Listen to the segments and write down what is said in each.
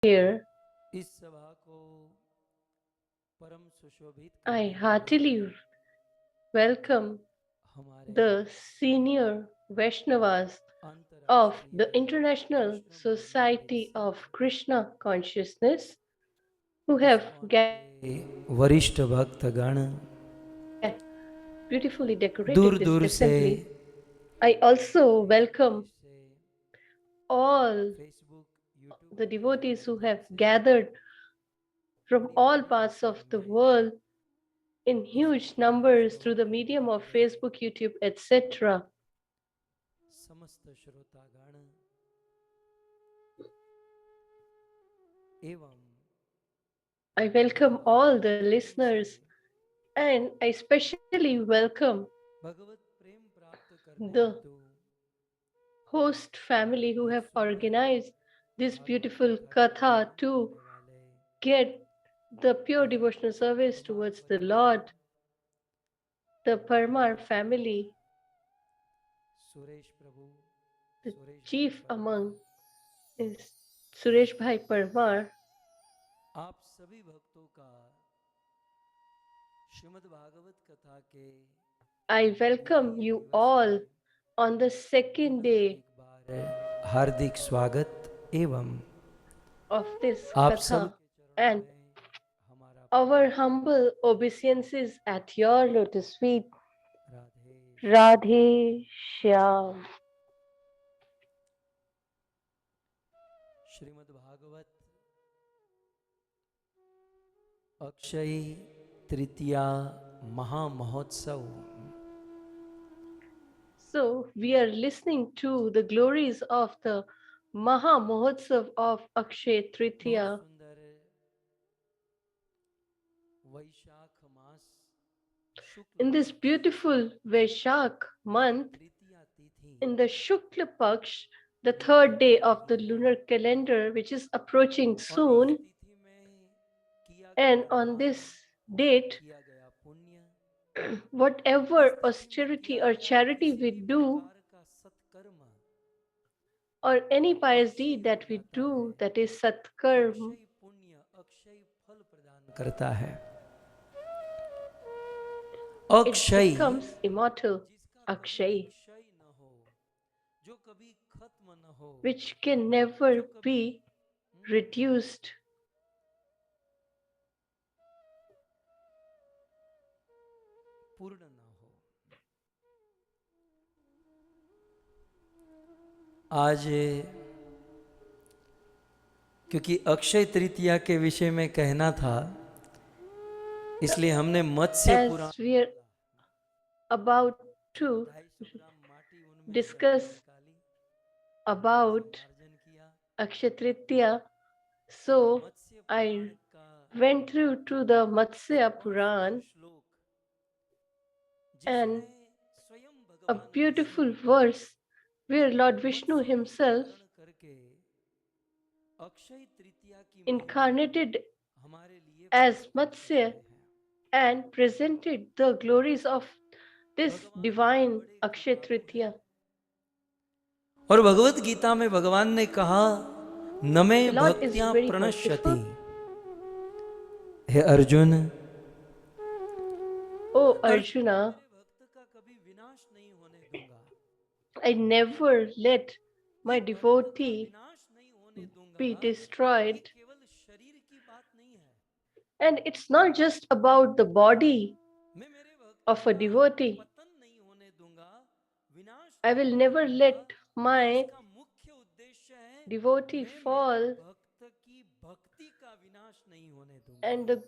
here, I heartily welcome the senior Vaishnavas of the International Society of Krishna Consciousness who have वरिष्ठ भक्तगण beautifully decorated दूर this दूर से assembly. I also welcome all the devotees who have gathered from all parts of the world in huge numbers through the medium of Facebook, YouTube, etc. समस्त श्रोतागण एवं I welcome all the listeners and I especially welcome भगवत प्रेम प्राप्त करने the हेतु host family who have organized this beautiful katha to get the pure devotional service towards the Lord, the Parmar family, Suresh Prabhu the chief among is Suresh Bhai Parmar. आप सभी भक्तों का श्रीमद् भागवत कथा के I welcome you all on the second day एक बार हार्दिक स्वागत एवं of this आप katha सब and our humble obeisances at your lotus feet. Radhe Radhe Shyam. Shrimad Bhagavat Akshaya Tritiya महामहोत्सव So we are listening to the glories of the Mahamahotsav of Akshay Tritiya. सुंदर वैशाख मास In this beautiful Vaishak month, तृतीया तिथि in the Shukla Paksh, the third day of the lunar calendar, which is approaching soon, तिथि में किया and on this date, किया गया पुण्य whatever austerity or charity we do, का सत्कर्म or any pious deed that we do, that is Satkarma, Akshay पुण्य अक्षय फल प्रदान करता है it Akshay becomes immortal, Akshay, क्षय न हो जो कभी खत्म न हो which can never be reduced. पूर्ण न हो आज क्योंकि अक्षय तृतीया के विषय में कहना था इसलिए हमने मत्स्य पुराण As we are about to discuss about Akshay Tritiya, so I went through to the Matsya Puran and a beautiful verse where Lord Vishnu himself incarnated as Matsya and presented the glories of this divine Akshay Tritiya. और भगवत गीता में भगवान ने कहा नमे The Lord is भक्त्या very प्रणश्यति merciful. हे Arjun Oh Arjuna, भक्त का कभी विनाश नहीं होने दूंगा I never let my devotee विनाश नहीं होने दूंगा be destroyed. केवल शरीर की बात नहीं है And it's not just about the body मैं मेरे भक्त of a devotee. पतन नहीं होने दूंगा विनाश I will never let my का मुख्य उद्देश्य है devotee fall, भक्त की भक्ति का विनाश नहीं होने दूंगा and the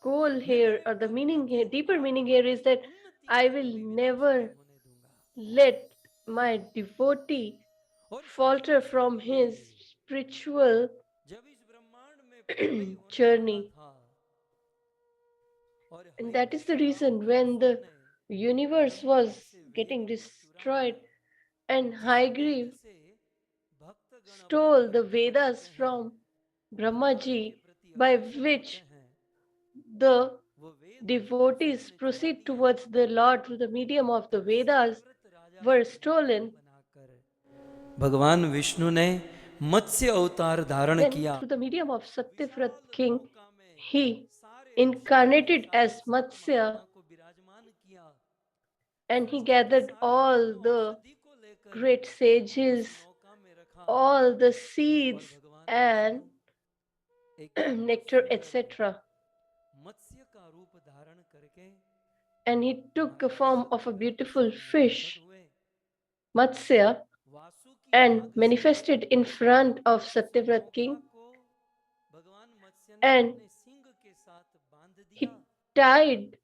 goal here or the meaning here, deeper meaning here is that I will never let my devotee falter from his spiritual जब इस ब्रह्मांड में प्रलय होने journey. वाला था और And that is the reason when the universe was getting destroyed and Haigriv stole the Vedas from Brahmaji, by which the devotees proceed towards the Lord through the medium of the Vedas, were stolen. भगवान विष्णु ने मत्स्य अवतार धारण Then, किया। through the medium of Satyavrat king, he incarnated as Matsya and he gathered all the great sages, all the seeds and nectar, etc. And he took the form of a beautiful fish, Matsya, and manifested in front of Satyavrat king. And he tied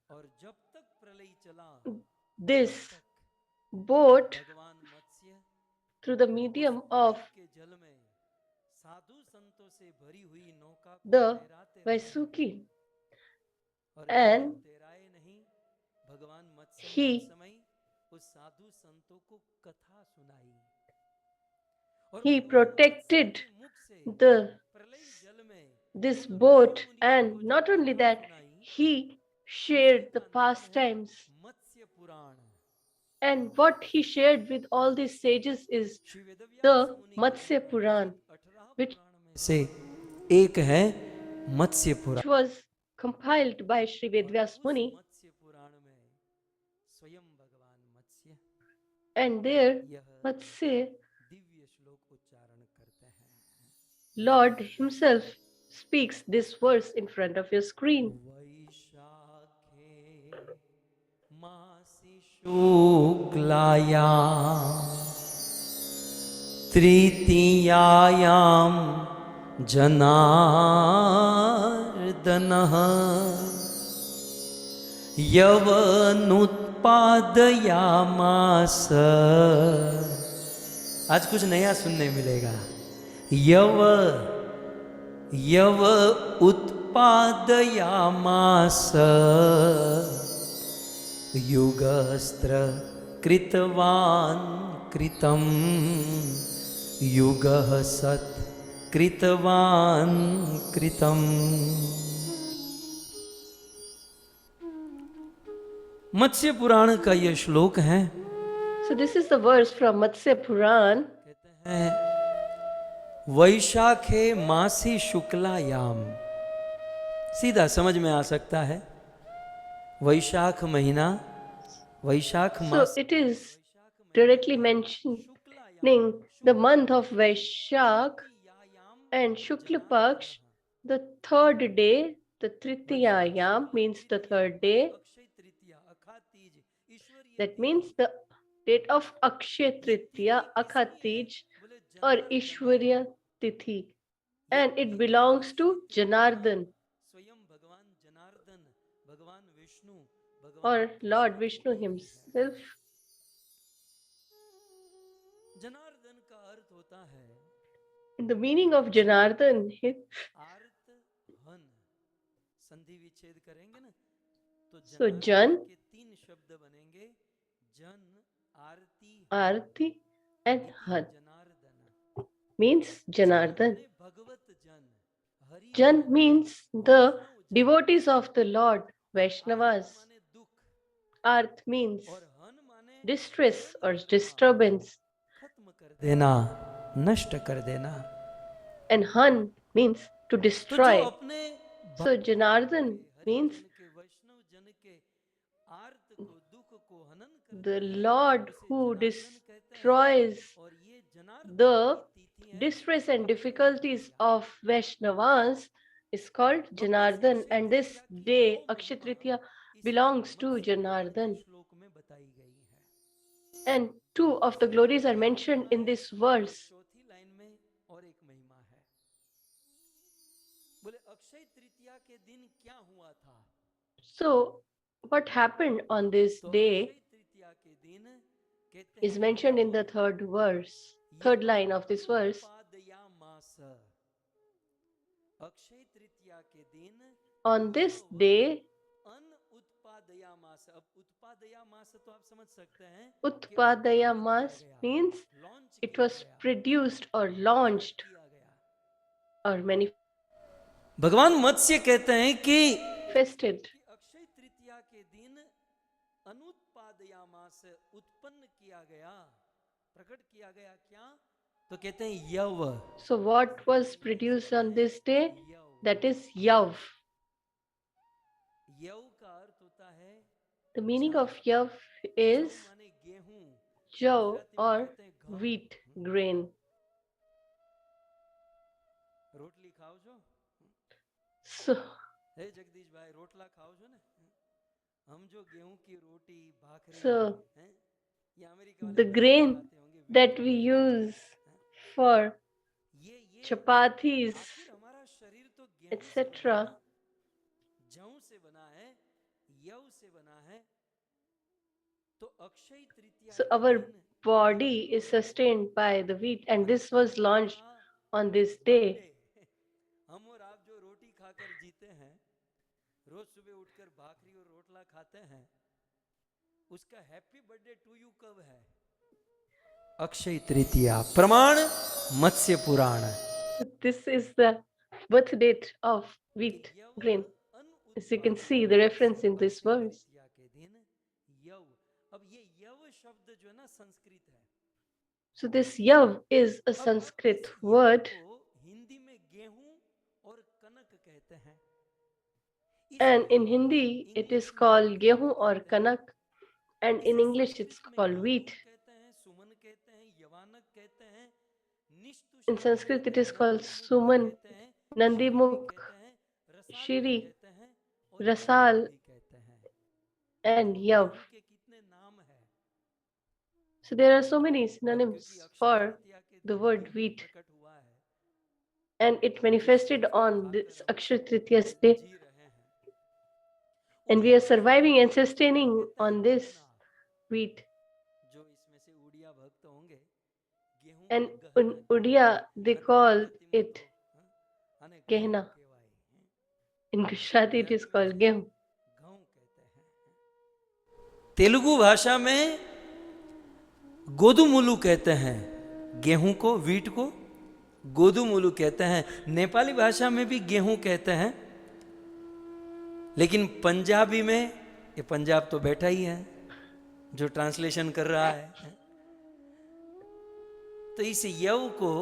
this boat through the medium of the Vaisuki, and he protected this boat, and not only that, he shared the pastimes. And what he shared with all these sages is the Matsya Puran, which से एक है मत्स्य पुराण, was compiled by Sri Vedvyas Muni. And there, Matsya, Lord himself speaks this verse in front of your screen. तृतीयायां जनार्दनः यवनुत्पादयामास। आज कुछ नया सुनने मिलेगा। यव उत्पादयामास युगस्त्र कृतवान् कृतं युगः सत् कृतवान् कृतम्। मत्स्य पुराण का यह श्लोक है। So this is the verse from Matsya Puran. कहते हैं वैशाखे मासी शुक्लायाम, सीधा समझ में आ सकता है। वैशाख महीना, वैशाख मास, So it is directly mentioning the month of Vaishak, and Shukla Paksh, the third day, the Tritiya means the third day. That means the date of Akshay Tritiya, Akhatij, or Ishwarya Tithi, and it belongs to Janardhan or Lord Vishnu himself. Janardan का अर्थ होता है, The meaning of Janardhan is आर्त हन, संधि विच्छेद करेंगे ना तो so Jan, के तीन शब्द बनेंगे, जन, आरती, Arti, and Han Janardan means Janardhan. भगवत जन, Hari Jan means the devotees of the Lord, Vaishnavas. दुख, Arth means और हन माने distress or disturbance. खत्म कर देना, नष्ट कर देना। And Han means to तो जो destroy. अपने So Janardhan means वैष्णव जन के आर्त को, दुख को हनन कर the Lord who destroys और ये Janardan the distress and difficulties of Vaishnavas is called Janardhan, and this day, Akshay Tritiya, belongs to Janardhan. श्लोक में बताई गई है। And two of the glories are mentioned in this verse. चौथी line में और एक महिमा है। बोले अक्षय तृतीया के दिन क्या हुआ था? So, what happened on this day is mentioned in the third line of this verse. On this day, Utpadayamas means it was produced or launched or भगवान मत्स्य कहते हैं कि manifested. अक्षय तृतीया के दिन अनुत्पादयामास उत्पन्न किया गया, प्रकट किया गया क्या? तो तो कहते हैं यव। So what was produced on this day? That is Yav. यव का अर्थ होता है, The meaning of Yav is जव माने गेहूं, jaw गुजराती में or कहते हैं घઉં। wheat grain. રોટલી ખાઓ છો? So, હે જગદીશ ભાઈ, રોટલા ખાઓ છો ને? हम जो गेहूं की रोटी भाखरी so हैं, ये अमेरिका वाले the दही में grain खाते होंगे, that wheat we grain, use for ये chapatis, आखिर हमारा शरीर तो गेहूं से बना है etc. ना, जौ से बना है, यव से बना है। तो अक्षय तृतीया So के our दिन body is sustained by the wheat, and this was launched on this day. हम और आप जो रोटी खाकर जीते हैं, रोज सुबह उठकर भाखरी और रोटला खाते हैं, उसका हैप्पी बर्थडे टू यू कब है? अक्षय तृतीया। प्रमाण मत्स्य पुराण। This is the birth date of wheat grain. As you can see the reference in this verse. तृतीया के दिन यव। अब ये यव शब्द जो है ना संस्कृत है। So this yav is a Sanskrit word, Hindi में गेहूं और कनक कहते हैं, and in Hindi it is called gehu or kanak, and in English it's called wheat. कहते हैं, सुमन कहते हैं, यवानक कहते हैं, निष्तु In शब्द Sanskrit it कहते हैं, is called नंदीमुख भी suman, कहते हैं, शीरी भी nandimukh, कहते हैं, रसाल भी shiri, कहते हैं और यव rasal, भी कहते हैं। and देखो yav. गेहूं के कितने नाम है। So there are so many अब synonyms क्योंकि अक्षय for तृतीया के the दिन word गेहूं wheat, प्रकट हुआ है, and it जिस manifested उसको on खाकर this हम Akshaya Tritiya's day, जी रहे हैं, and we उड़िया are भाषा में surviving and गेहूं को क्या sustaining कहते हैं? on this गहना। wheat. जो इसमें से उड़िया भक्त होंगे, गेहूं And को in गहना Odia they कहते हैं। call गुजराती में it तो आने घઉં gehna. કહેવાય, In Gujarati it is Gujarati में called इसे gehu. घઉં कहते हैं। तेलुगु भाषा में गोदुमुलु कहते हैं, गेहूं को, वीट को गोदुमुलु कहते हैं। नेपाली भाषा में भी गेहूं कहते हैं, लेकिन पंजाबी में, ये पंजाब तो बैठा ही है जो ट्रांसलेशन कर रहा है, तो इस यव को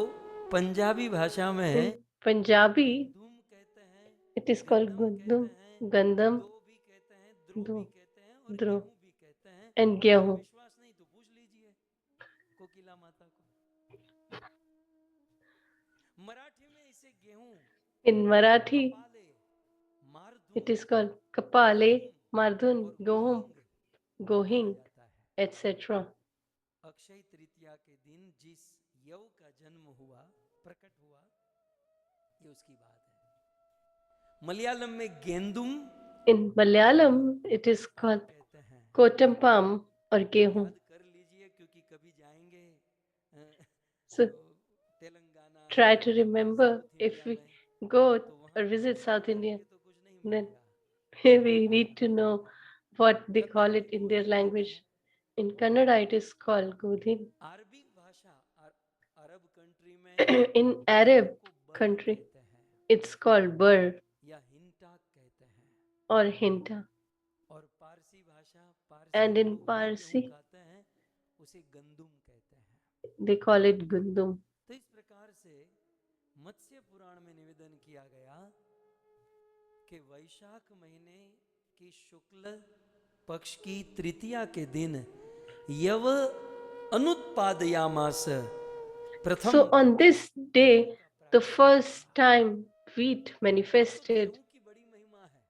पंजाबी भाषा में In Punjabi धूम कहते हैं, it is called गंदम gundum, कहते हैं, gandam, दो भी कहते हैं, द्रो do, भी कहते हैं और dro, गेहूं भी कहते हैं। and अगर gehu. विश्वास नहीं तो पूछ लीजिए कोकिला माता को। मराठी में इसे गेहूं, In Marathi Kapale, मारधूम, it is called kapale, mardhun, और gohum, गोहिंग gohing, कहा जाता है। etc. अक्षय तृतीया के दिन जिस यव का जन्म हुआ, प्रकट हुआ, ये उसकी बात है। मलयालम में गेंदुम In Malayalam it is called कहते हैं। kotampam or gehu. याद कर लीजिए क्योंकि कभी जाएंगे So तेलंगाना try to या remember south if India we में, go तो or वहां visit सर्च South India, करेंगे तो कुछ नहीं then मिलेगा। we need to know what they call Kannada it में in their गोधन कहते language. हैं। In Kannada it is called godhin. अरबी भाषा, अरब कंट्री में In गेहूं Arab को बर country कहते हैं it's called bur या हिंटा कहते हैं। or hinta, और पारसी भाषा, पारसी and in लोग वही गेहूं Parsi खाते हैं, उसे गंदुम कहते हैं। they call it gundum. तो इस प्रकार से मत्स्य पुराण में निवेदन किया गया कि वैशाख महीने की शुक्ल पक्ष की तृतीया के दिन यव अनुत्पादयामास, प्रथम। So on this day, the first time wheat manifested गेहूं की बड़ी महिमा है।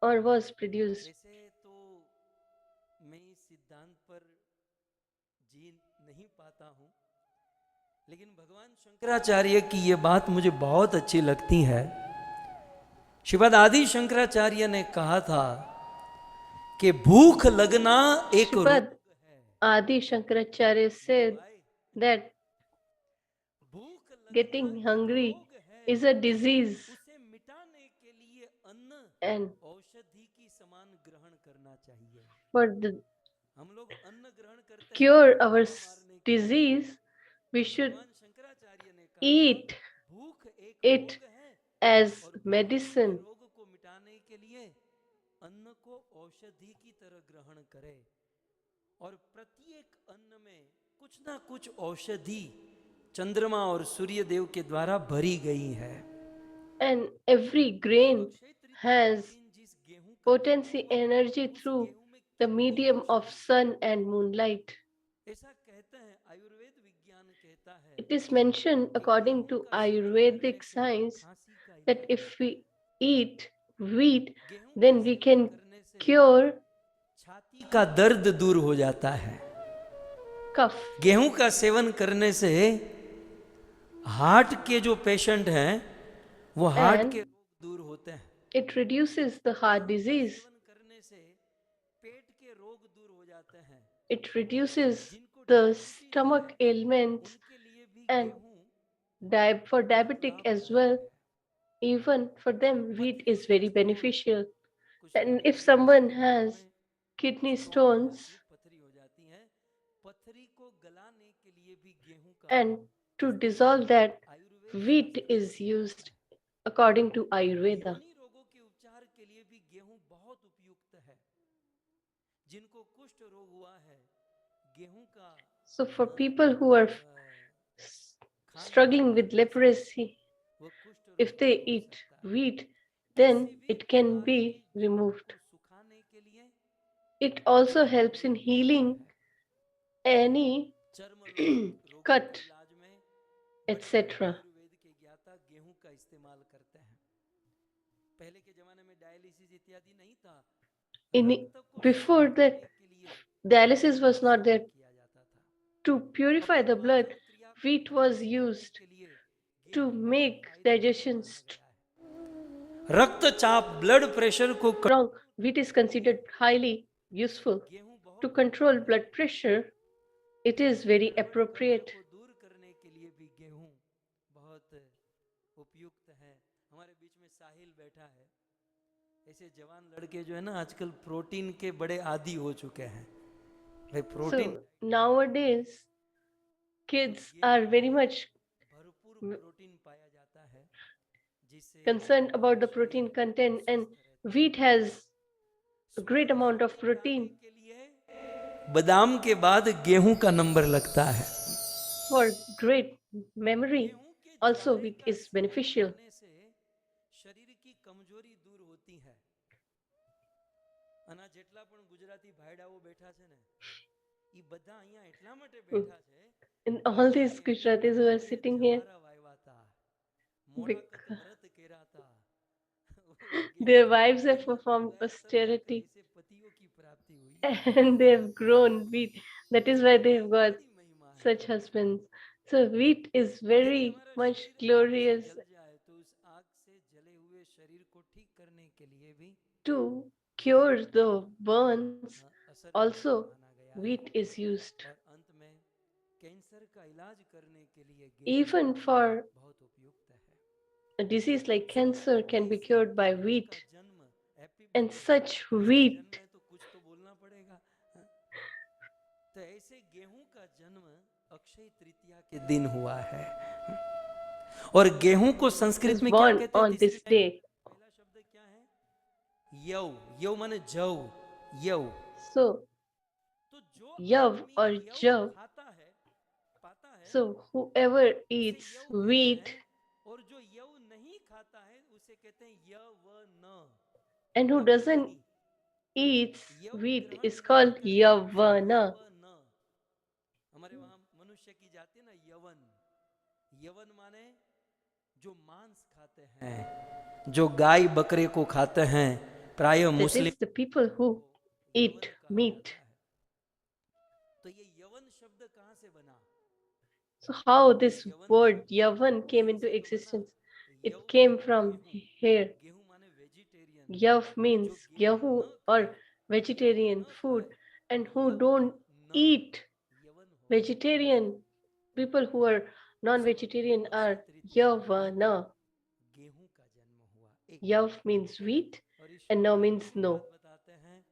or was produced. वैसे तो मैं इस सिद्धांत पर जी नहीं पाता हूं, लेकिन भगवान शंकराचार्य की ये बात मुझे बहुत अच्छी लगती है। श्रीमद आदि शंकराचार्य ने कहा था कि भूख लगना एक रोग Srimad है। Adi Shankaracharya said that भूख लगना getting एक hungry रोग है, is a disease, उसे मिटाने के लिए अन्न and औषधि की समान ग्रहण करना चाहिए। for the हम लोग अन्न ग्रहण करते हैं cure भूख our को मारने के लिए। disease, we तो should भगवान शंकराचार्य ने कहा eat भूख एक it रोग है as और भूख के medicine. रोग को मिटाने के लिए अन्न को औषधि की तरह ग्रहण करे, और प्रत्येक अन्न में कुछ ना कुछ औषधि चंद्रमा और सूर्य देव के द्वारा भरी गई है। And every grain Akshaya Tritiya के has दिन जिस गेहूं का potency energy उस through गेहूं में the कितनी medium of औषधि sun and moonlight. ऐसा कहते हैं, आयुर्वेद विज्ञान कहता है It is mentioned कि according गेहूं to का सेवन करने Ayurvedic से science खांसी का that इलाज if we eat wheat, गेहूं का then we सेवन can करने से cure छाती का दर्द दूर हो जाता है। cough. गेहूं का सेवन करने से हार्ट के जो पेशेंट हैं वो हार्ट के And रोग दूर होते हैं। it reduces the heart गेहूं का disease. सेवन करने से पेट के रोग दूर हो जाते हैं। It reduces जिनको the डायबिटीज stomach है ailments, उनके लिए भी and गेहूं for बहुत diabetic as लाभदायक well. है। Even for them, wheat पथरी is को very छोड़ beneficial. कुछ And लोगों if की someone किडनियों has में kidney स्टोन हो stones, जाती है, पथरी हो जाती है, पथरी को गलाने के लिए भी गेहूं का and to इस्तेमाल dissolve that, आयुर्वेद wheat शास्त्र में is किया गया used है। according to Ayurveda. योनि रोगों के उपचार के लिए भी गेहूं बहुत उपयुक्त है। जिनको कुष्ठ रोग हुआ है, गेहूं का So for people who are खाना struggling with खा सकते हैं, leprosy, वो कुष्ठ if रोग they दूर हो eat सकता है। wheat, किसी then भी it can प्रकार be की जलन removed. को सुखाने के लिए It also गेहूं helps in बहुत उपयुक्त healing है। any चर्म रोगों के cut, इलाज में बड़े बड़े etc. आयुर्वेद के ज्ञाता गेहूं का इस्तेमाल करते हैं। पहले के जमाने में डायलिसिस इत्यादि नहीं था, In रक्त को शुद्ध before the करने के लिए dialysis गेहूं का was not there, सेवन किया जाता था। to purify अपनी the blood, पाचन क्रिया को wheat was मजबूत करने used के लिए to गेहूं बहुत make फायदेमंद digestion माना गया है। रक्तचाप ब्लड प्रेशर को strong. Wheat is considered highly useful गेहूं to बहुत control उपयुक्त है। blood pressure. It is very गड़बड़ कब्ज appropriate. को दूर करने के लिए भी गेहूं बहुत उपयुक्त है। हमारे बीच में साहिल बैठा है। ऐसे जवान लड़के जो है ना आजकल प्रोटीन के बड़े आदी हो चुके हैं। भाई protein So nowadays, kids are very much भरपूर प्रोटीन पाया जाता है जिससे concerned हमारा about the शरीर protein content, and स्वस्थ रहता है। wheat has a great स्वर्ण amount of सुंदर protein. लाने के लिए बादाम के बाद गेहूं का नंबर लगता है। For great memory, गेहूं के also चारे wheat का is सेवन beneficial. करने से शरीर की कमजोरी दूर होती है। અને જેટલા પણ ગુજરાતી ભાઈડાઓ બેઠા છે ને ઈ બધા અહીંયા એટલા માટે બેઠા છે And કે all these એમની Gujaratis who are પત્નીએ sitting here, જવારા વાવ્યા હતા, મોડાકત bec- વ્રત કર્યા હતા, their ગેહું wives have એમને તો performed ઉગાયા સર્જા austerity કરી છે, પતિઓ की प्राप्ति हुई है। and they have grown wheat. That is why they have got बड़ी महिमा है। such husbands. So wheat is यदि very हमारा much शरीर आग से glorious जल जाए तो उस आग से जले हुए शरीर को ठीक करने के लिए भी to cure the burns. असर Also, माना गया है। wheat is used. और अंत में कैंसर का इलाज करने के लिए Even गेहूं for बहुत उपयुक्त है। a disease like cancer can be A.C. cured by Bhaktivedanta wheat, का जन्म, हैप्पी and बर्थडे, such जिसका जन्म wheat है तो कुछ तो बोलना पड़ेगा। तो ऐसे गेहूं का जन्म अक्षय तृतीया के दिन हुआ है। और गेहूं को संस्कृत is में क्या born कहते हैं? on तीसरी this लाइन day. पहला शब्द क्या है? यव। यव माने जव। यव। So तो जो yav आदमी or यव jav. खाता है, पाता है, So whoever उसे eats यव कहते wheat हैं, और जो यव नहीं खाता है उसे कहते हैं यवन। and who यव doesn't नहीं, eats यव wheat ग्रहण is नहीं called करता है उसे yavana. यवन। हमारे वहां मनुष्य की जाति है ना यवन। यवन माने जो मांस खाते हैं, जो गाय बकरे को खाते हैं, प्राय That Muslim is the people who यवन eat कहा meat. जाता है। तो ये यवन शब्द कहां से बना? So how ये this यवन word शब्द yavan came यहीं into से तो बना। existence? यव It came माने from गेहूं। here. गेहूं माने वेजिटेरियन। Yav means जो गेहूं gehu न or खाए, vegetarian गेहूं न food, खाए, and who यव don't न eat यवन हो। vegetarian. People who are non-vegetarian Akshay are तृतीया के दिन yavana. गेहूं का जन्म हुआ। एक Yav means ठीक है। wheat और इस and श्लोक no में means एक no. बात बताते हैं,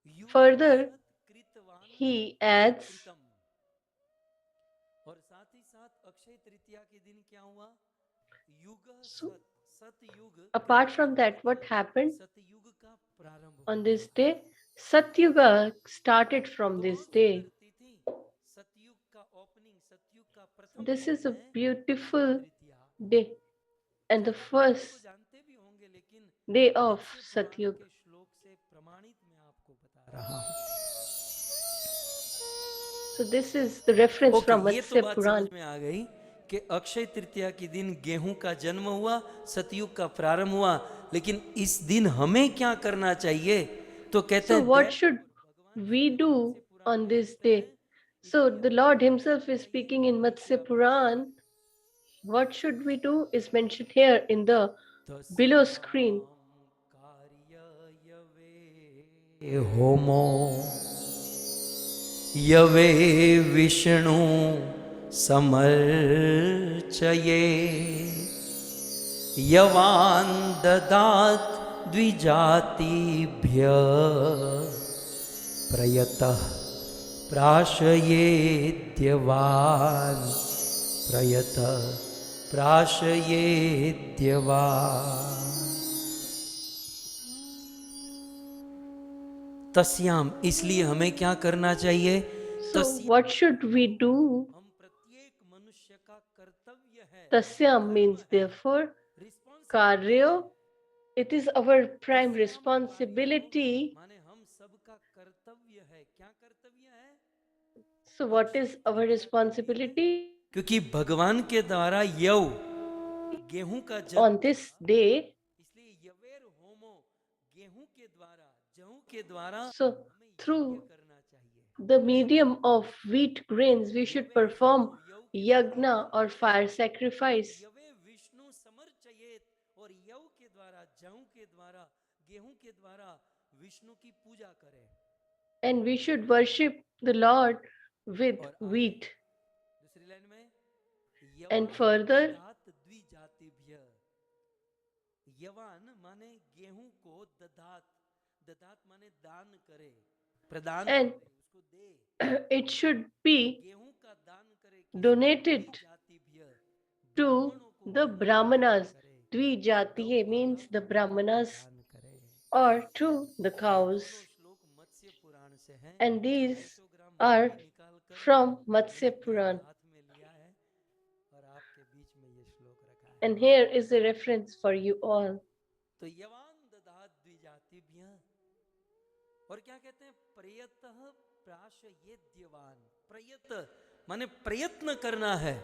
युग Further, सत कृतवान he adds, कृतम। और साथ ही साथ अक्षय तृतीया के दिन क्या हुआ? युग so सत, सतयुग apart from कृतवान that, what मतलब happened सतयुग का प्रारंभ on हुआ। this day? Satyuga started from तो this बहुत day. सुंदर तिथि, सतयुग का ओपनिंग, सतयुग का This is a beautiful day and the first day of Satyug. So this is the reference okay, from ये तो Matsya बात समझ Puran. में आ गई कि अक्षय तृतीया के दिन गेहूं का जन्म हुआ, सतयुग का प्रारंभ हुआ, लेकिन इस दिन हमें क्या करना चाहिए? तो कहते So हैं what should we do on this day? So the Lord himself is speaking in Matsya Puran. What should we do is mentioned here in the below screen. होमो यवे विष्णु समर्चये यवान् ददात् द्विजातिभ्य प्रयतः प्राशयेद्यवान् प्रयतः प्राशयेद्यवान् तस्याम, इसलिए हमें क्या करना चाहिए? So what should we do? हम प्रत्येक मनुष्य का कर्तव्य है। Tasyam means therefore, karyo, it is our prime responsibility. माने हम सबका कर्तव्य है। क्या कर्तव्य है? So what is our responsibility? क्योंकि भगवान के द्वारा यव गेहूं का जन्म On this day, इसलिए यवेर होमो गेहूं के द्वारा, जौ के द्वारा so through the medium of wheat grains, we should perform yagna or fire sacrifice. यवे Vishnu समर्चयेत, और यव के द्वारा, जौ के द्वारा, गेहूं के द्वारा विष्णु की पूजा करें। And we should worship the Lord with wheat. दूसरी लाइन में And further, द्विजातिभ्य, यवान माने गेहूं को दधात, दधात माने दान करे, प्रदान and उसको दे, it should be गेहूं का दान करे, donated to the Brahmanas. Dvijatiye means the Brahmanas or to the cows. And these are from Matsya Puran. And here is a reference for you all. तो यवान दधात द्विजातिभ्य, और क्या कहते हैं? प्रयतः प्राशयेद्यवान, प्रयत माने प्रयत्न करना है,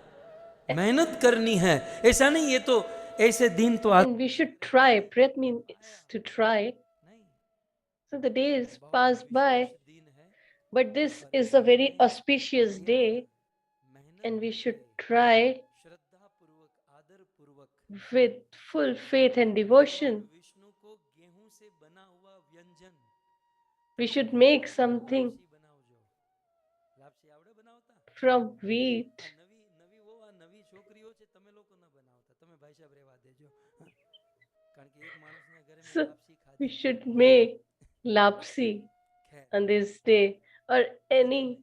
मेहनत करनी है। ऐसा नहीं ये तो ऐसे दिन तो And we should try. Prayat means to try. So the days pass by, but this is a very auspicious day, and we should try with full faith and devotion. We should make something from wheat. So we should make lapsi on this day or any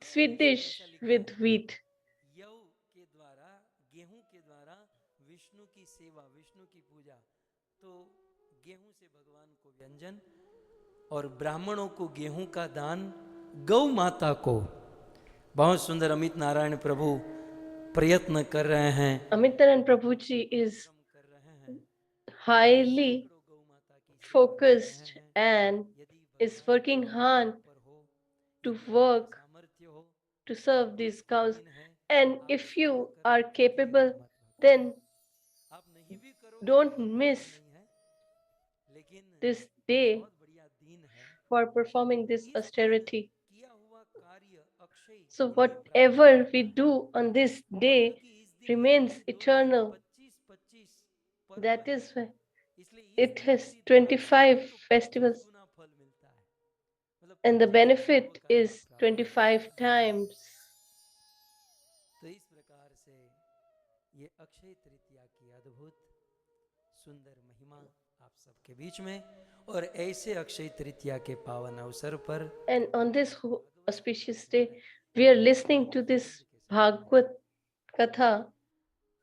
sweet dish with wheat. यव के द्वारा, गेहूं के द्वारा विष्णु की सेवा, विष्णु की पूजा, तो गेहूं से भगवान को व्यंजन और ब्राह्मणों को गेहूं का दान, गौ माता को। बहुत सुंदर अमित नारायण प्रभु प्रयत्न कर रहे हैं। Amit Naran Prabhu ji is highly focused and is working hard to work to serve these cows. And if you are capable, then don't miss this day for performing this austerity. So whatever we do on this day remains eternal. That is why it has 25 festivals, and the benefit is 25 times. तो इस प्रकार से ये अक्षय तृतीया की अद्भुत सुंदर महिमा आप सबके बीच में, और ऐसे अक्षय तृतीया के पावन अवसर पर, And on this auspicious day, we are listening to this Bhagvat Katha.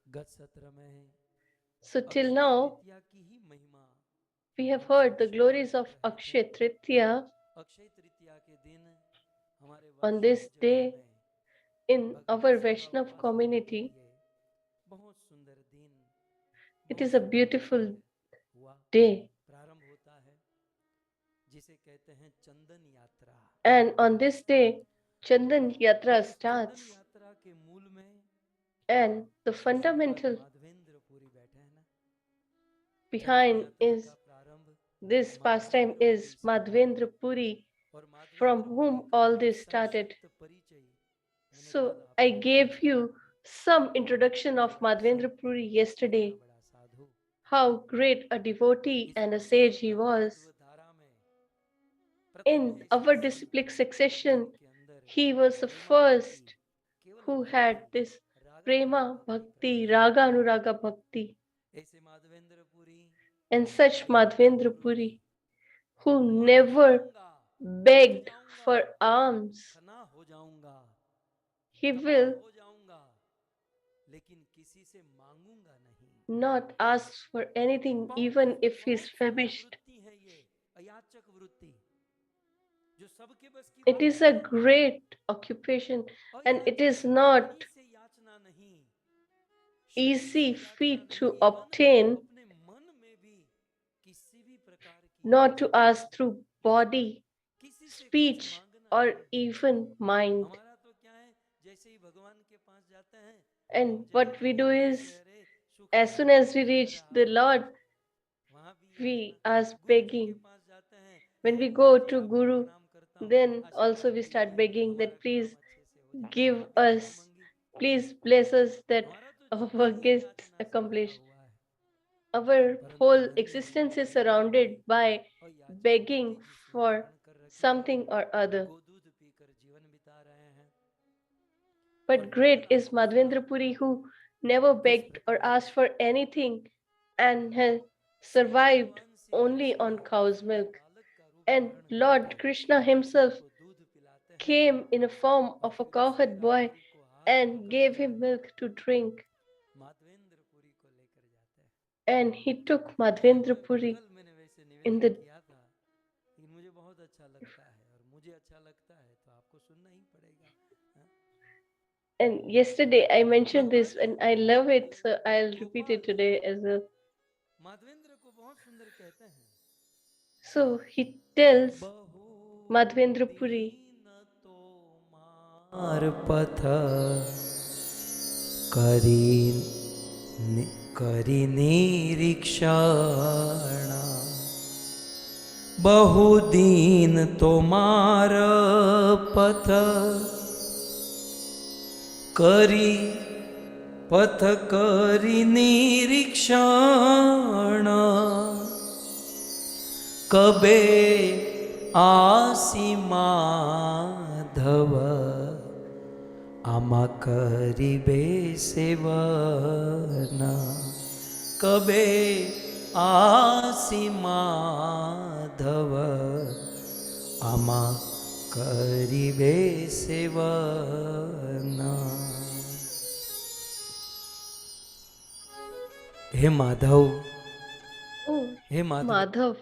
गत सत्र में So till now, की ही महिमा, we have heard the glories of Akshay Tritiya. Akshaya Tritiya के दिन हमारे On this day, In Bhagavad our सेवा Vaishnav उपासकों के community, लिए बहुत सुंदर दिन, it बहुत is a सुंदर beautiful समय हुआ, day. प्रारंभ होता है जिसे कहते हैं चंदन यात्रा। And on this day, Chandan और Yatra इस चंदन starts. यात्रा के मूल में And the Shripad fundamental Madhavendra Puri बैठे हैं ना। चंदन behind यात्रा is का प्रारंभ this pastime Madhavendra Puri is से हुआ Madhvendra Puri, और from माधवेंद्र पुरी whom का all this started. संक्षिप्त परिचय मैंने So कल I आपको दिया gave था। you some introduction of Madhvendra Sant Puri कितना yesterday, बड़ा साधु, how great a devotee इस and a पूरी sage he was. भक्तित्व धारा में प्रथम In ऐसे our संत disciplic succession, जिनके अंदर he was the प्रेमा भक्ति, first केवल who भक्ति, had this रागानुराग prema भक्ति bhakti, प्रकट raga हुई। anuraga bhakti, ऐसे माधवेंद्र पुरी and such कभी Madhvendra भिख Puri तो who मैं हो never जाऊंगा, उठ begged जाऊंगा, for alms. धना हो जाऊंगा, He तपा will हो जाऊंगा, लेकिन किसी से मांगूंगा नहीं। not ask for anything even if he is बहुत सुंदर famished. वृत्ति है ये, अयाचक वृत्ति, जो सबके बस की It बात is नहीं a है। great occupation and it Ayachak is not वाणी से याचना नहीं, शरीर से easy याचना feat नहीं, to इवन obtain, अपने मन में भी किसी भी प्रकार की not to याचना ask नहीं, through body, किसी से कुछ speech, मांगना or नहीं। even mind. हमारा तो क्या है, जैसे ही भगवान के पास जाते हैं, And जय what we do Jagdish is, हरे, सुख as soon Shanti as we Mangal reach the आए, Lord, वहां भी याचना। we ask गुरु जी के begging. पास जाते हैं, When hey we Guru go ji to आपको Guru, प्रणाम करता हूँ, then also आशीर्वाद we start दीजिए begging हमारा that काम please अच्छे से हो जाए। give वहां भी भिख us, मंगी। please bless us that हमारा तो our जीवन work ही is याचना से भरा accomplished. हुआ है, Our परंतु whole धन्य है existence is वे व्यक्ति surrounded by और याचक begging व्यक्ति जिसने for धारण कर रखी है, something or other. गोदूध पीकर जीवन बिता रहे हैं। और But मैं कल great is आपको सुना Madhvendra Puri who never किस begged or प्रकार asked for anything and has स्वयं survived भगवान Shri only Krishna on cow's milk. बालक का रूप And धारण Lord करके Krishna himself उसको दूध पिलाते हैं came in a form और of a फिर उसी cowherd boy रात्रि को हाथ and gave पकड़कर him milk to drink. Madhavendra Puri को लेकर जाते हैं। And he took Madhvendra Puri कल मैंने वैसे in निवेदन the किया था, लेकिन मुझे बहुत अच्छा लगता है और मुझे अच्छा लगता है तो आपको सुनना ही पड़ेगा। हाँ? and yesterday I mentioned this भगवान and I love it, so I'll repeat it Gopal today as well. Madhavendra को बहुत सुंदर कहते हैं, So he tells बहु Madhvendra Puri, दीन तो मार पथ करी करी निरीक्षण, बहुदीन तोमार पथ करी पथ करी निरीक्षण, कबे आसी माधव आमा करिबे सेवना, कबे आसी माधव आमा करिबे सेवना। हे माधव, Oh हे Madhav, Madhav,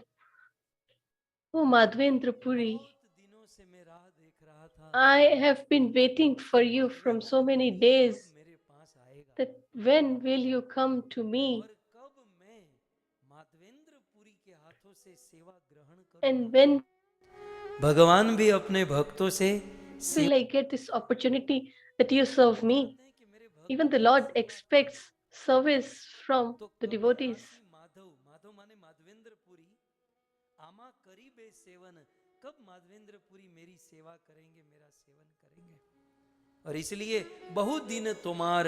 oh Madhvendra Puri, बहुत दिनों से मैं राह देख रहा था, I have been waiting for you from so many कब days मेरे पास आएगा that when will you come to me और कब मैं माधवेंद्र पुरी के हाथों से सेवा ग्रहण and करूंगा। when भगवान भी अपने भक्तों से will सेवा I get this opportunity that you serve me? चाहते हैं कि मेरे Even भक्त the मेरी Lord सेवा करें। expects service from तो the कबे devotees. आसी माधव, माधव माने माधवेंद्र पुरी, आमा करीबे सेवन, कब माधवेंद्र पुरी मेरी सेवा करेंगे, मेरा सेवन करेंगे। और इसलिए बहुत दिन तुम्हार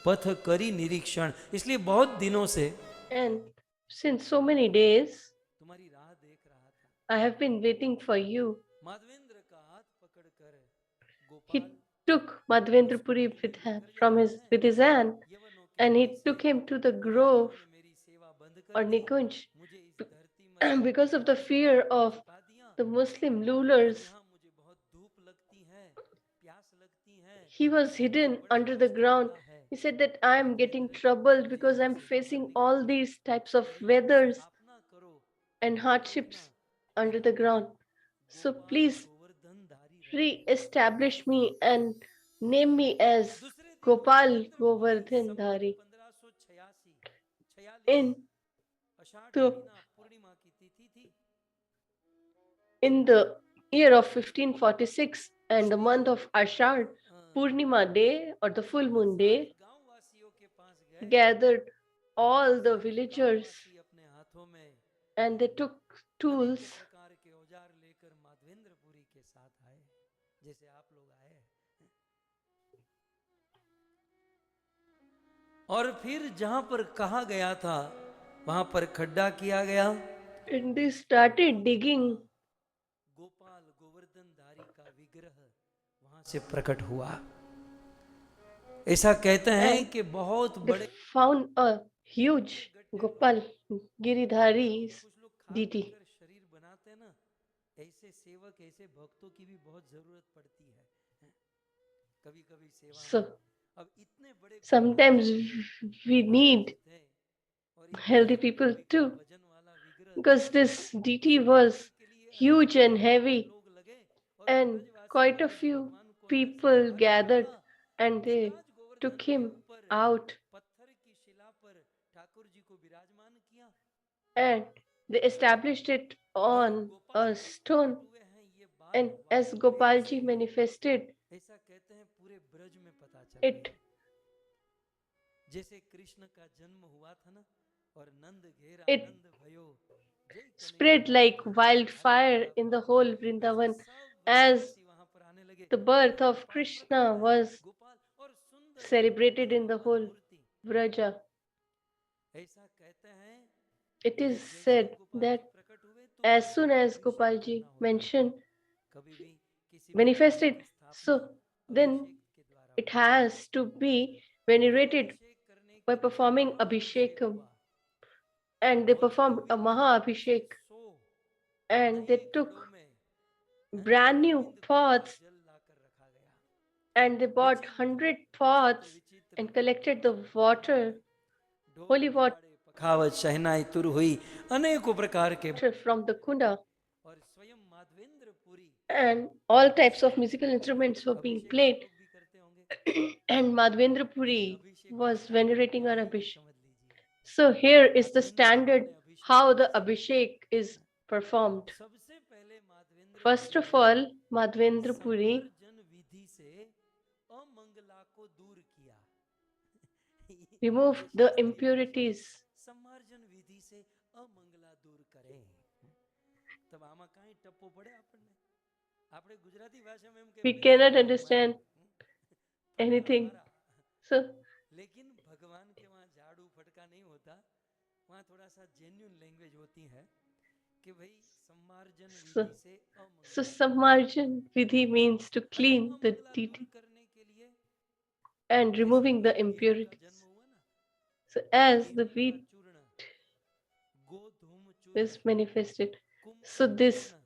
पथ करी निरीक्षण, इसलिए बहुत दिनों से And since so many days, तुम्हारी राह देख रहा था। I have been waiting for you. Madhavendra का हाथ पकड़कर गोपाल He took Madhvendra उसको Puri अपने घर ले from जाते his हैं। with his hand यवनों के and बल he से took him to the नारियों grove ने मेरी सेवा बंद कर or दी, Nikunj मुझे इस धरती मसी because of the जाति में fear of छिपा दिया the Muslim और rulers. यहाँ मुझे बहुत धूप लगती है, प्यास लगती है He was और मुझे hidden बड़ा under the कष्ट ground. होता है। He said that I am hey getting धरती माँ, troubled मुझे because यहाँ I'm से बाहर facing all निकालो, these types of मेरी weathers स्थापना करो, and ध्यान रखना hardships hey under the Prabhu, ground. So Gopal please Govardhan धारी रहते हैं। re-establish me and name me as दूसरे दिन Gopal ये Govardhan Samvat Dhari. 1586 46 In Ashadh the महीना पूर्णिमा की तिथि थी। in the year of 1546 and the month of Ashad, Purnima day or the full moon सारे day, गांव वासियों के पास गए, gathered all the सारे गांव villagers वासी अपने हाथों में and they took अनेकों tools प्रकार के औजार लेकर माधवेंद्रपुरी के साथ आए, जैसे आप लोग आए। और फिर जहां पर कहा गया था वहां पर खड्डा किया गया, and they started digging. Gopal Govardhan धारी का विग्रह वहां से प्रकट हुआ। ऐसा कहते हैं And कि बहुत they बड़े found a huge Gopal Giridhari कुछ लोग खा पी deity. कर शरीर बनाते हैं ना, ऐसे सेवक ऐसे भक्तों की भी बहुत जरूरत पड़ती है कभी कभी सेवा में। So अब इतने बड़े Gopal sometimes we Maharaj need जी थे और इतना healthy भारी people विग्रह, too, वजन वाला विग्रह था, because this deity उसे ढोने was के लिए huge अनेकों and प्रकार के heavy, लोग लगे। और and ब्रजवासियों quite ने a जब few भगवान को अंदर से people बाहर gathered निकाला, and कि they राज took गोवर्धन के him ऊपर out पत्थर की शिला पर ठाकुर जी को विराजमान किया and they established it और on Gopal a ji stone. प्रकट हुए हैं, ये बात And as वायु वेग से Gopalji manifested, ऐसा कहते हैं पूरे ब्रज में पता चल it गई। जैसे कृष्ण का जन्म हुआ था ना, और नंद घेरा it नंद भयो, जय कन्हैया spread लाल like की, भाग्य wildfire विधाता in the की, whole Vrindavan ऐसे सब as ब्रजवासी वहां पर आने लगे। the अरे birth of गोपाल प्रकट Krishna हुए हैं, was गोपाल, और सुंदर celebrated in the Manohar whole Murthy. Vraja. ऐसा कहते हैं It कि is जैसे said गोपाल जी that प्रकट हुए तो as उनको soon as अभिषेक Gopalji करना होता है। mentioned, कभी भी किसी भी कार्य manifested, की स्थापना so then अभिषेक के द्वारा it होती है। has to be तो venerated अभिषेक करने by के लिए performing महाअभिषेक Abhishekam, हुआ and they और performed a पवित्र Maha रूप से Abhishek, 100 and नए they घड़ों took में brand new गोविंद पूरी pots जल लाकर रखा गया। and they bought विचित्र 100 विचित्र pots विचित्र and collected the महामंत्र, water, ढोल holy water नगाड़े पखावत शहनाई तुर हुई, अनेकों प्रकार के from the kunda, और स्वयं Madhavendra Puri and all types of Abhishek musical instruments were being अभिषेक आप played. लोग भी करते होंगे, And Madhvendra लेकिन Puri अभिषेक का was स्टैंडर्ड venerating क्या our है ये Abhishek. समझ लीजिए। So here is the Madhavendra Puri standard में अभिषेक how the कैसे होता है। Abhishek is performed. सबसे पहले माधवेंद्र First पुरी of ने all, Madhvendra Puri सम्मार्जन विधि से अमंगला को दूर किया। removed ये the शास्त्रीय भाषा में impurities. सम्मार्जन विधि से अमंगला दूर करें। तब आमा काई टप्पो पड़े આપણને, આપણે ગુજરાતી ભાષા में એમ કે We બે cannot ફટકો મારી, understand ફટકા anything. મારા। So, लेकिन भगवान के वहां झाड़ू फटका नहीं होता, वहां थोड़ा सा जेन्युइन लैंग्वेज होती है कि भाई सम्मार्जन so, विधि से so अमंगला दूर करें। Sammarjan Vidhi means to अच्छा, clean the अमंगला दूर deity करने के लिए and जैसे removing the अभी गेहूं का जन्म impurities. हुआ ना, So तो as the गेहूं का wheat चूर्ण, गोधूम चूर्ण, is manifested, so Kumkum this चूर्ण,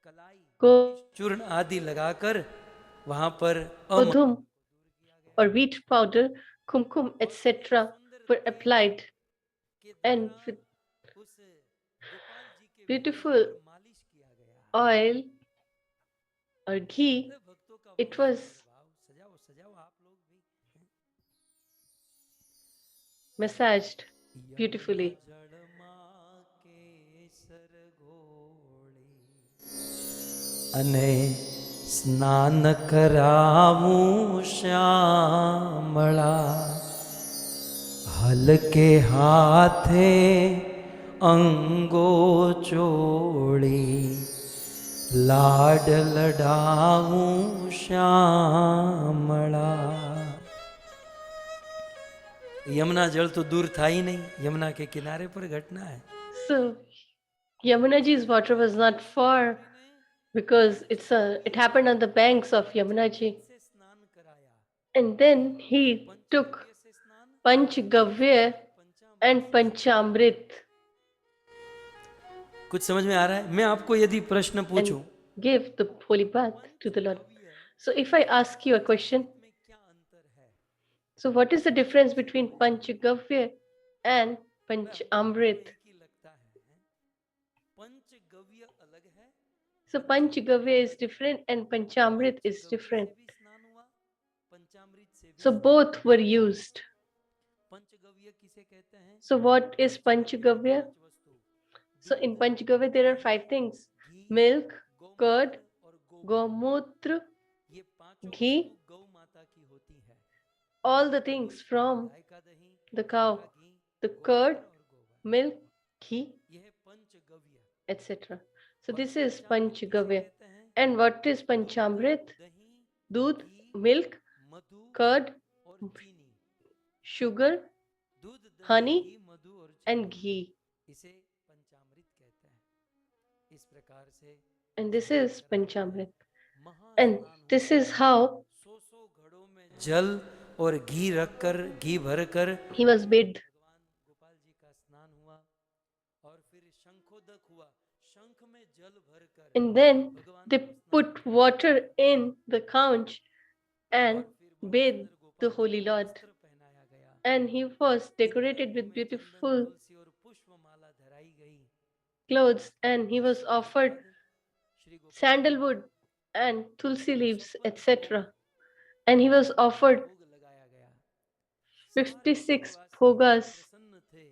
कलाई खमीश चूर्ण आदि लगाकर वहां पर अमंगला Godhum को दूर किया गया। or wheat powder, kumkum, और फिर एक etc. सुंदर were तेल applied, के and द्वारा with उस गोपाल जी के विग्रह beautiful पर मालिश किया गया। oil or ghee, अरे भक्तों का it बहुत was सुंदर भाव, सजाओ सजाओ आप लोग भी। massaged Yamuna beautifully. जळमा केसर घोळे अने स्नान करावूं श्यामळा, हलके हाथे अंगो चोड़ी, लाड लडावूं श्यामळा। यमुना जल तो दूर था ही नहीं, यमुना के किनारे पर घटना है। So Yamunaji's water was not far because it happened on the banks of Yamunaji. से स्नान कराया, And then he took पंचगव्य से स्नान Panchgavya और पंचामृत and से स्नान। Panchamrit कुछ समझ में आ रहा है? मैं आपको यदि प्रश्न and पूछूं, gave the holy bath to the Lord. Panchagavya So if I और ask you a question, पंचामृत में क्या अंतर है? so what is the difference between Panchagavya and भाई हम लोगों को Panchamrit? एक ही लगता है, पंचगव्य अलग है, So पंचामृत Panchagavya is अलग है। different and Panchamrit is panchagavya different. से भी स्नान हुआ So both were used. पंचगव्य किसे कहते हैं? So what is Panchagavya? 5 वस्तु, So in दूध, Panchagavya there are 5 things: ghee, milk, गौमूत्र curd, और गोबर। gomutra, ये पांचों वस्तु ghee, गौ माता की होती है। all the things from गाय का दही, the गाय cow, का घी, the गौमूत्र curd, और गोबर, milk, ghee, यह है पंचगव्य। etc. So और this is पंचामृत किसे Panchagavya. कहते हैं? And what is दूध, Panchamrit? दही, Doodh, घी, milk, मधु curd, और चीनी। sugar, दूध, दही, honey, घी, मधु और and चीनी, ghee. इसे पंचामृत कहते हैं। इस प्रकार से And this स्नान is कराया गया, Panchamrit. And महास्नान this हुआ। is how 100 घड़ों में जल और घी रखकर, घी भरकर he was bathed. भगवान गोपाल जी का स्नान हुआ। और फिर शंखोदक हुआ, शंख में जल भरकर And then भगवान they को स्नान put कराया। water in the conch और and फिर बहुत bathed सुंदर the गोपाल जी Holy को Lord. वस्त्र पहनाया गया। And he was decorated Indrayani with में चंदन, beautiful तुलसी और पुष्पमाला धराई गई। clothes, and he was इसके offered बाद Shri Gopal ji sandalwood and tulsi leaves, 255 etc. And he was offered भोग लगाया गया। सारे 56 ब्रजवासी bhogas, प्रसन्न थे,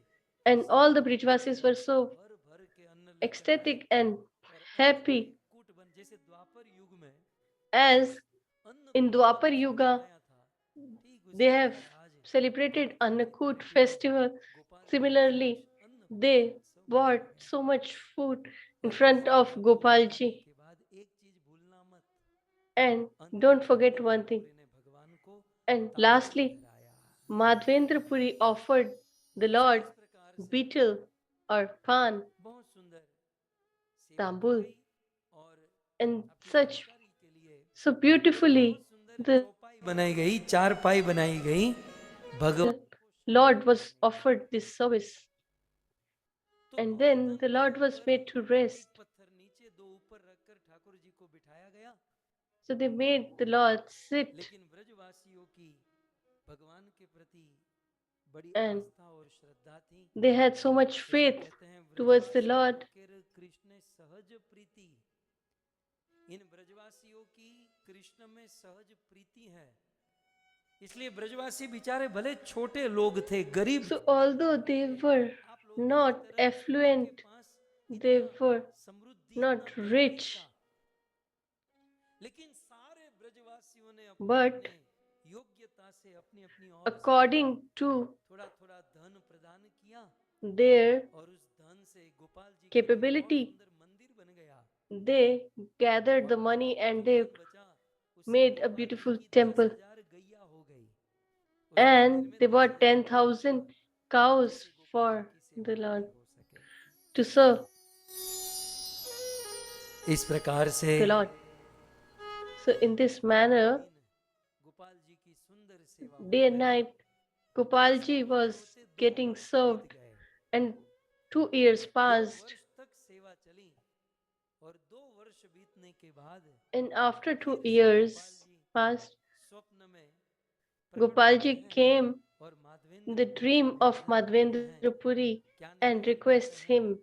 and सब all the लोग Brijvasis were so भर भर के अन्न लेकर आए। ecstatic and और अन्न happy, के कूट बन, जैसे द्वापर युग में as अन्न in कूट का Dwapar उत्सव Yuga मनाया था, ठीक they उसी have प्रकार आज celebrated भगवान की Annakut भक्ति में festival. गोपाल जी के Similarly, समक्ष अन्न कूट का they उत्सव bought मनाया गया। so much food in और front इस of अन्न को Gopal खाने ji. के बाद एक चीज भूलना मत, And अंत don't में forget Madhavendra one thing. Puri ने भगवान को And तांबूल lastly, धराया। Madhvendra Puri offered the so Lord इस प्रकार से beetle or pan, बहुत सुंदर सेवा की tambul, गई। और and आपकी such जानकारी के लिए so beautifully बहुत सुंदर the चौपाई बनाई गई, चारपाई बनाई गई भगवान को शयन Lord was कराने के offered लिए। this service. तो And 2 then the धन के Lord was ऊपर made to एक rest. पत्थर नीचे, 2 ऊपर रखकर ठाकुर जी को बिठाया गया। So they made the Lord sit, लेकिन ब्रजवासियों की भगवान के प्रति बड़ी and आस्था और श्रद्धा थी। they had so much इसलिए faith कहते हैं towards the ब्रजवासियों Lord. के कृष्ण सहज प्रीति। इन ब्रजवासियों की कृष्ण में सहज प्रीति है। इसलिए ब्रजवासी बेचारे भले छोटे लोग थे, गरीब So थे, although they were आप लोगों की not तरह उनके affluent, पास they इतना were समृद्धि, इतना not धन नहीं rich, था, लेकिन सारे ब्रजवासियों ने अपने but अपने योग्यता से अपनी अपनी ओर से according to थोड़ा थोड़ा धन प्रदान किया। their और उस धन से गोपाल जी के लिए बहुत capability, सुंदर मंदिर बन गया। they gathered the और money बाकी का and जो they धन बचा, उससे made a Gopal ji beautiful की temple. 10,000 गैया हो गई। उस मंदिर And में they bought 10,000 गौ हुआ, 10,000 cows जिससे गोपाल जी for की the सेवा Lord पूरी हो सके। to serve इस प्रकार से the Lord. So in this रात manner, दिन गोपाल जी की सुंदर सेवा day होने and लगी। night, 1 Gopalji साल होते was होते 2 getting वर्ष बीत served, गए। and 2 years 2 passed. वर्ष तक सेवा चली। और 2 वर्ष बीतने के बाद And after two फिर से years गोपाल जी passed, स्वप्न में प्रकट होते Gopalji हैं came और in माधवेंद्र the पुरी से dream of निवेदन करते हैं। Madhvendra Puri क्या and निवेदन करते requests हैं? him,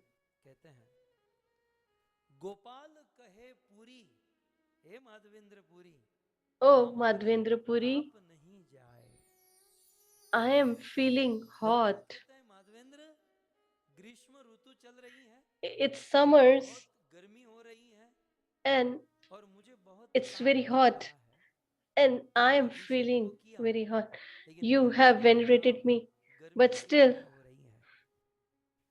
कहते हैं, गोपाल कहे पूरी, हे माधवेंद्र पुरी, "Oh हमारे Madhvendra Puri, ताप नहीं जाए। I am feeling Gopal hot. कहते हैं, माधवेंद्र, ग्रीष्म ऋतु चल रही है, It's summers बहुत गर्मी हो रही है and और मुझे बहुत it's ताप very लग hot, रहा है। and I तुमने am अभिषेक feeling तो किया, very hot. लेकिन You फिर भी have मेरी venerated ताप me, गर्मी but कम still नहीं हो रही है।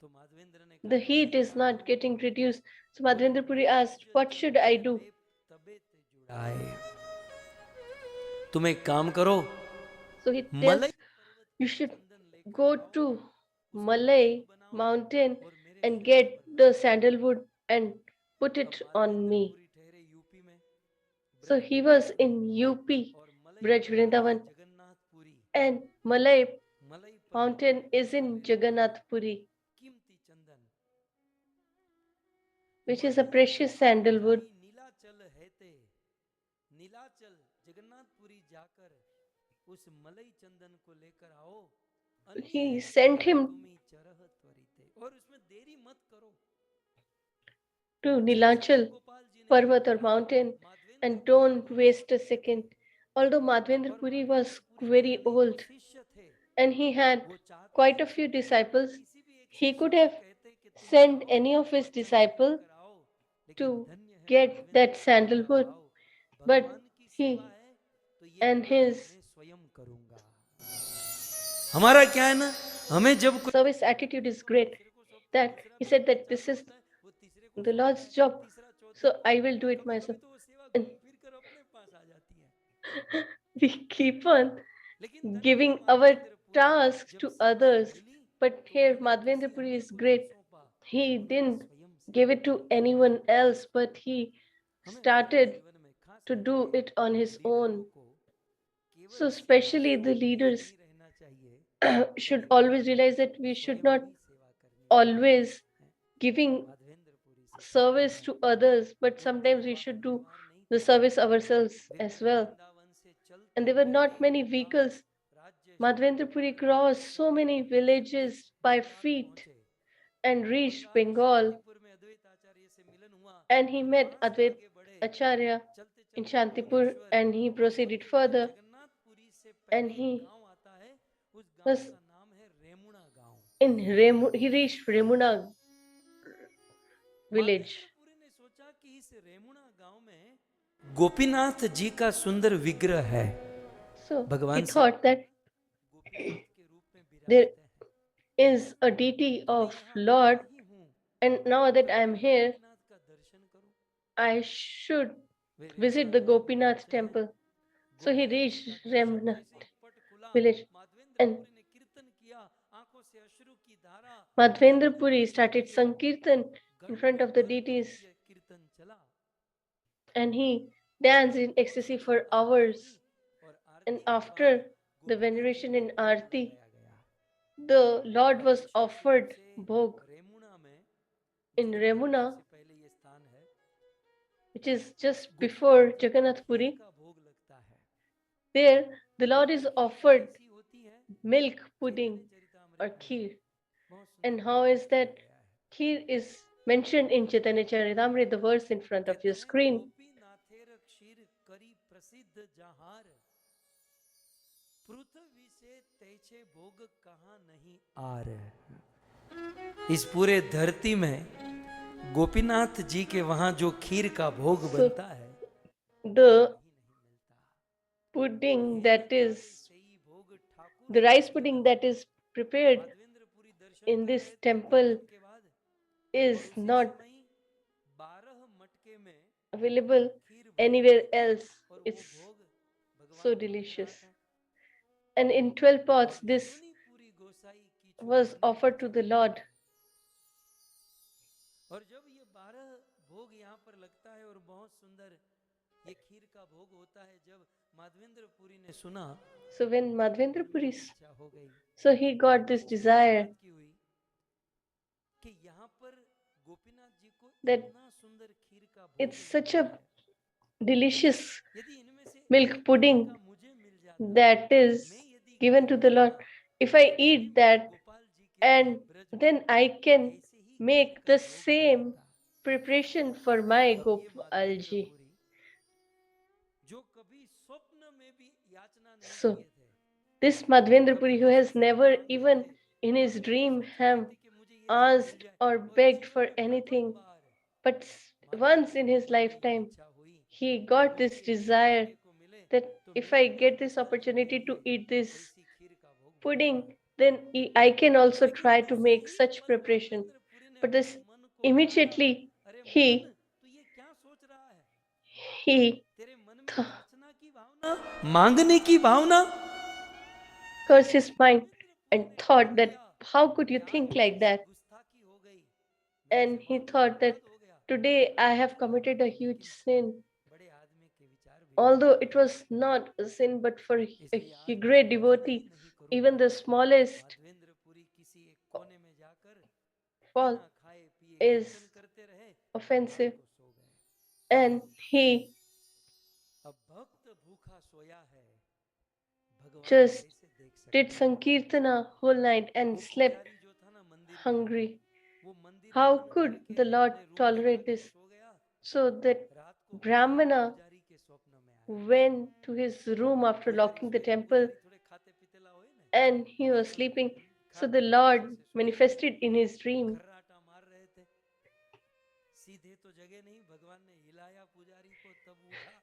तो माधवेंद्र ने the कहा कि heat मैं is क्या not करूं? getting reduced." So बोले, Madhvendra Puri asked, Tej "What should I Chandan do?" लेप तबे ते जुड़ाए। तुम एक काम करो, So he मलई tells, पर्वत "You के should चंदन लेकर go आओ, to उसका Malay धूप बनाओ mountain और मेरे and शरीर get पर the लगाओ। sandalwood and put अब it on Madhavendra me." Puri ठहरे यूपी में, So Braj he was Vrindavan in में, UP, और मलई Braj पर्वत है Vrindavan, जगन्नाथपुरी। and Malay मलई पर्वत mountain के is ऊपर in मेरे लिए Jagannath Puri, कीमती चंदन, which is a मलई precious आप sandalwood. जाई नीलाचल हैते, नीलाचल जगन्नाथपुरी जाकर उस मलई चंदन को लेकर आओ, He अन्य sent him तुम्ही चरह त्वरिते, और उसमें देरी मत करो। to जैसे ही Nilachal गोपाल जी ने ये Parvat or कहा, mountain, Madhavendra and Puri don't waste a second. Although Madhvendra और Puri was Madhavendra very old and he had quite a few disciples. He could have sent any of his disciples to get that sandalwood, but he and his हमारा क्या है ना, हमें जब कोई service attitude is great that he said that this is the Lord's job, so I will do it myself. And we keep on giving our tasks to others. But here Madhvendra Puri is great. He didn't give it to anyone else, but he started to do it on his own. So, especially the leaders should always realize that we should not always giving service to others, but sometimes we should do the service ourselves as well. And there were not many vehicles. Madhvendra Puri crossed so many villages by feet and reached Bengal. And he met Advait Acharya in Shantipur and he proceeded further. And he was in he reached Remuna village. Gopinath ji का सुंदर विग्रह है, So he भगवान से thought that there is a deity of Lord, and now that I am here, I should visit the Gopinath temple. So he reached Remnath village and Madhvendra Puri started Sankirtan in front of the deities and he danced in ecstasy for hours. And after the veneration in Aarti, the Lord was offered bhog in Remuna, which is just before Jagannath Puri. There, the Lord is offered milk pudding or kheer. And how is that? Kheer is mentioned in Chaitanya Charitamrut, the verse in front of your screen. इस पूरे धरती में गोपीनाथ जी के वहां जो खीर का भोग बनता है, the pudding that is the rice pudding that is prepared in this temple is not available anywhere else. It's so delicious. And in 12 pots, this was offered to the Lord. और जब ये 12 भोग यहाँ पर लगता है और बहुत सुंदर ये खीर का भोग होता है, जब माधवेंद्र पुरी ने सुना, so when Madhvendra Puri, so he got this desire कि यहाँ पर गोपीनाथ जी को that इतना सुंदर खीर का भोग, it's such a delicious milk pudding that is given to the Lord. If I eat that, and then I can make the same preparation for my Gopalji. So, this Madhvendra Puri, who has never even in his dream have asked or begged for anything, but once in his lifetime, he got this desire that if I get this opportunity to eat this pudding, then I can also try to make such preparation. But this immediately he मांगने की भावना cursed his mind and thought that how could you think like that? And he thought that today I have committed a huge sin. Although it was not a sin, but for a great devotee, even the smallest fault is offensive. And he just did Sankirtana whole night and slept hungry. How could the Lord tolerate this? So that Brahmana went to his room after locking the temple and he was sleeping. So the Lord manifested in his dream. खर्राटा मार रहे थे, सीधे तो जगह नहीं, भगवान ने हिलाया पुजारी को, तब उठा।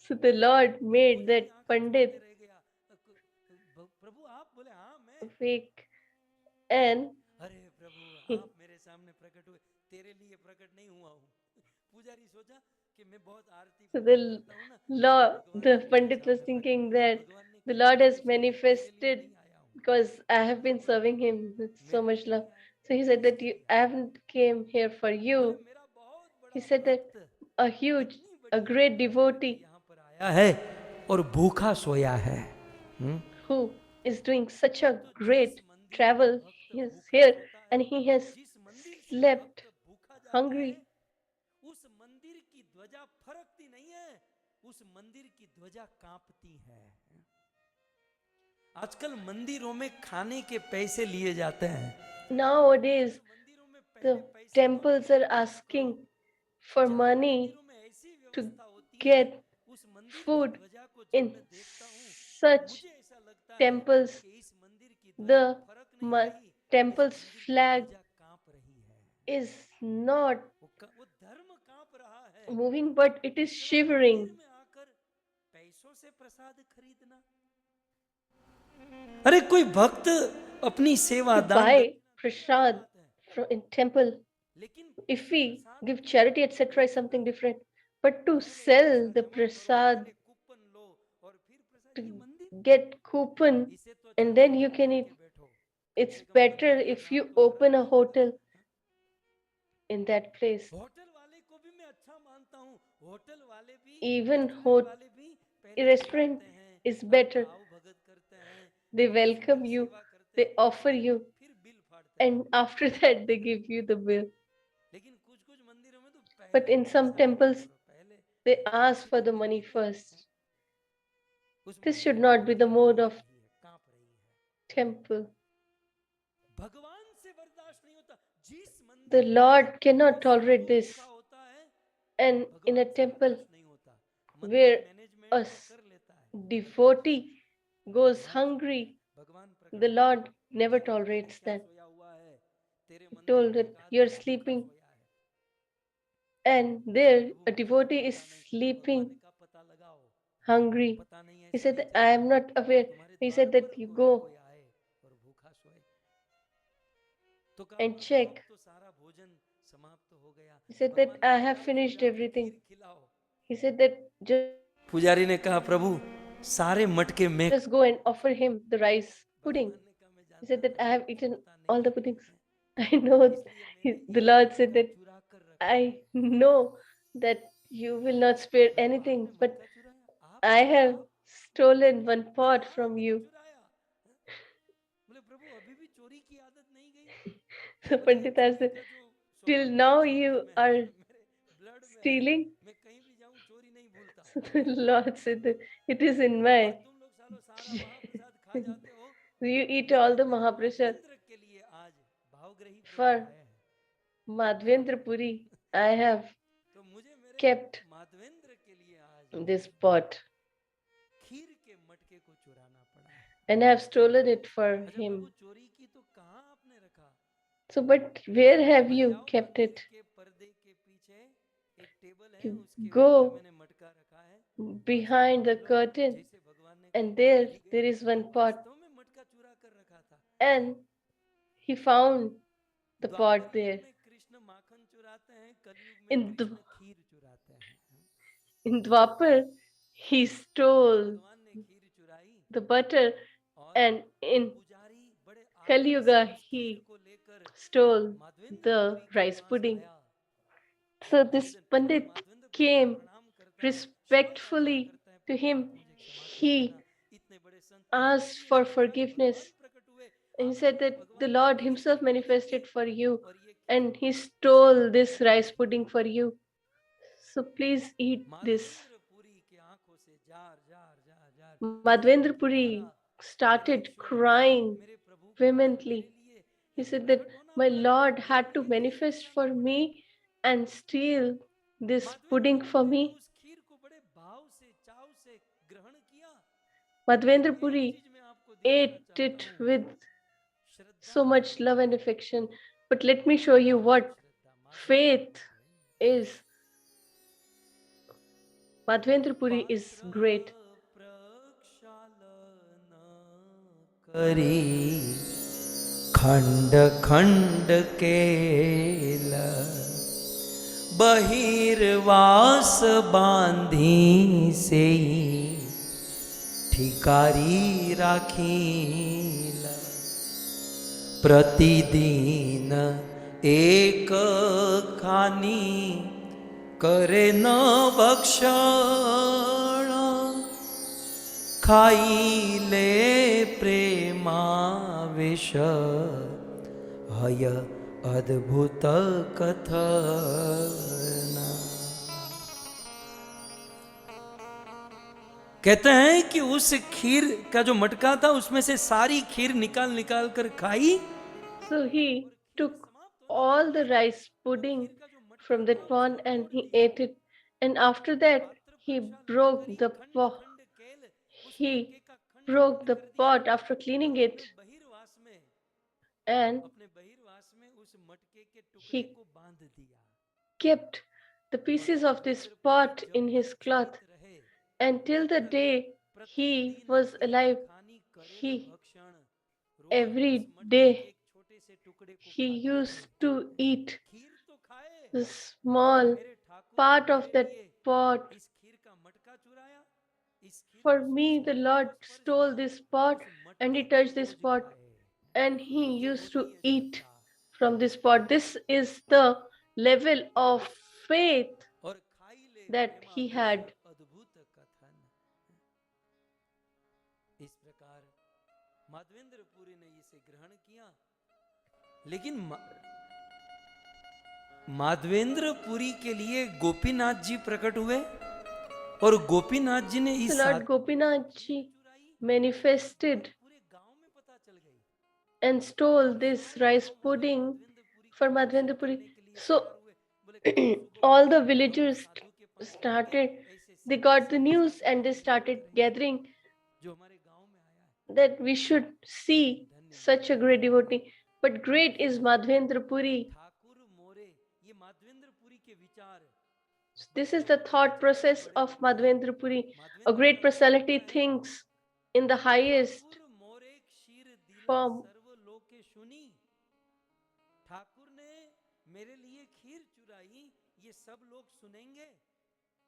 So the Lord तो made पुजारी that आंखें फाड़ के Pandit रह गया, प्रभु आप? बोले हाँ मैं। awake, and अरे प्रभु आप मेरे सामने प्रकट हुए, तेरे लिए प्रकट नहीं हुआ हूँ। पुजारी सोचा कि मैं बहुत आरती so पूजा the करता हूँ ना, इसलिए Lord, भगवान the आज मेरे Pandit was सामने प्रकट thinking हुए। that भगवान ने the कहा Lord नहीं has सुनो, तेरे लिए manifested नहीं आया हूँ, because I have बोले been बोले serving him with so मेरे much लिए love. नहीं आया, So he said that किसके you लिए I आया? haven't came here for बोले you. मेरा बहुत He बड़ा said that भक्त a huge, इतनी a बड़ी great यात्रा करके devotee यहाँ पर आया है और भूखा सोया है। who is doing such हाँ, a तो जिस great मंदिर में travel, भक्त he is भूखा here सोता है, and he has जिस मंदिर से slept भक्त भूखा जाता है, hungry. उस मंदिर की ध्वजा फरकती नहीं है, उस मंदिर की ध्वजा कांपती है। आजकल मंदिरों में खाने के पैसे लिए जाते हैं। Nowadays, आजकल मंदिरों में पहले the पैसे दो temples फिर are भोजन करो। asking for जहां money मंदिरों में ऐसी to व्यवस्था होती है, get उस मंदिर की food. ध्वजा को जब In मैं देखता हूँ, such मुझे ऐसा लगता है temples, कि इस मंदिर की ध्वजा the फरक नहीं रही, इस temple's मंदिर की flag ध्वजा कांप रही है। is not वो धर्म कांप रहा है। moving, but it is इतना shivering. मंदिर में आकर पैसों से प्रसाद खरीदना, अरे कोई भक्त अपनी सेवा To दान दे buy अलग prasad बात है, in temple, लेकिन if we प्रसाद give अपने charity, घर पे etc., is बेचना, something different. But to पहले sell पैसा the जमा करो, prasad, पहले कूपन लो और फिर प्रसाद, to ये मंदिर, get coupon, इसे तो अच्छा and then you hotel can खोल eat, के बैठो, कम it's से कम better मंदिर का if नाम you तो खराब open a नहीं होगा। hotel in that place. Hotel वाले को भी मैं अच्छा मानता हूँ, होटल वाले भी, Even रेस्टोरेंट वाले भी पहले restaurant बुलाते हैं, is better. आओ भगत करते हैं, They बहुत welcome सुंदर you, सेवा करते they हैं, offer फिर you, फिर बिल फाड़ते हैं। and after that they give you the bill. लेकिन कुछ कुछ मंदिरों में तो But पहले in some पैसा जमा temples, करो, पहले they ask पैसे for तो the दे money देंगे। first. उस This should मंदिर की not be the ध्वजा mode फरक of रही है, कांप रही है। temple. भगवान से बर्दाश्त नहीं होता, जिस The मंदिर में Lord cannot tolerate संतो this. भूखा होता है, And in a भगवान से temple बर्दाश्त नहीं होता। मंदिर where a मैनेजमेंट तो कर लेता है, लेकिन devotee goes भगवान hungry, भगवान प्रकट the होते हैं। Lord never जाके देख tolerates क्या that. सोया हुआ है, तेरे He मंदिर told में that एक you're आदमी भूखा sleeping, सोया है। and बोले there प्रभु a मुझे तो devotee is पता नहीं, इसलिए भगवान ने sleeping कहा पता लगाओ, hungry. पता नहीं He ऐसे said नहीं that I चलेगा, am not aware. तुम्हारे He द्वार said पर that you go कोई आए और भूखा सोए। तो कहा and प्रभु अब check. तो सारा भोजन समाप्त हो गया। He said that भगवान ने I कहा have जाओ तो finished जाके everything. खीर खिलाओ। He said that पुजारी ने कहा प्रभु सारे मटके मैं, just go and offer him the rice pudding. भगवान ने कहा मैं He जानता said that था I कि have आपको eaten पता all नहीं the है, puddings. I know. इसलिए मैंने The एक Lord said मटका that चुरा कर रखा है। I know that you will not spare Prabhu anything, आपने but मटका चुराया, I have आप stolen one बोले pot from आपने you. चुराया। बोले प्रभु अभी भी चोरी की आदत नहीं गई। So बोले ये Pandit चोरी said, का जो till स्वभाव मेरे now शरीर you में है, are मेरे ब्लड में है, stealing. मैं कहीं भी जाऊं चोरी नहीं भूलता। So the Lord said that it is in और my. तुम लोग सालों सारा महाप्रसाद खा जाते हो, You eat all लेकिन the मेरे Mahaprasad. माधवेंद्र के लिए आज भावग्रही प्रभु For आए हैं। Madhvendra Puri, I have तो मुझे मेरे kept माधवेंद्र के लिए आज this pot खीर के मटके को चुराना पड़ा है। and I have stolen it for अच्छा प्रभु him. चोरी की तो कहाँ आपने रखा? So, but where have बोले you जाओ kept मंदिर it? के पर्दे के पीछे एक टेबल है, You उसके ऊपर go मैंने मटका रखा है, वहां से behind the उठा लो, curtain, जैसे भगवान ने कहा and मैं there चली गई। there is one pot, वास्तव में मटका चुरा कर रखा था। and he found the pot द्वापर युग there. में कृष्ण माखन चुराते हैं, कलयुग में In the कृष्ण खीर चुराते हैं। in Dwapar, he तो stole भगवान ने खीर चुराई the butter, और and in पुजारी बड़े आदर से Kali उस खीर he को लेकर stole the माधवेंद्रपुरी के rice पास pudding. आया। So जिस this दिन प्रभु Pandit माधवेंद्रपुरी को came प्रणाम करता है, क्षमा याचना respectfully करता है, to प्रभु him. आप मुझे क्षमा कर देना, He इतने बड़े संत, asked इतने for सत्य भगवान forgiveness. प्रकट हुए, And he आपने said तो that the भगवान की Lord खीर Himself चोरी की थी manifested for you, और ये खीर and He सेवा stole में this लगी rice थी। pudding for you. So please eat this. Madhavendrapuri के आंखों से जार जार जार जार आंसुओं Madhvendra की धारा Puri बह started शुरू हुई। crying मेरे प्रभु को आज मेरे vehemently. लिए He said that प्रकट होना my पड़ा, Lord मेरे had to लिए खीर manifest चुराना for पड़ा। me and steal this pudding for Madhavendrapuri ने me. उस खीर को बड़े भाव से, चाव से ग्रहण किया। Madhvendra लेकिन एक Puri चीज मैं आपको दिखाना ate चाहता it हूँ, with Shraddha so much Madhavendra love and Puri, affection. But let me show you what Shraddha Madhavendra faith Puri, is. Madhvendra Puri is पात्र great. प्रक्षालन करी खंड खंड केल बहिर्वास बांधी से ठिकारी राखीला प्रतिदिन एक खानी करे न भक्षण खाई ले प्रेमावेश हय अद्भुत कथन। कहते हैं कि उस खीर का जो मटका था उसमें से सारी खीर निकाल निकाल कर खाई। So he took all the rice pudding from that pan and he ate it. And after that, he broke the pot. He broke the pot after cleaning it, and अपने बहिर्वास में उस मटके के टुकड़े he को बांध दिया kept the pieces of this pot in his cloth. Until the day he was alive, he every day he used to eat खीर तो खाए, the small मेरे ठाकुर ने part of मेरे that लिए pot. इस खीर का मटका चुराया, इस खीर For को me, the Lord स्पर्श stole किया, this pot उस and मटके he को touched this रोज pot खाए। and he ये used to होती है eat Shraddha. from this pot. This is the level of faith और खाई ले that he प्रेमावेश had. अद्भुत कथन। इस प्रकार माधवेंद्र पुरी ने इसे ग्रहण किया, लेकिन माधवेंद्र पुरी के लिए गोपीनाथ जी प्रकट हुए और गोपीनाथ जी ने So इस Lord Gopinath ji manifested पूरे गांव में पता चल गई and stole this rice pudding for Madhvendra Puri. So all the villagers started, they got the news and they started gathering जो हमारे गांव में आया है। that we should see such a great devotee. But great is Madhvendra Puri. Thakur मोरे, ये माधवेंद्र पुरी के विचार। This is the thought process of Madhvendra Puri. A great personality thinks in the highest Thakur मोरे क्षीर दिला form. सर्व लोके सुनी, ठाकुर ने मेरे लिए खीर चुराई, ये सब लोग सुनेंगे।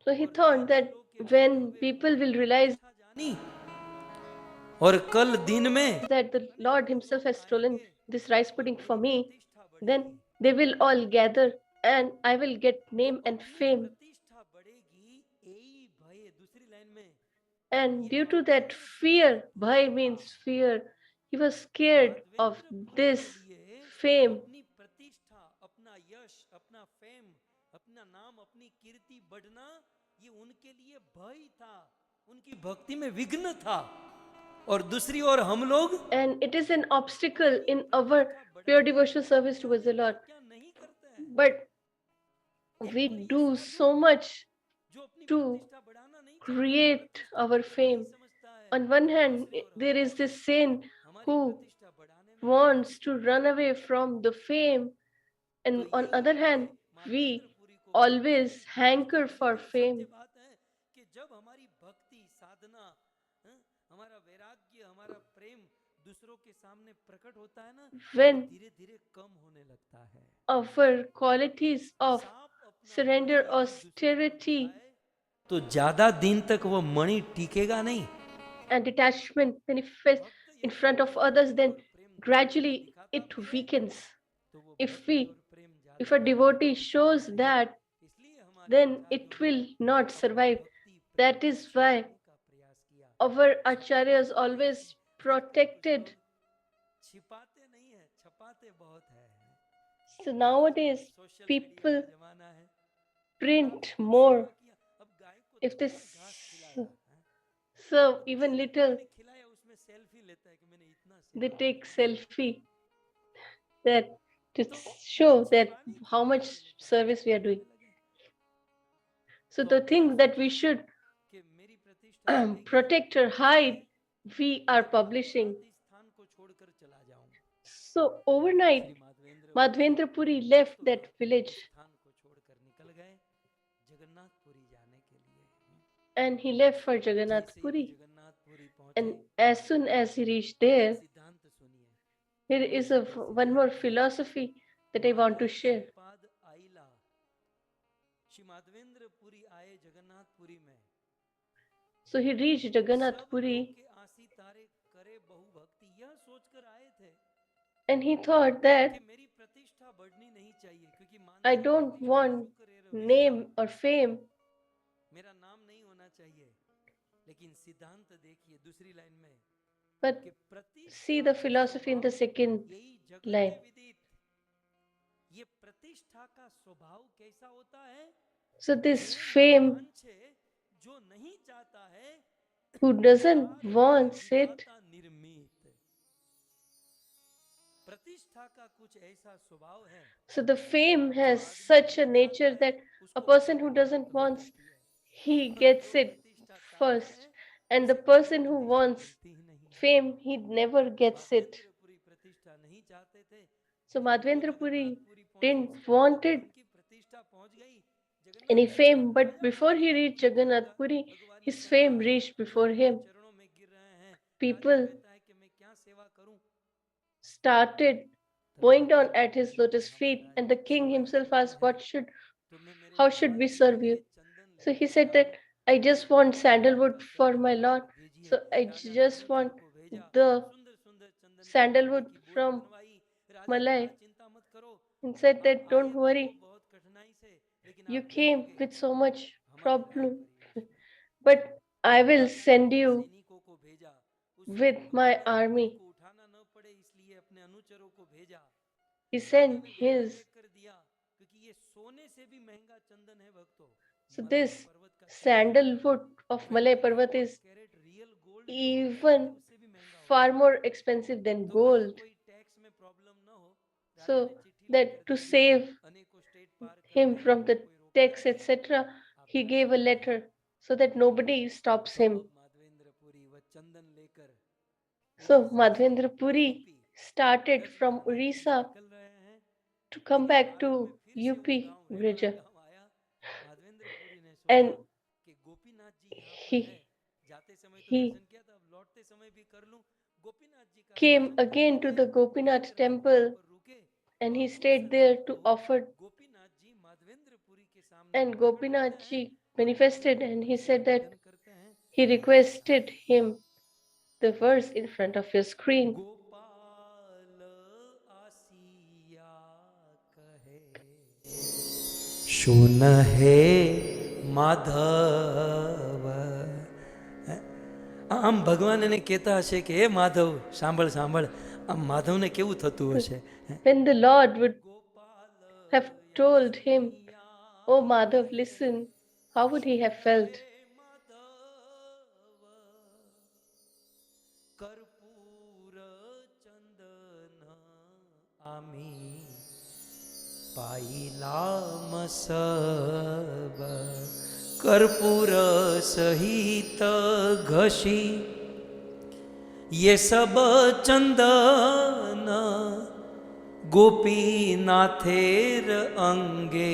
So he thought that when people will realize और कल दिन में that the Lord Himself has stolen this rice pudding for me, then they will all gather and I will get name and fame. प्रतिष्ठा बढ़ेगी, यही भय। दूसरी line में And due to that fear, bhai means fear, he was scared of this fame. अपनी प्रतिष्ठा, अपना यश, अपना फेम, अपना नाम, अपनी कीर्ति बढ़ना, ये उनके लिए भय था, उनकी भक्ति में विघ्न था। और दूसरी ओर हम लोग, and it is an obstacle in our pure devotional service towards the Lord. But we do so much to create our fame. On one hand, there is this saint who wants to run away from the fame, and on other hand, we always hanker for fame. कि जब हमारी भक्ति साधना, हमारा वैराग्य, हमारा प्रेम दूसरों के सामने प्रकट होता है ना, when धीरे-धीरे कम होने लगता है। our qualities of surrender, austerity, तो ज्यादा दिन तक वो मणि टिकेगा नहीं। and detachment manifest in front of others, then gradually it weakens. If a devotee shows that, then it will not survive. That is why our acharyas always protected. So nowadays people print more. If they serve even little, they take selfie that to show that how much service we are doing. So the thing that we should protect or hide we are publishing. रात इस स्थान को छोड़कर चला जाऊं। So overnight, Shri Madhavendra Madhvendra Puri left रातों that रात village इस स्थान को छोड़कर निकल गए जगन्नाथपुरी जाने के लिए। and he left for Jagannath जैसे ही वो Puri. जगन्नाथपुरी पहुंचे, And as soon as he reached अब एक there, सिद्धांत सुनिए। here is one more philosophy that I want to share. Shripad आइला, श्री माधवेंद्र पुरी आए जगन्नाथपुरी में। So he reached Jagannath सब Puri लोग के आसी तारे करे बहु भक्ति, यह सोचकर आए थे and he thought कि that मेरी प्रतिष्ठा बढ़नी नहीं चाहिए, क्योंकि I मानते हैं don't प्रतिष्ठा want सुख रे वेदा, name or fame, मेरा नाम नहीं होना चाहिए। लेकिन सिद्धांत देखिए दूसरी लाइन में but कि see प्रतिष्ठा the का philosophy in the स्वभाव second यही जगत line. में विदित। ये प्रतिष्ठा का स्वभाव कैसा होता है? So this जो न fame, वांछे, जो नहीं चाहता है, who doesn't विकार want it, विधाता निर्मित। प्रतिष्ठा का कुछ ऐसा स्वभाव है, so the fame जो has आदमी such a नहीं nature चाहता है that a उसको person who प्राप्ति doesn't प्राप्त हो want, जाती है, he और gets जो it प्रतिष्ठा चाहता first. है And the उसे कभी person who प्रतिष्ठा wants मिलती ही नहीं। fame, he never gets it. Madhavendrapuri प्रतिष्ठा नहीं चाहते थे, So लेकिन वो Madhvendra Puri जगन्नाथपुरी पहुंचे, didn't want it उनकी प्रतिष्ठा पहुंच गई any जगन्नाथपुरी fame, में। but आया before he reached Jagannath Puri, Bhagwani his कर fame रहा है, reached before लोग him. चरणों में गिर रहे हैं। राजा People कहता है कि मैं क्या सेवा करूं? started तब bowing down भगवान at his कहते हैं lotus कि हाँ feet, Maharaj, and the king सेवा himself करनी asked, है तो मैं मेरे how should भगवान we जी के serve you? लिए चंदन So लेकर he के said that आऊं। I just want sandalwood Raja for कहते my हैं Lord. भेजिए। So I राजा ने just want अनुचर को भेजा, the सुंदर सुंदर चंदन की माला sandalwood की बोरी from बनवाई। राजा ने Malay कहा चिंता मत करो, and said आप that don't आए तो worry, बहुत कठिनाई से, लेकिन you आप came जाओगे with so much हमारे राज problem, परिवेश में। but I will राजा ने send अपने you सैनिकों को भेजा, उस with my Madhavendra Puri army. को उठाना न पड़े इसलिए अपने अनुचरों को भेजा। He राजा sent ने गले his. पैक कर दिया, क्योंकि ये सोने से भी महंगा चंदन है भक्तों। So मलय this पर्वत का चंदन sandalwood of Malay Parvat 24 is carat real gold जो होता है even उससे भी महंगा far होता है। more expensive than तो भैया gold. कोई टैक्स में प्रॉब्लम ना हो, राजा So ने चिट्ठी लिखकर that to they the, save अनेकों स्टेट पार कर him गए, from the कोई रोकने tax, नहीं आया, etc., आप he gave a दर्शन करिए। letter so that nobody stops तो him. अब माधवेंद्रपुरी वह चंदन लेकर So उड़ीसा से Madhvendra Puri UP started from Brajmandal के लिए Orissa निकल रहे हैं, to come लेकिन back मार्ग में to फिर से वो UP, गांव हेड़ाड़ा Bridger. गांव आया। माधवेंद्रपुरी ने सोचा And कि गोपीनाथ जी यहाँ पर है, he जाते समय तो he दर्शन किया था, अब लौटते समय भी कर लूं। गोपीनाथ जी का came दर्शन करने again to गए, the एक Gopinath रात वहां temple पर रुके and और he उस stayed there रात to को offer, गोपीनाथ जी माधवेंद्रपुरी के सामने and प्रकट होते Gopinath हैं ji और manifested and he माधवेंद्रपुरी से said that निवेदन करते हैं he कि ऐसा requested him the verse in front of your screen. Gopal आसिया कहे सुन हे माधव। આમ ભગવાન એને કહેતા હશે કે હે માધવ સાંભળ સાંભળ, આમ માધવને કેવું થતું હશે? When the Lord would Gopal have told him, યાસિયા Oh Madhav, કહે listen, how would he have Sun felt? હે માધવ कर्पूर चंदन आमी पाइलाम सब कर्पूर सहित घसी ये सब चंदन गोपीनाथेर अंगे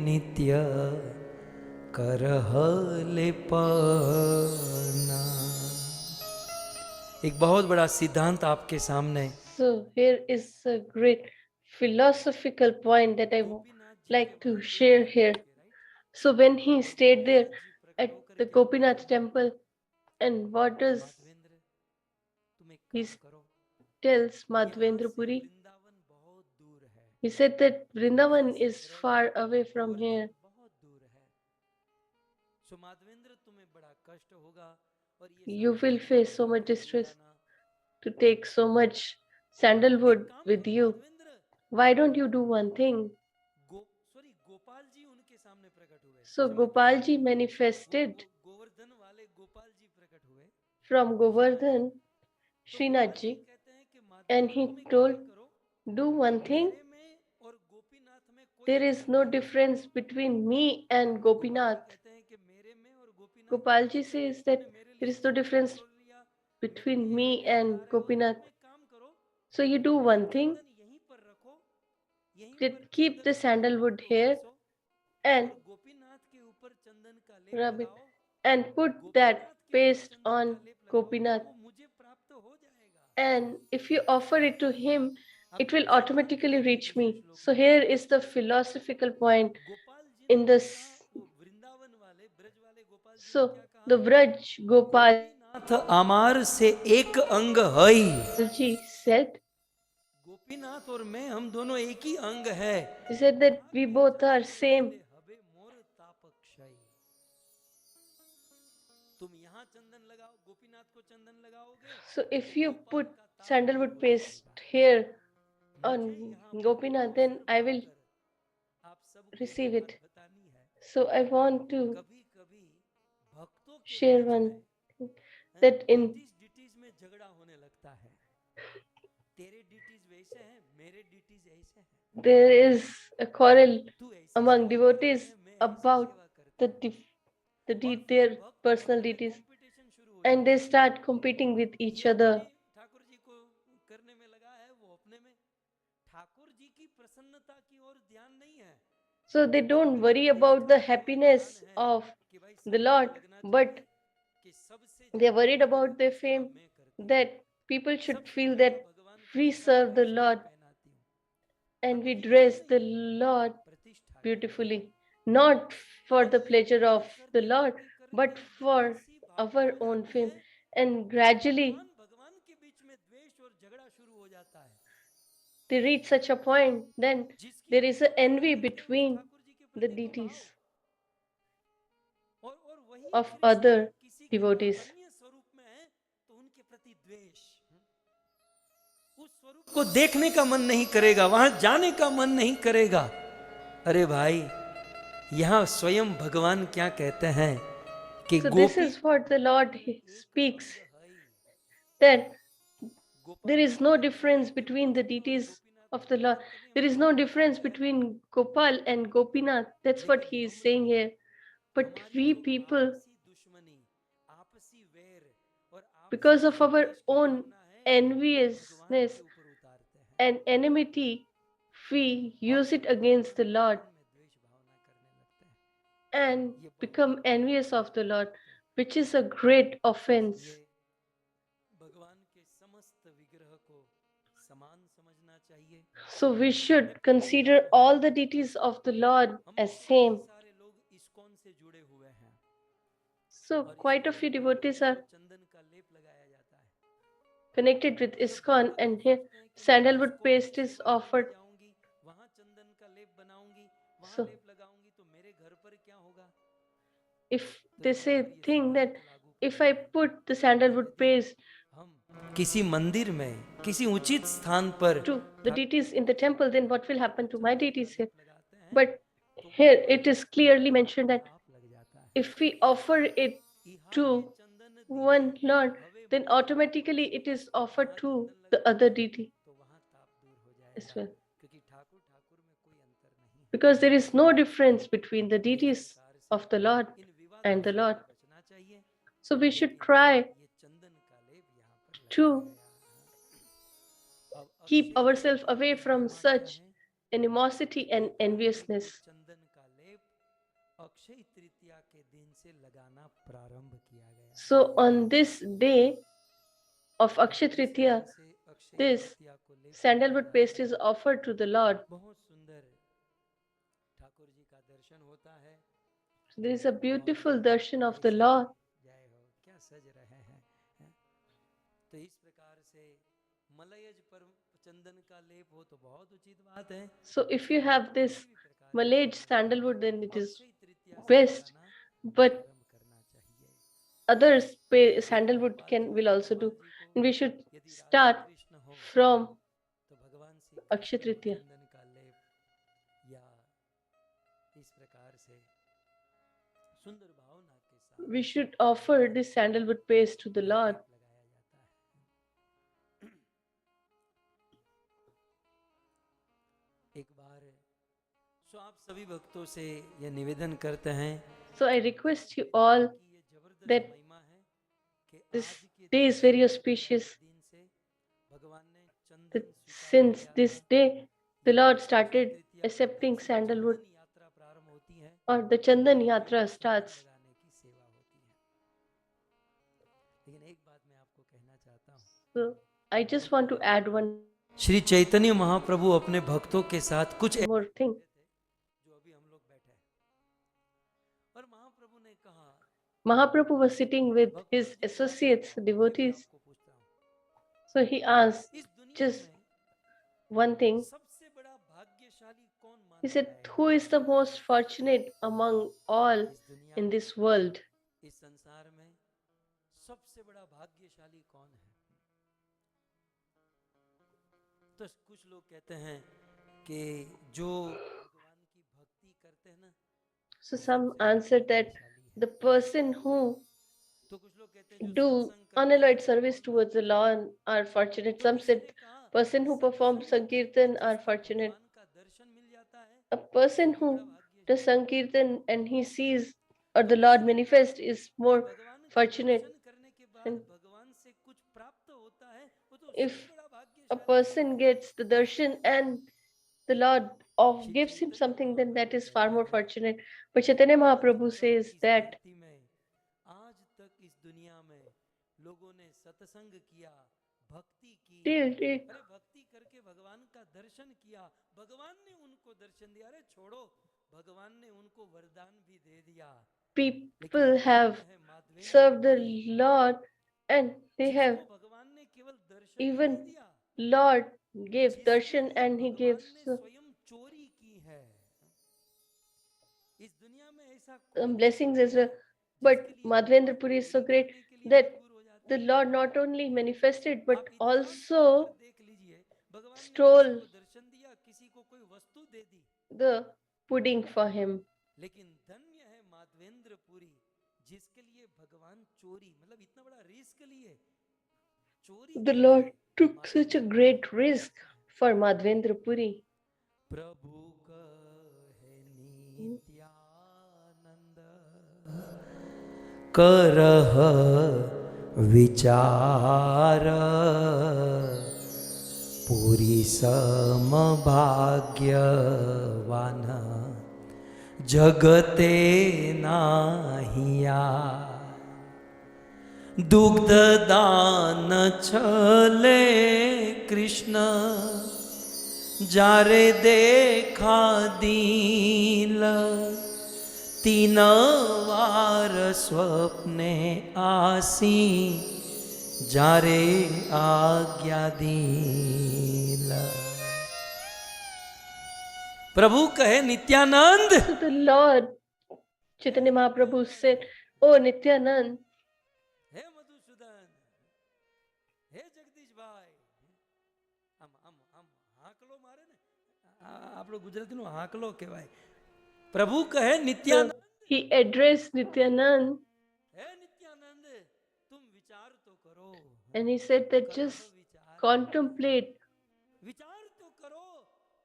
नित्य करह लेपना। एक बहुत बड़ा सिद्धांत आपके सामने। So here is a great philosophical point that I would Gopinath ji like के to वहां पे share प्रकट here. होके, राइट? So when he और stayed there गोपीनाथ जी प्रकट at होकर the क्या बोले? Gopinath temple, and what does Madhavendra तुम एक he काम करो, tells यहाँ Madhvendra से Puri? वृंदावन बहुत दूर है, He said that यहाँ Vrindavan से is far away from Govardhan here. बहुत दूर है। सो माधवेंद्र तुम्हें बड़ा कष्ट होगा और ये You सारा will चंदन face so उठा much कर ले distress जाना। to take so much एक sandalwood काम with करो you. Madhavendra, Why don't you do one thing? Gopal ji उनके सामने प्रकट हुए। So Gopalji manifested गोवर्धन वाले गोपाल जी प्रकट हुए from श्रीनाथ जी। Govardhan, तो Srinath गोपाल जी ji, कहते हैं कि and माधवेंद्र he तुम एक told, काम करो, do one thing. मेरे में और गोपीनाथ में कोई There is अंतर no नहीं है। difference between me and Gopal ji Gopinath. कहते हैं कि मेरे में और गोपीनाथ में Gopalji नहीं है, says तुमने that मेरे there लिए is no चंदन difference बटोर लिया, between me and Gopinath. एक काम करो, So you do one thing, चंदन यहीं पर रखो, यहीं पर that keep चंदन the रखो sandalwood तो here घिसो and और गोपीनाथ के ऊपर चंदन का लेप rub it लगाओ, and put that गोपीनाथ के ऊपर paste चंदन का on लेप लगाओ तो Gopinath. वो मुझे प्राप्त हो जाएगा. And if you offer it to him, अब it will सिद्धांत automatically क्या है reach इस me. श्लोक So में? here is the philosophical point Gopal ji ने in क्या this. कहा? वो वृंदावन वाले ब्रज वाले गोपाल जी ने So क्या कहा? the Vraj Gopal गोपीनाथ अमार से एक अंग हई. ji said, गोपीनाथ और मैं, हम दोनों एक ही अंग है. he said that we both are same. हबे मोर तापक्षय. तुम यहाँ चंदन लगाओ, गोपीनाथ को चंदन लगाओगे So तो if you गोपाल put का ताप दूर sandalwood हो paste जाएगा. here मुझे on यहाँ पर Gopinath, then अवसर I will पाकर आप सबको एक receive बात it. बतानी है. So I want to कभी कभी भक्तों के share बीच one में thing, that in डिटीज में झगड़ा होने लगता है. तेरे डिटीज वैसे हैं, मेरे डिटीज ऐसे हैं. there is a quarrel तू ऐसी among सेवा करती devotees है, मैं ऐसी about सेवा करता the हूँ. और फिर their भक्त personal भक्त में deities, कंपटीशन शुरू हो and they जाता है. start competing with each ये other. अपने ठाकुर जी को करने में लगा है, वो अपने में. ठाकुर जी की प्रसन्नता की ओर ध्यान नहीं है. So they don't अपने worry about the दिखावे की ओर ध्यान happiness है of कि भाई the सबको ये Lord, लगना but चाहिए कि सबसे they are ज्यादा worried भगवान about their की सेवा fame, मैं करती हूँ. that people should सबसे feel ज्यादा that भगवान को we serve the सर्वश्रेष्ठ मैं Lord पहनाती हूँ. and we ठाकुर जी ये dress the नहीं, Lord प्रतिष्ठा के लिए. beautifully, not for और the ये pleasure of the करते Lord, करते but करते जब for ऐसी भावना our हो own जाती fame. है And तो gradually भगवान भगवान के बीच में द्वेष और झगड़ा शुरू हो जाता है. they reach such a point, then जिसकी there is an जिसको envy प्रकृति है उस between ठाकुर जी के the प्रति तो भाव. deities और वही of कृष्ण other किसी के devotees. अन्य स्वरूप में है तो उनके प्रति द्वेष. उस स्वरूप को देखने का मन नहीं करेगा, वहां जाने का मन नहीं करेगा. अरे भाई, यहाँ स्वयं भगवान क्या कहते हैं कि So this Gopi is what the Lord एक speaks, अंग है. that there Gopal is ji no को difference लेकर between the पूजना और deities गोपीनाथ of को the Lord. लेकर कभी There is हमको no नहीं difference दिखाया है. between Gopal and Gopinath. That's what लेकिन he is हम saying लोग here. But हमारी we जो people, आपसी दुश्मनी, आपसी वैर और because आपसी of our द्वेष की own भावना है, वो भगवान enviousness के ऊपर उतारते हैं and enmity, we और use it फिर against the Lord भगवान में द्वेष भावना करने लगते हैं. and ये बहुत become बड़ा envious पाप of है the मेरे Lord, भक्तों. which is a great offense. ये भगवान के समस्त विग्रह को समान समझना चाहिए. So we मैं should बताना consider all the चाहूंगा, deities of the Lord हम as में से कई same. सारे लोग इस्कॉन से जुड़े हुए हैं So और quite a इस्कॉन few में devotees भक्तों are को चंदन का लेप लगाया जाता है. connected with मतलब बहुत Iskcon, बार हम and here सोचते हैं कि मैं sandalwood इस्कॉन में paste is सेवा करने offered. जाऊंगी, वहां चंदन का लेप बनाऊंगी, वहां So लेप लगाऊंगी तो मेरे घर पर क्या होगा. if तो they यहाँ say पर ये think that सिद्धांत लागू if करना I है put the कि sandalwood यदि paste हम किसी मंदिर में किसी उचित स्थान पर to the Thakur deities in the temple, then what will happen to my चंदन का deities here? लेप लगाते हैं But तो वहां here it पर is clearly mentioned भगवान that का आप लग जाता है. if we offer it इहा के to चंदन दीने one Lord, हवे then more automatically तापक्षय. it is offered यहाँ to चंदन the लगाओगे other deity तो वहां ताप दूर हो as जाएगा, well. क्योंकि ठाकुर ठाकुर में कोई अंतर नहीं है. Because there is no difference between the तो इस deities प्रकार से of the Lord इन विवादों and the से Lord. हमें बचना चाहिए. So we should लेकिन try ये चंदन का लेप यहाँ पर लगाया to गया. अब keep अक्षय ourselves तृतीया away की from महिमा क्या such है कि animosity and एक व्यक्ति को enviousness. चंदन का लेप अक्षय तृतीया के दिन से लगाना प्रारंभ किया गया. So on this day of और Akshay इस Tritiya, दिन से अक्षय this तृतीया को लेप लगाया sandalwood जाता paste है. is offered to the Lord. बहुत सुंदर ठाकुर जी का दर्शन होता है So there is a और beautiful darshan of the कैसे Lord. जय हो, क्या सज रहे हैं, हैं? तो इस प्रकार से मलयज पर चंदन का लेप हो तो बहुत उचित बात है. So if you have this किसी भी प्रकार का Malay चंदन का sandalwood, लेप then it is Akshaya Tritiya से best. लगाना But प्रारंभ करना चाहिए. others ये sandalwood प्रभुपाद जी will ने also गोपाल do. जी को, And we should यदि राधा start कृष्ण हो from तो भगवान श्री Akshay कृष्ण को Tritiya. चंदन का लेप या इस प्रकार से सुंदर भावना के साथ We should offer this sandalwood paste to the Lord. लेप लगाया जाता है. एक बार सो आप सभी भक्तों से यह निवेदन करते हैं So I request you all की ये जबरदस्त that महिमा है कि this day is very auspicious. That since this day, the Lord started accepting sandalwood, or the Chandan Yatra starts. So I just want to add one Shri Chaitanya Mahaprabhu अपने भक्तों के साथ कुछ more thing. जो अभी हम लोग बैठे हैं और महाप्रभु ने कहा Mahaprabhu was sitting with his associates, devotees. आपको पूछता हूँ So he asked इस दुनिया just में one thing. सबसे बड़ा भाग्यशाली कौन He माना said, जाएगा who is the most fortunate among all इस दुनिया in में this world? इस संसार में सबसे बड़ा भाग्यशाली कौन है तो कुछ लोग कहते हैं कि जो भगवान की भक्ति करते हैं ना So some answered that the person who तो कुछ लोग कहते हैं जो do सत्संग करते हैं unalloyed service towards the Lord are fortunate. तो Some किसी said ने कहा person who performs सत्संग करके Sankirtan are जिसको fortunate. भगवान का दर्शन मिल जाता है A person वो भी बड़ा who भाग्यशाली does Sankirtan and he sees or तो the किसी Lord ने manifest कहा is कि more भगवान का fortunate. दर्शन करने के बाद And भगवान से कुछ प्राप्त होता है वो तो उससे भी if बड़ा a भाग्यशाली person gets the darshan and the Lord of Shri gives him Chaitanya something, then that Mahaprabhu is far कहते more हैं fortunate. But Chaitanya आज Mahaprabhu तक says इस that धरती में आज तक इस दुनिया में लोगों ने सत्संग किया भक्ति की till अरे भक्ति करके भगवान का दर्शन किया भगवान ने उनको दर्शन दिया अरे छोड़ो भगवान ने उनको वरदान भी दे दिया लेकिन people have धन्य है Madhavendra served the Puri Lord and they have जिसको भगवान ने केवल दर्शन ही even नहीं दिया Lord gave जिसके darshan लिए and he भगवान gives ने स्वयं चोरी की है इस दुनिया में ऐसा कोई some भक्त blessings as नहीं है well. But जिसके लिए Madhvendra भगवान Puri is so चोरी great करने के लिए that मजबूर हो जाते the हैं Lord not only manifested but आप इतिहास पढ़कर also देख लीजिए भगवान ने किसी stole को दर्शन दिया किसी को कोई वस्तु दे दी the pudding for him. लेकिन धन्य है माधवेंद्र पुरी जिसके लिए भगवान चोरी मतलब इतना बड़ा रिस्क लिए चोरी The करके Lord took such a Madhavendra Puri great को risk Darshan for Madhvendra Puri. प्रभु कहे नित्यानंद करह विचार पुरी समभाग्यवान जगते नाहिया दुग्ध दान छले कृष्ण जारे देखा दील तीन वार स्वप्ने आसी जारे आज्ञा दील प्रभु कहे Nityanand So the Lord Chaitanya Mahaprabhu said, "Oh Nityanand, हे मधुसूदन हे जगदीश भाई આમ હાકલો મારે ને આપણો ગુજરાતીનો હાકલો કહેવાય પ્રભુ કહે so Nityanand he addressed Nityanand હે નિત્યાનંદ तुम विचार तो करो and he said that करह just विचार contemplate विचार तो करो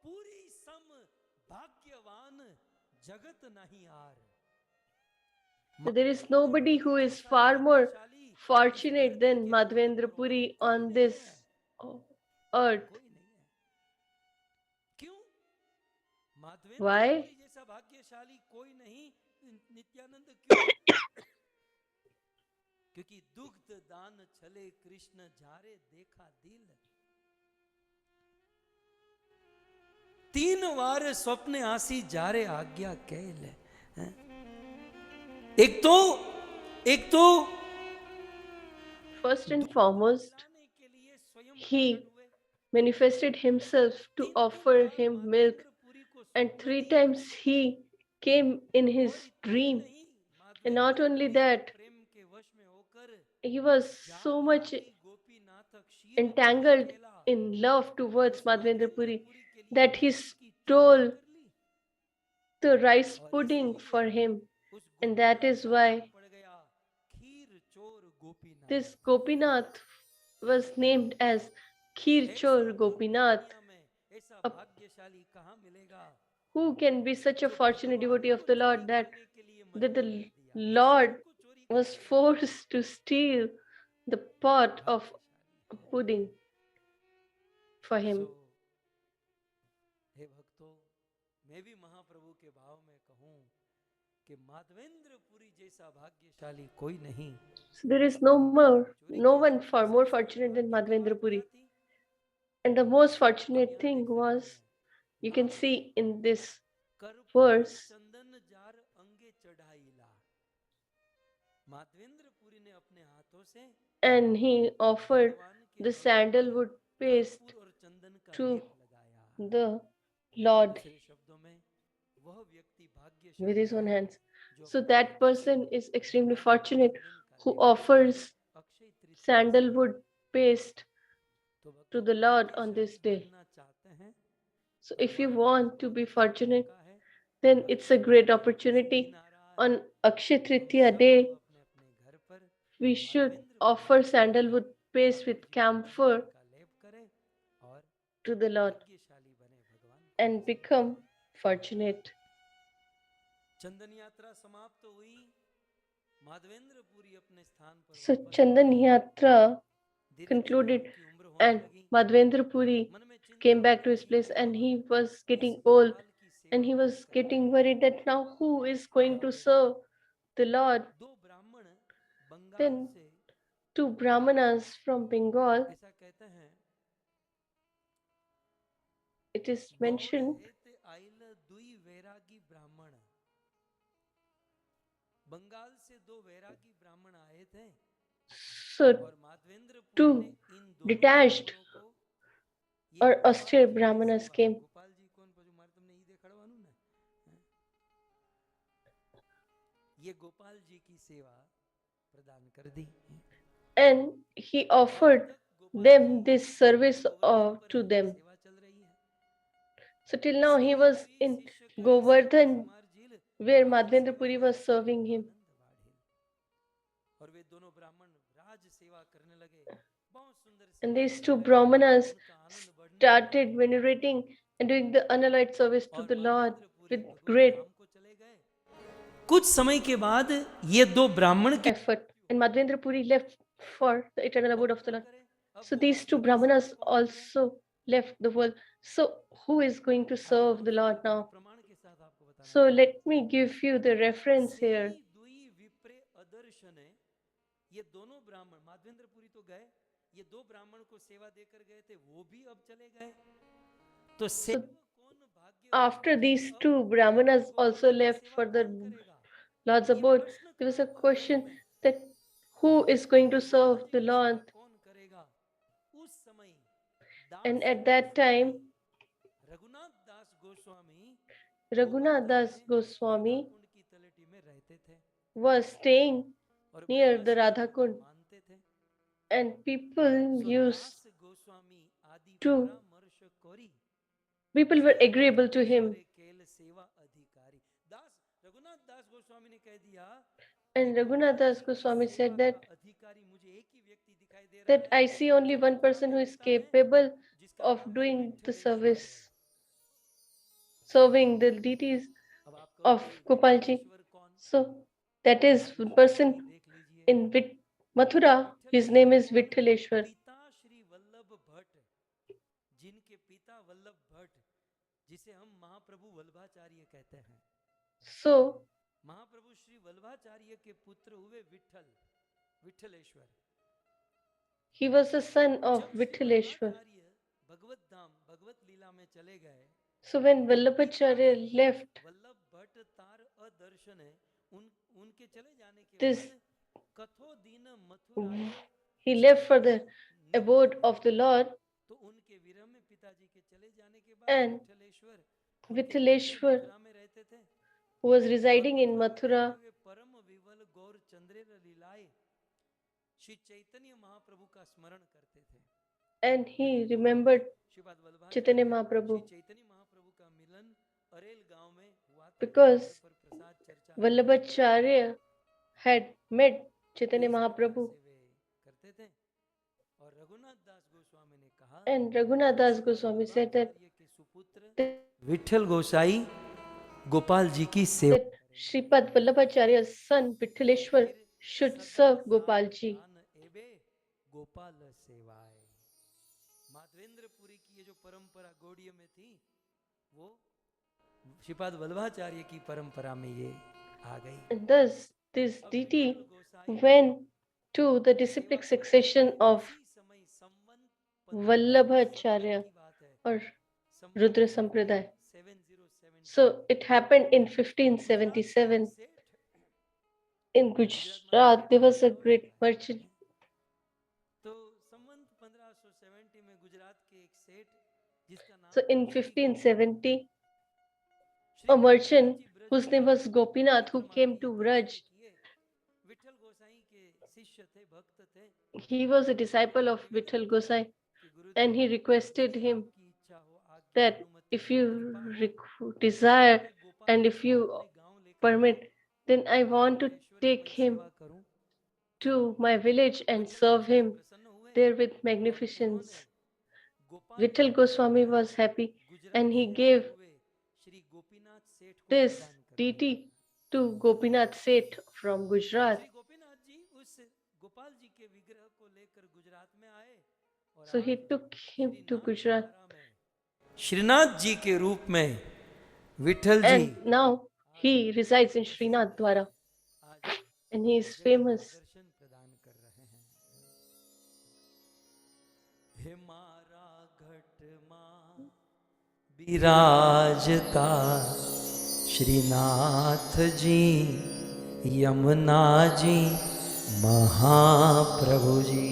पूरी सम भाग्यवान जगत नहीं are that there is nobody who is far more fortunate than Madhvendra Puri on this earth. कोई नहीं है क्यों माधवेंद्र Why? पुरी जैसा भाग्यशाली कोई नहीं नित्यानंद क्यों क्योंकि दुग्ध दान छले कृष्ण जारे देखा दिल तीन वार स्वप्न आसी जारे आज्ञा कहल एक तो First and foremost, he manifested himself to offer him milk, and 3 times he came in his dream. And not only that, he was so much entangled in love towards Madhvendra Puri that he stole the rice pudding for him. And that is why this Gopinath was named as Kheer Chor Gopinath. Who can be such a fortunate devotee of the Lord that the Lord was forced to steal the pot of भाग्यशाली है। pudding for him. सो हे भक्तों, मैं भी महाप्रभु के भाव में कहूं कि माधवेंद्रपुरी जैसा भाग्यशाली कोई नहीं। So there is no one far more fortunate than Madhvendra Puri. And the most fortunate thing was, you can see in this verse, Chandan jar अंगे चढ़ाईला, माधवेंद्रपुरी ने अपने हाथों से and he offered the sandalwood paste और चंदन का to लेप लगाया। the Lord दूसरे शब्दों में वह व्यक्ति with his भाग्यशाली own है hands. जो So that person is extremely fortunate who offers Akshaya Tritiya sandalwood paste तो to भक्तों the Lord on भाग्यशाली this day. बनना चाहते हैं, So if you भगवान want to be बहुत अच्छा fortunate, मौका है। then it's a great दिन opportunity. आ रहा है, On Akshay तो हम Tritiya सब day, लोग अपने अपने घर पर we should Madhavendra offer Puri sandalwood paste with ji camphor का लेप करें और to the Lord भाग्यशाली बने भगवान को and become fortunate. चंदन यात्रा समाप्त हुई, माधवेंद्रपुरी अपने स्थान पर So वापस Chandan Yatra धीरे धीरे concluded उनकी उम्र होने and लगी। Madhvendra Puri मन में चिंता came back होने to his लगी place कि and अब he was इस getting old गोपाल की सेवा and he कौन was करेगा। getting worried that now who is going to serve the Lord. दो ब्राह्मण बंगाल Then से two Brahmanas from Bengal, ऐसा कहते हैं, it is गौड़ mentioned, हेत आइल दुई वैरागी ब्राह्मण, बंगाल से दो वैरागी ब्राह्मण आए थे so और माधवेंद्रपुरी ने two इन दोनों detached ब्राह्मणों को ये or गोपाल austere जी की Brahmanas सेवा, came. गोपाल जी कौन पजू मारे तुमने ये देखड़वानु ने, ये गोपाल जी की सेवा प्रदान कर दी And he offered them this service to them. सेवा चल रही है। So till now he was in Govardhan where Madhvendra Puri was serving him. और वे दोनों ब्राह्मण राज सेवा करने लगे, बहुत सुंदर And सेवा these करने two लगे, Brahmanas उनका आनंद बढ़ने लगा started venerating and doing the unalloyed service to और the Lord Madhavendrapuri with Bhagavad great धाम को चले गए। कुछ समय के बाद ये दो ब्राह्मण की effort. And Madhvendra Puri left for the eternal abode of the क्या Lord. करें, अब So Gopal these ji two की सेवा Brahmanas कौन करें। also left the world. So who is going to आगे serve बहुत the Lord सुंदर now? प्रमाण के साथ आपको बताना So चाहूंगा। let me give you the reference सेई here. दुई विप्रे अदर्शन है, ये दोनों ब्राह्मण, माधवेंद्रपुरी तो गए, ये दो ब्राह्मण को सेवा देकर गए थे, वो भी अब चले गए, तो So कौन भाग्य after these two Brahmanas also left for the Lord's ये abode, प्रश्न there खड़ा was a हुआ मन question में, that who is going to Gopal serve ji the की सेवा Lord? कौन करेगा। उस समय And Das at that time, Raghunath Das Goswami Raghunath Das Radha Goswami कुंड की तलहटी में रहते थे was staying और near Brahma the ji Radha उनको Kund, मानते थे। and people सो used दास गोस्वामी आदि to, परामर्श कोरी people were agreeable to him. केल सेवा अधिकारी दास रघुनाथ दास गोस्वामी ने कह दिया And कि Raghunath गोपाल Das जी की Goswami सेवा said का that अधिकारी मुझे एक ही व्यक्ति दिखाई दे रहा that है I see only जो one मथुरा person में who is रहता है, capable जिसका of नाम है doing the विठलेश्वर। service, serving the deities अब आप of कहोगे Gopalji. विठलेश्वर कौन, So that is आप the इसको person आगे देख लीजिए। in ये Mathura. His name विठलेश्वर is कौन, Vithaleshwar. पिता श्री वल्लभ भट्ट, जिनके पिता वल्लभ भट्ट, जिसे हम महाप्रभु वल्लभाचार्य कहते हैं, So महाप्रभु श्री वल्लभाचार्य के पुत्र हुए Vitthal, विठलेश्वर। he was the son of जब श्री Vithaleshwar. वल्लभाचार्य भगवत धाम भगवत लीला में चले गए, So when Vallabhacharya left Vallabh Bhatt तार अदर्शन है, उनके चले जाने के this, बाद कथो दीन मथुरायो he left for the abode of the Lord, तो उनके विरह में पिताजी के चले जाने के बाद and विठलेश्वर उनके पुत्र Vithaleshwar, मथुरा में रहते थे who was और residing in मथुरा में रहते Mathura, हुए परम विवल गौर चंद्रेर लीलाए श्री चैतन्य महाप्रभु का स्मरण करते थे। and he remembered Shripad Chaitanya Vallabhacharya Mahaprabhu Shri Chaitanya Mahaprabhu का मिलन अरेल गांव में हुआ था, because घर पर प्रसाद चर्चा Vallabhacharya had met Chaitanya इस प्रकार Mahaprabhu, से वे करते थे। और रघुनाथ दास गोस्वामी ने कहा and Raghunath कि Das Shripad Goswami said that Vallabhacharya के सुपुत्र विठल गोसाई गोपाल जी की सेवा that Shripad Vallabhacharya's son Vithaleshwar फिर should सदा serve साथ Gopalji. ध्यान एबे गोपाल सेवाए। माधवेंद्रपुरी की ये जो परंपरा गौड़ीय में थी, वो श्रीपाद वल्लभाचार्य की परंपरा में ये आ गई। And thus, this deity went to the disciplic succession of Vallabhacharya or Rudra Sampradaya. So it happened in 1577. In Gujarat, there was a great merchant. So in 1570, a merchant whose name was Gopinath, who came to Vraj, he was a disciple of Vitthal Gosai, and he requested him that if you desire and if you permit, then I want to take him to my village and serve him there with magnificence. Vitthal Goswami was happy, and he gave this deity to Gopinath Seth from Gujarat. So he took him to Gujarat. Shrinath ji के रूप में विठल जी, And now he resides in Srinath Dwara, and he is famous. विराजता Shrinath ji, Yamuna ji, Mahaprabhu ji.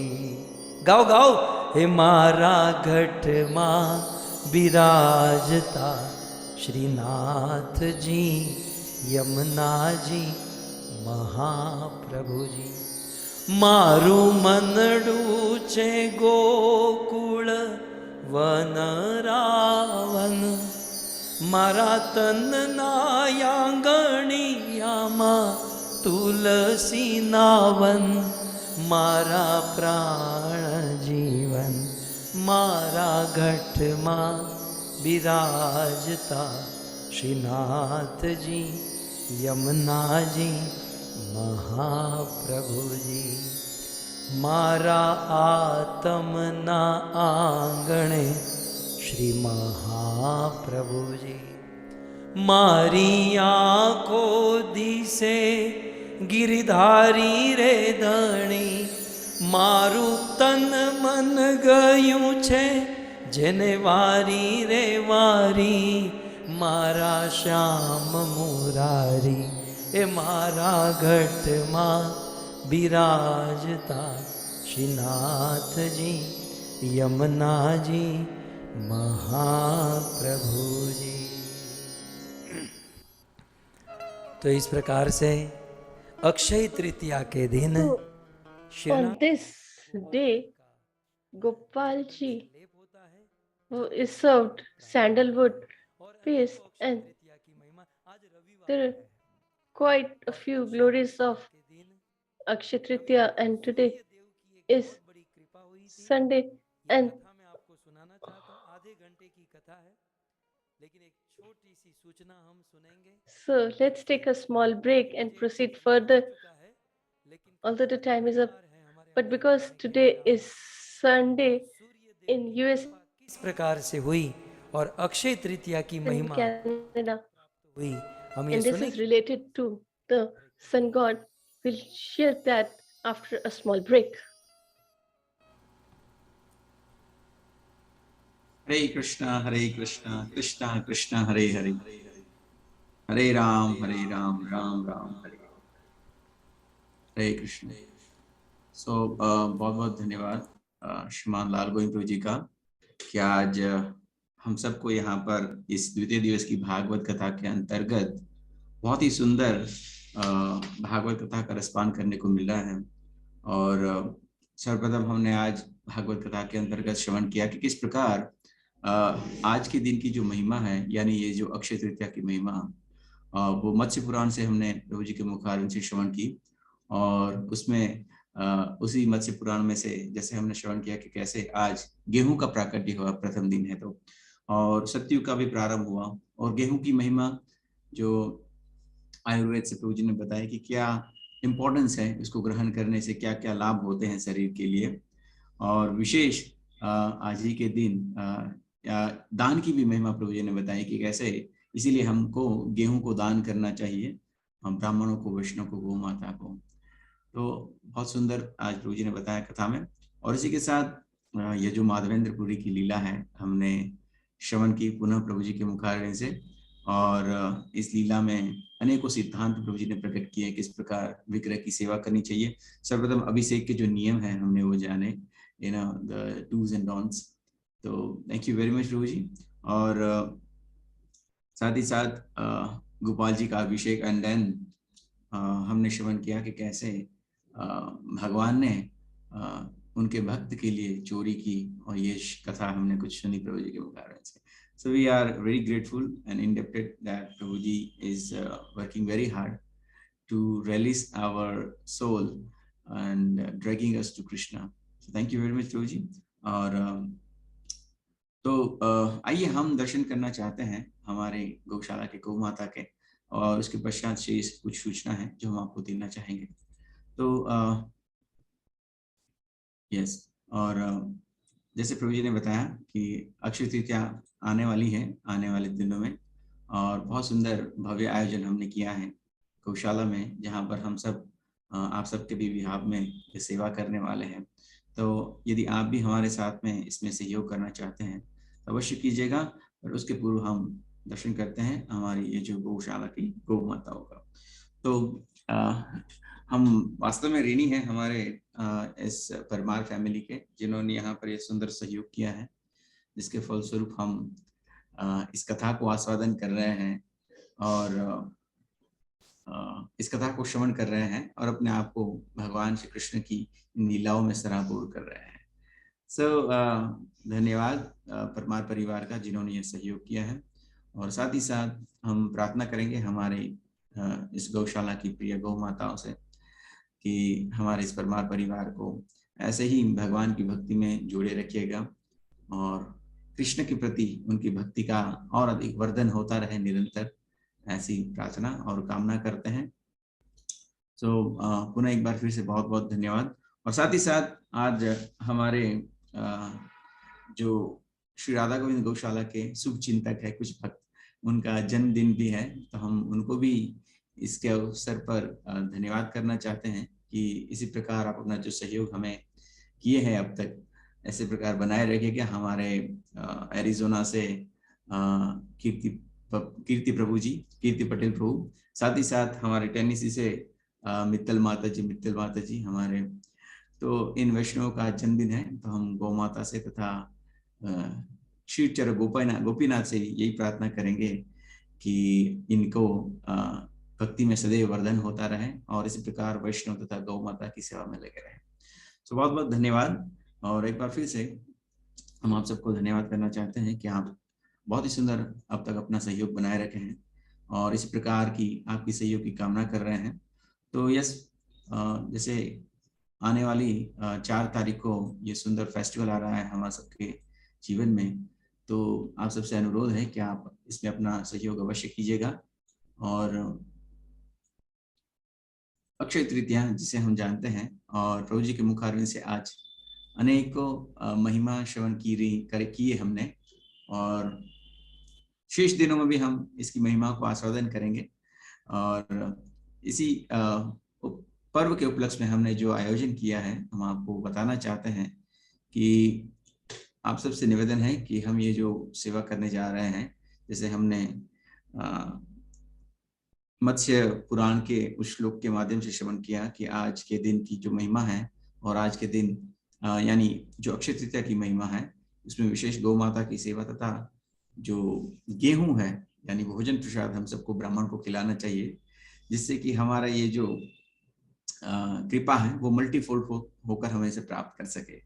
गाओ गाओ। हे मारा घट मां विराजता श्रीनाथ जी, यमुना जी, महाप्रभु जी। मारू मनडू छे गोकुल वन रावण, मारा तन नायांगणियामा तुलसी नावन, मारा प्राण जीवन मारा घट मां विराजता श्रीनाथ जी, यमुना जी, महाप्रभु जी। मारा आत्मना आंगणे श्री महाप्रभु जी, मारी आँखो दिसे गिरधारी रे धणी, मारू तन मन गયું છે જેને વારી રે વારી, मारा श्याम मुरारी ए मारा घट मां विराजता श्रीनाथ जी, यमुना जी, महाप्रभु जी। तो इस प्रकार से अक्षय तृतीया के दिन On this day, Gopal ji, who is served sandalwood paste, and there are quite a few glories of Akshay Tritiya, and today is Sunday, and so let's take a small break and proceed further, although the time is up. But because today is Sunday in USA इस प्रकार से हुई और अक्षय तृतीया की and महिमा Canada, हुई, हम ये and this सुने। is related to the sun god. We'll share that after a small break. Hare Krishna, Krishna Krishna, Hare Hare, Hare Ram, Ram Ram, Hare Krishna. So बहुत बहुत धन्यवाद श्रीमान लाल गोविंद प्रभु जी का कि आज हम सबको यहाँ पर इस द्वितीय दिवस की भागवत कथा के अंतर्गत बहुत ही सुंदर भागवत कथा का रसपान करने को मिला है। और सर्वप्रथम हमने आज भागवत कथा के अंतर्गत श्रवण किया कि किस प्रकार आज के दिन की जो महिमा है, यानी ये जो अक्षय तृतीया की महिमा, वो मत्स्य पुराण से हमने प्रभु जी के मुखारविंद से श्रवण की। और उसमें उसी मत्स्य पुराण में से जैसे हमने श्रवण किया कि कैसे आज गेहूं का प्राकट्य हुआ, प्रथम दिन है तो, और सतयुग का भी प्रारंभ हुआ, और गेहूं की महिमा जो आयुर्वेद से प्रभु जी ने बताया कि क्या इम्पोर्टेंस है, इसको ग्रहण करने से क्या क्या लाभ होते हैं शरीर के लिए। और विशेष आज ही के दिन दान की भी महिमा प्रभु जी ने बताई कि कैसे, इसीलिए हमको गेहूं को दान करना चाहिए, हम ब्राह्मणों को, वैष्णव को, गौ माता को। तो बहुत सुंदर आज प्रभु जी ने बताया कथा में। और इसी के साथ ये जो माधवेंद्रपुरी की लीला है, हमने श्रवण की पुनः प्रभु जी के मुखारविंद से, और इस लीला में अनेकों सिद्धांत प्रभु जी ने प्रकट किए, किस प्रकार विग्रह की सेवा करनी चाहिए। सर्वप्रथम अभिषेक के जो नियम है हमने वो जाने, द डूज एंड डोंट्स। तो थैंक यू वेरी मच प्रभु जी। और साथ ही साथ गोपाल जी का अभिषेक, एंड देन हमने श्रवण किया कि कैसे भगवान ने उनके भक्त के लिए चोरी की, और ये कथा हमने कुछ सुनी प्रभु जी के मुखारविंद से। So we are very grateful and indebted that Prabhuji is working very hard to release our soul and dragging us to Krishna. So thank you very much Prabhuji. और तो आइए हम दर्शन करना चाहते हैं हमारे गौशाला के गौ माता के, और उसके पश्चात शेष कुछ सूचना है जो हम आपको देना चाहेंगे। तो यस, और जैसे प्रभु जी ने बताया कि अक्षय तृतीया आने वाली है आने वाले दिनों में, और बहुत सुंदर भव्य आयोजन हमने किया है गौशाला में, जहाँ पर हम सब आप सबके भी विभाग में सेवा करने वाले हैं। तो यदि आप भी हमारे साथ में इसमें सहयोग करना चाहते हैं तो अवश्य कीजिएगा। और उसके पूर्व हम दर्शन करते हैं हमारी ये जो गौशाला की गौ माताओं का। तो हम वास्तव में ऋणी हैं हमारे इस परमार फैमिली के, जिन्होंने यहाँ पर ये सुंदर सहयोग किया है, जिसके फलस्वरूप हम इस कथा को आस्वादन कर रहे हैं, और इस कथा को श्रवण कर रहे हैं, और अपने आप को भगवान श्री कृष्ण की लीलाओं में सराबोर कर रहे हैं। धन्यवाद परमार परिवार का, जिन्होंने ये सहयोग किया है। और साथ ही साथ हम प्रार्थना करेंगे हमारे इस गौशाला की प्रिय गौ माताओं से कि हमारे इस परमार परिवार को ऐसे ही भगवान की भक्ति में जोड़े रखिएगा, और कृष्ण के प्रति उनकी भक्ति का और अधिक वर्धन होता रहे निरंतर, ऐसी प्रार्थना और कामना करते हैं। पुनः एक बार फिर से बहुत बहुत धन्यवाद। और साथ ही साथ आज हमारे जो श्री राधा गोविंद गौशाला के शुभ चिंतक है कुछ भक्त, उनका जन्मदिन भी है, तो हम उनको भी इसके अवसर पर धन्यवाद करना चाहते हैं कि इसी प्रकार आप अपना जो सहयोग हमें किए हैं अब तक, ऐसे प्रकार बनाए रखिएगा। हमारे एरिजोना से कीर्ति प्रभु जी, कीर्ति पटेल प्रभु, साथ ही साथ हमारे टेनेसी से मित्तल माता जी हमारे, तो इन वैष्णव का जन्मदिन है, तो हम गौ माता से तथा क्षीरचर गोपीनाथ से यही प्रार्थना करेंगे कि इनको भक्ति में सदैव वर्धन होता रहे, और इसी प्रकार वैष्णव तथा गौ माता की सेवा में लगे रहे। तो बहुत बहुत धन्यवाद। और एक बार फिर से हम आप सबको धन्यवाद करना चाहते हैं कि आप बहुत ही सुंदर अब तक अपना सहयोग बनाए रखे हैं, और इस प्रकार की आपकी सहयोग की कामना कर रहे हैं। तो यस, जैसे आने वाली 4 तारीख को ये सुंदर फेस्टिवल आ रहा है हमारे सबके जीवन में, तो आप सबसे अनुरोध है कि आप इसमें अपना सहयोग अवश्य कीजिएगा। और अक्षय तृतीया जिसे हम जानते हैं, और प्रभु जी के मुखारविंद से आज अनेकों महिमा श्रवण किए हमने, और शेष दिनों में भी हम इसकी महिमा को आस्वादन करेंगे। और इसी पर्व के उपलक्ष्य में हमने जो आयोजन किया है, हम आपको बताना चाहते हैं कि आप सबसे निवेदन है कि हम ये जो सेवा करने जा रहे हैं, जैसे हमने मत्स्य पुराण के उस श्लोक के माध्यम से श्रवण किया कि आज के दिन की जो महिमा है, और आज के दिन यानी जो अक्षय तृतीया की महिमा है, उसमें विशेष गौ माता की सेवा तथा जो गेहूं है यानी भोजन प्रसाद हम सबको ब्राह्मण को खिलाना चाहिए, जिससे कि हमारा ये जो कृपा है वो मल्टीफोल्ड होकर हमें इसे प्राप्त कर सके।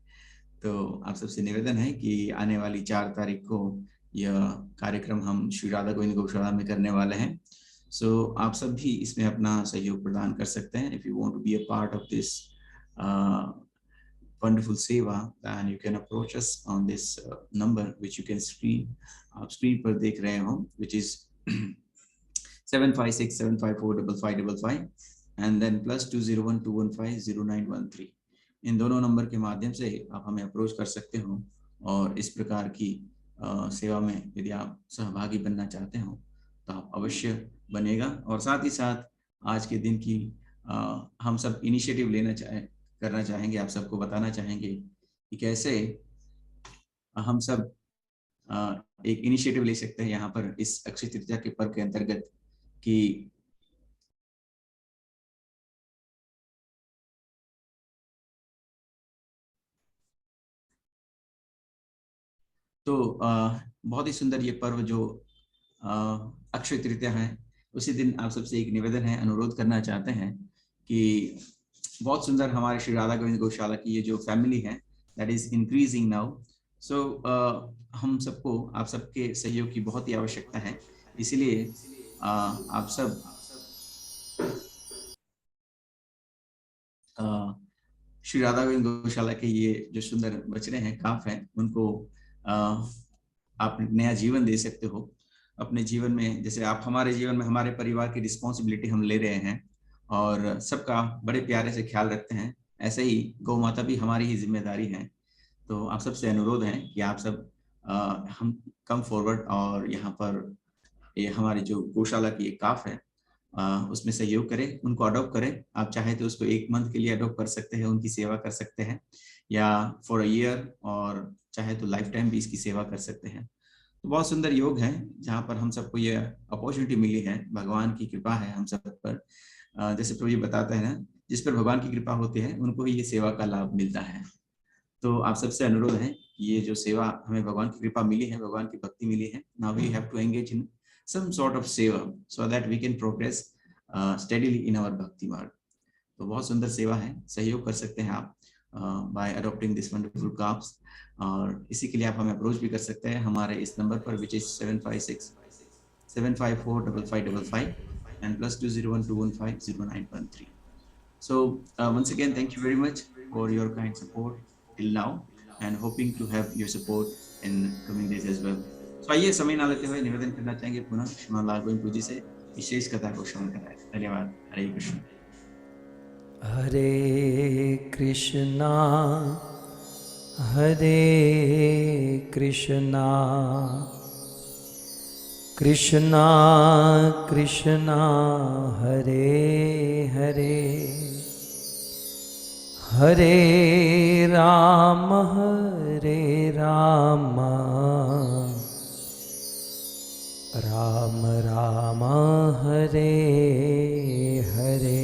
तो आप सबसे निवेदन है कि आने वाली 4 तारीख को यह कार्यक्रम हम श्री राधा गोविंद गौशाला में करने वाले हैं। आप सब भी इसमें अपना सहयोग प्रदान कर सकते हैं। If you want to be a part of this wonderful seva, then you can approach us on this number which you can screen, आप स्क्रीन पर देख रहे हो, which is 7567545555 and then +20121509113। इन दोनों नंबर के माध्यम से आप हमें अप्रोच कर सकते हो और इस प्रकार की सेवा में यदि आप सहभागी बनना चाहते हो तो आप अवश्य बनेगा। और साथ ही साथ आज के दिन की हम सब इनिशिएटिव करना चाहेंगे, आप सबको बताना चाहेंगे कि कैसे हम सब एक इनिशिएटिव ले सकते हैं यहाँ पर इस अक्षय तृतीया के पर्व के अंतर्गत कि तो बहुत ही सुंदर ये पर्व जो अक्षय तृतीया है, उसी दिन आप सबसे एक निवेदन है, अनुरोध करना चाहते हैं कि बहुत सुंदर हमारे श्री राधा गोविंद गौशाला की ये जो फैमिली है दैट इज इंक्रीजिंग नाउ। सो हम सबको आप सबके सहयोग की बहुत ही आवश्यकता है, इसलिए आप सब श्री राधा गोविंद गौशाला के ये जो सुंदर बछड़े हैं, काफ हैं, उनको आप नया जीवन दे सकते हो अपने जीवन में। जैसे आप हमारे जीवन में हमारे परिवार की रिस्पॉन्सिबिलिटी हम ले रहे हैं और सबका बड़े प्यारे से ख्याल रखते हैं, ऐसे ही गौ माता भी हमारी ही जिम्मेदारी है। तो आप सबसे अनुरोध है कि आप सब हम कम फॉरवर्ड और यहाँ पर ये हमारी जो गौशाला की एक काफ है उसमें सहयोग करें, उनको अडॉप्ट करें। आप चाहे तो उसको 1 मंथ के लिए अडॉप्ट कर सकते हैं, उनकी सेवा कर सकते हैं, या फॉर अ ईयर, और चाहे तो लाइफ टाइम भी इसकी सेवा कर सकते हैं। तो बहुत सुंदर योग है जहाँ पर हम सबको ये अपॉर्चुनिटी मिली है, भगवान की कृपा है हम सब पर। जैसे प्रभु जी बताते हैं ना, जिस पर भगवान की कृपा होती है उनको ही ये सेवा का लाभ मिलता है। तो आप सबसे अनुरोध है, ये जो सेवा हमें भगवान की कृपा मिली है, भगवान की भक्ति मिली है, now we have to engage in some sort of seva so that we can progress steadily in our bhakti marg। तो बहुत सुंदर सेवा है, सहयोग कर सकते हैं आप बाय अडॉप्टिंग दिस वंडरफुल काप्स। और इसी के लिए आप हमें अप्रोच भी कर सकते हैं हमारे इस नंबर पर, which is 7567545555 and +20121509113। So once again, thank you very much for your kind support till now and hoping to have your support in coming days as well। तो आइए समय ना लेते हुए निवेदन करना चाहेंगे पुनः श्रीमान लाल गोविंद जी से विशेष कथा को श्रवण कराएं। धन्यवाद। हरे कृष्ण। हरे कृष्णा हरे कृष्णा कृष्णा कृष्णा हरे हरे हरे राम राम राम हरे हरे।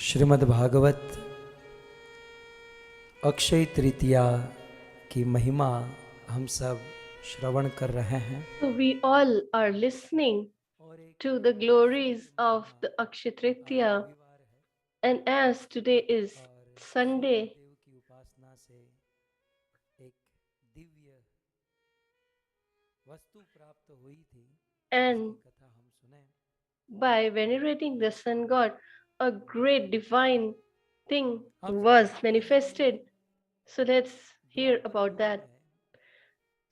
श्रीमद् भागवत अक्षय तृतीया की महिमा हम सब श्रवण कर रहे हैं। So we all are listening to the glories of the Akshay Tritiya, and as today is Sunday, की उपासना से एक दिव्य वस्तु प्राप्त हुई थी, and कथा हम सुने। by venerating the sun god, a great divine thing was manifested. So let's hear about that.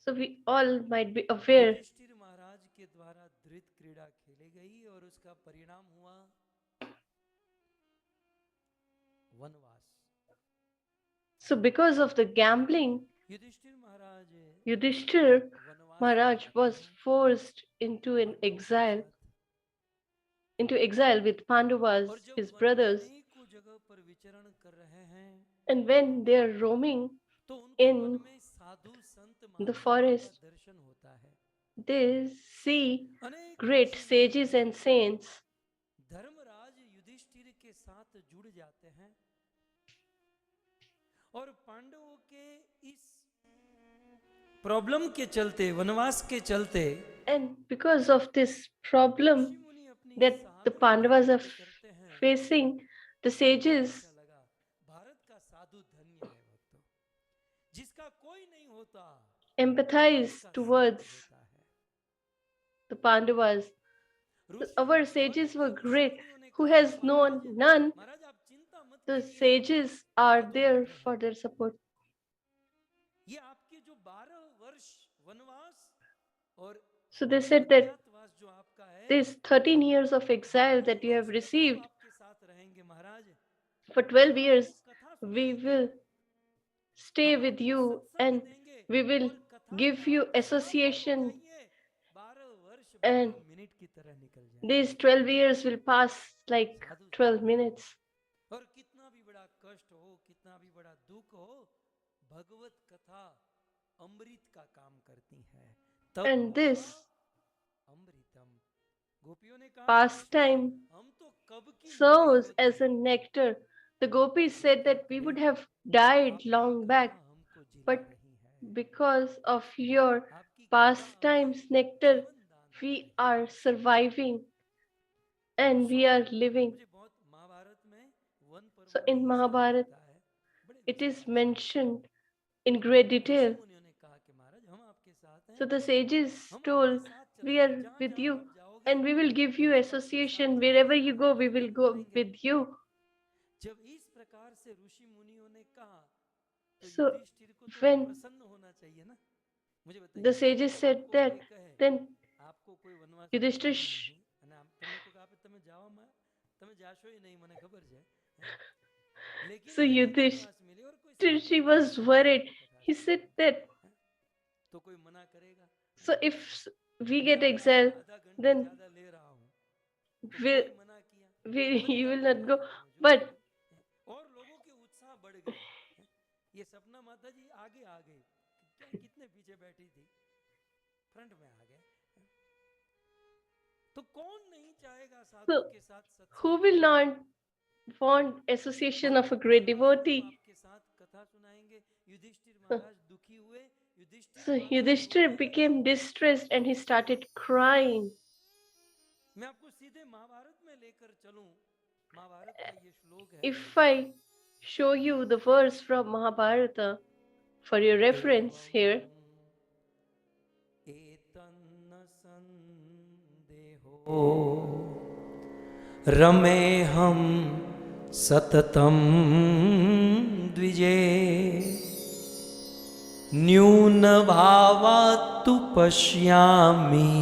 So we all might be aware. Yudhishthir महाराज के द्वारा धृत क्रीड़ा खेली गई और उसका परिणाम हुआ वनवास। So because of the gambling, Yudhishthir Maharaj was forced into exile with Pandavas, his brothers. And when they are roaming in the forest, they see great sages and saints. Dharmaraj Yudhishthir के साथ जुड़ जाते हैं और पांडवों के इस प्रॉब्लम के चलते, वनवास के चलते, and because of this problem that the Pandavas are facing, the sages Bharat का साधु धन्य है भक्तों, जिसका कोई नहीं होता, empathize towards the Pandavas. Our sages were great. Who has known none? The sages are there for their support. So they said that this 13 years of exile that you have received, for 12 years, we will stay with you and we will give you association, and these 12 years will pass like 12 minutes. और कितना भी बड़ा कष्ट हो, कितना भी बड़ा दुख हो, भगवत कथा अमृत का काम करती है. And this अमृतम, गोपियों ने कहा pastime हम तो कब की serves as a nectar. The gopis said that we would have died long back, but because of your pastimes nectar, we are surviving and we are living. So in Mahabharat, it is mentioned in great detail. So the sages told, we are with you and we will give you association. Wherever you go, we will go with you. So when the sages said that, then Yudhishthira so Yudhishthira was worried. He said that, so if we get exiled, then you will not go. But ये सपना माता जी आगे आ गई, कितने पीछे बैठी थी, front में आ गए. तो कौन नहीं चाहेगा साधु के साथ सत्संग? Who will not want association of a great devotee? आपके साथ कथा सुनाएंगे. युधिष्ठिर महाराज दुखी हुए. So Yudhishthira became distressed and he started crying. मैं आपको सीधे महाभारत में लेकर चलूं. महाभारत का ये श्लोक है. If I show you the verse from Mahabharata for your reference here. रमे हम सततम द्विजे न्यून भावातु पश्यामि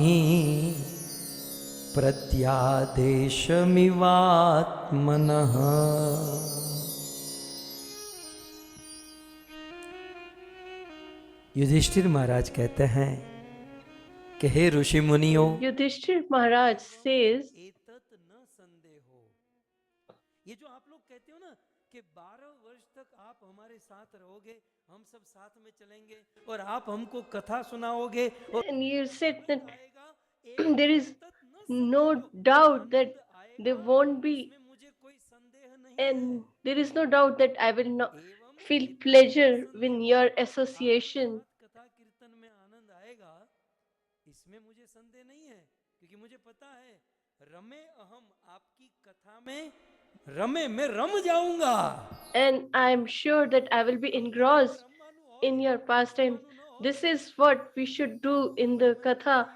प्रत्यादेशमिवात्मनः. युधिष्ठिर महाराज कहते हैं कि हे ऋषि मुनियों, Yudhishthir Maharaj says, ये जो आप लोग कहते हो ना कि 12 वर्ष तक आप हमारे साथ रहोगे, हम सब साथ में चलेंगे और आप हमको कथा सुनाओगे, and you said that there is no doubt that there won't be, and there is no doubt that I will not feel pleasure in your association. कथा कीर्तन में आनंद आएगा, इसमें मुझे संदेह नहीं है, क्योंकि मुझे पता है रमे अहम, आपकी कथा में रमे मैं रम जाऊंगा. And I am sure that I will be engrossed in your pastime. This is what we should do in the katha.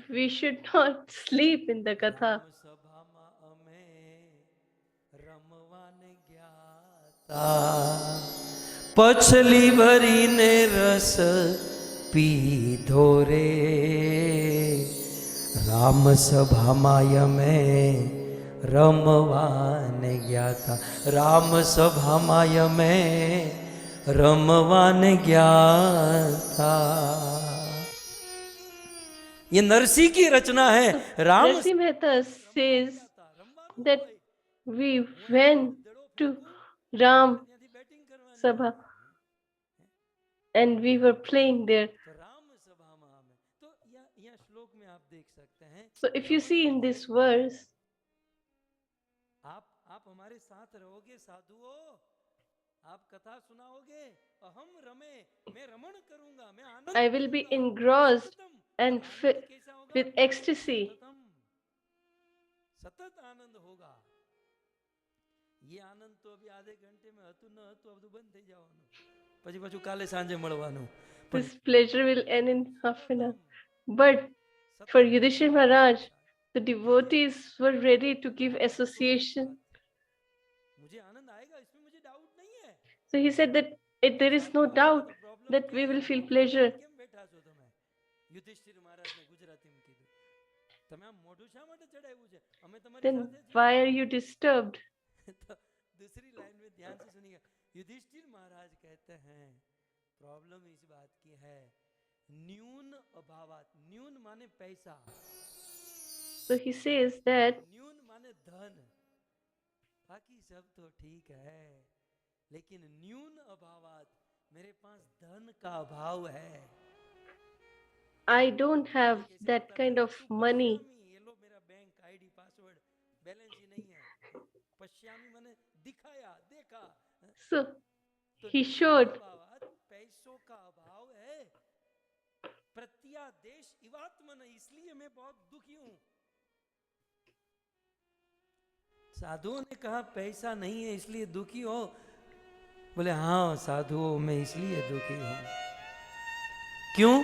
We should not sleep in the katha. पछली भरी ने रस पीधो रे, राम सभा माय में रमवाने गया था. राम सभा माय में रमवाने गया था. ये नरसी की रचना है. Ram Narsi Mehta says that we went to Ram Sabha and we were playing there. So if you see in this verse, आप हमारे साथ रहोगे साधुओं, आप कथा सुनाओगे, हम रमे, मैं रमण करूंगा, मैं आनंद, I will be engrossed and with ecstasy. सतत आनंद होगा. ये आनंद तो अभी आधे घंटे में હતું ન હતું, अब तो बंद થઈ જવાનું, પછી પાછું કાલે સાંજે મળવાનું. This pleasure will end in half an hour. But for Yudhishthira Maharaj, the devotees were ready to give association. मुझे आनंद आएगा, इसमें मुझे डाउट नहीं है. So he said that there is no doubt that we will feel pleasure. કેમ બેઠા છો તમે? युधिष्ठिर महाराज ने गुजराती में તમે આ મોઢું શા માટે ચડાવ્યું છે? અમે તમારી then સાથે છીએ. why are you disturbed? तो दूसरी लाइन में ध्यान से सुनिएगा. युधिष्ठिर महाराज कहते हैं प्रॉब्लम इस बात की है, न्यून अभावात. न्यून माने पैसा, So he says that न्यून माने धन. बाकी सब तो ठीक है, लेकिन न्यून अभावात, मेरे पास धन का अभाव है. I don't have ये कैसे that बताता kind है? of तू money. पश्यामी, ये लो मेरा बैंक आईडी पासवर्ड, बैलेंस ही नहीं है. पश्यामी माने दिखाया, देखा. So तो he न्यून showed. अभावात, पैसों का अभाव है. प्रत्यादेश इवात्मन, इसलिए मैं बहुत दुखी हूं. साधुओं ने कहा पैसा नहीं है इसलिए दुखी हो. बोले हाँ साधुओं, मैं इसलिए दुखी हूं. क्यों?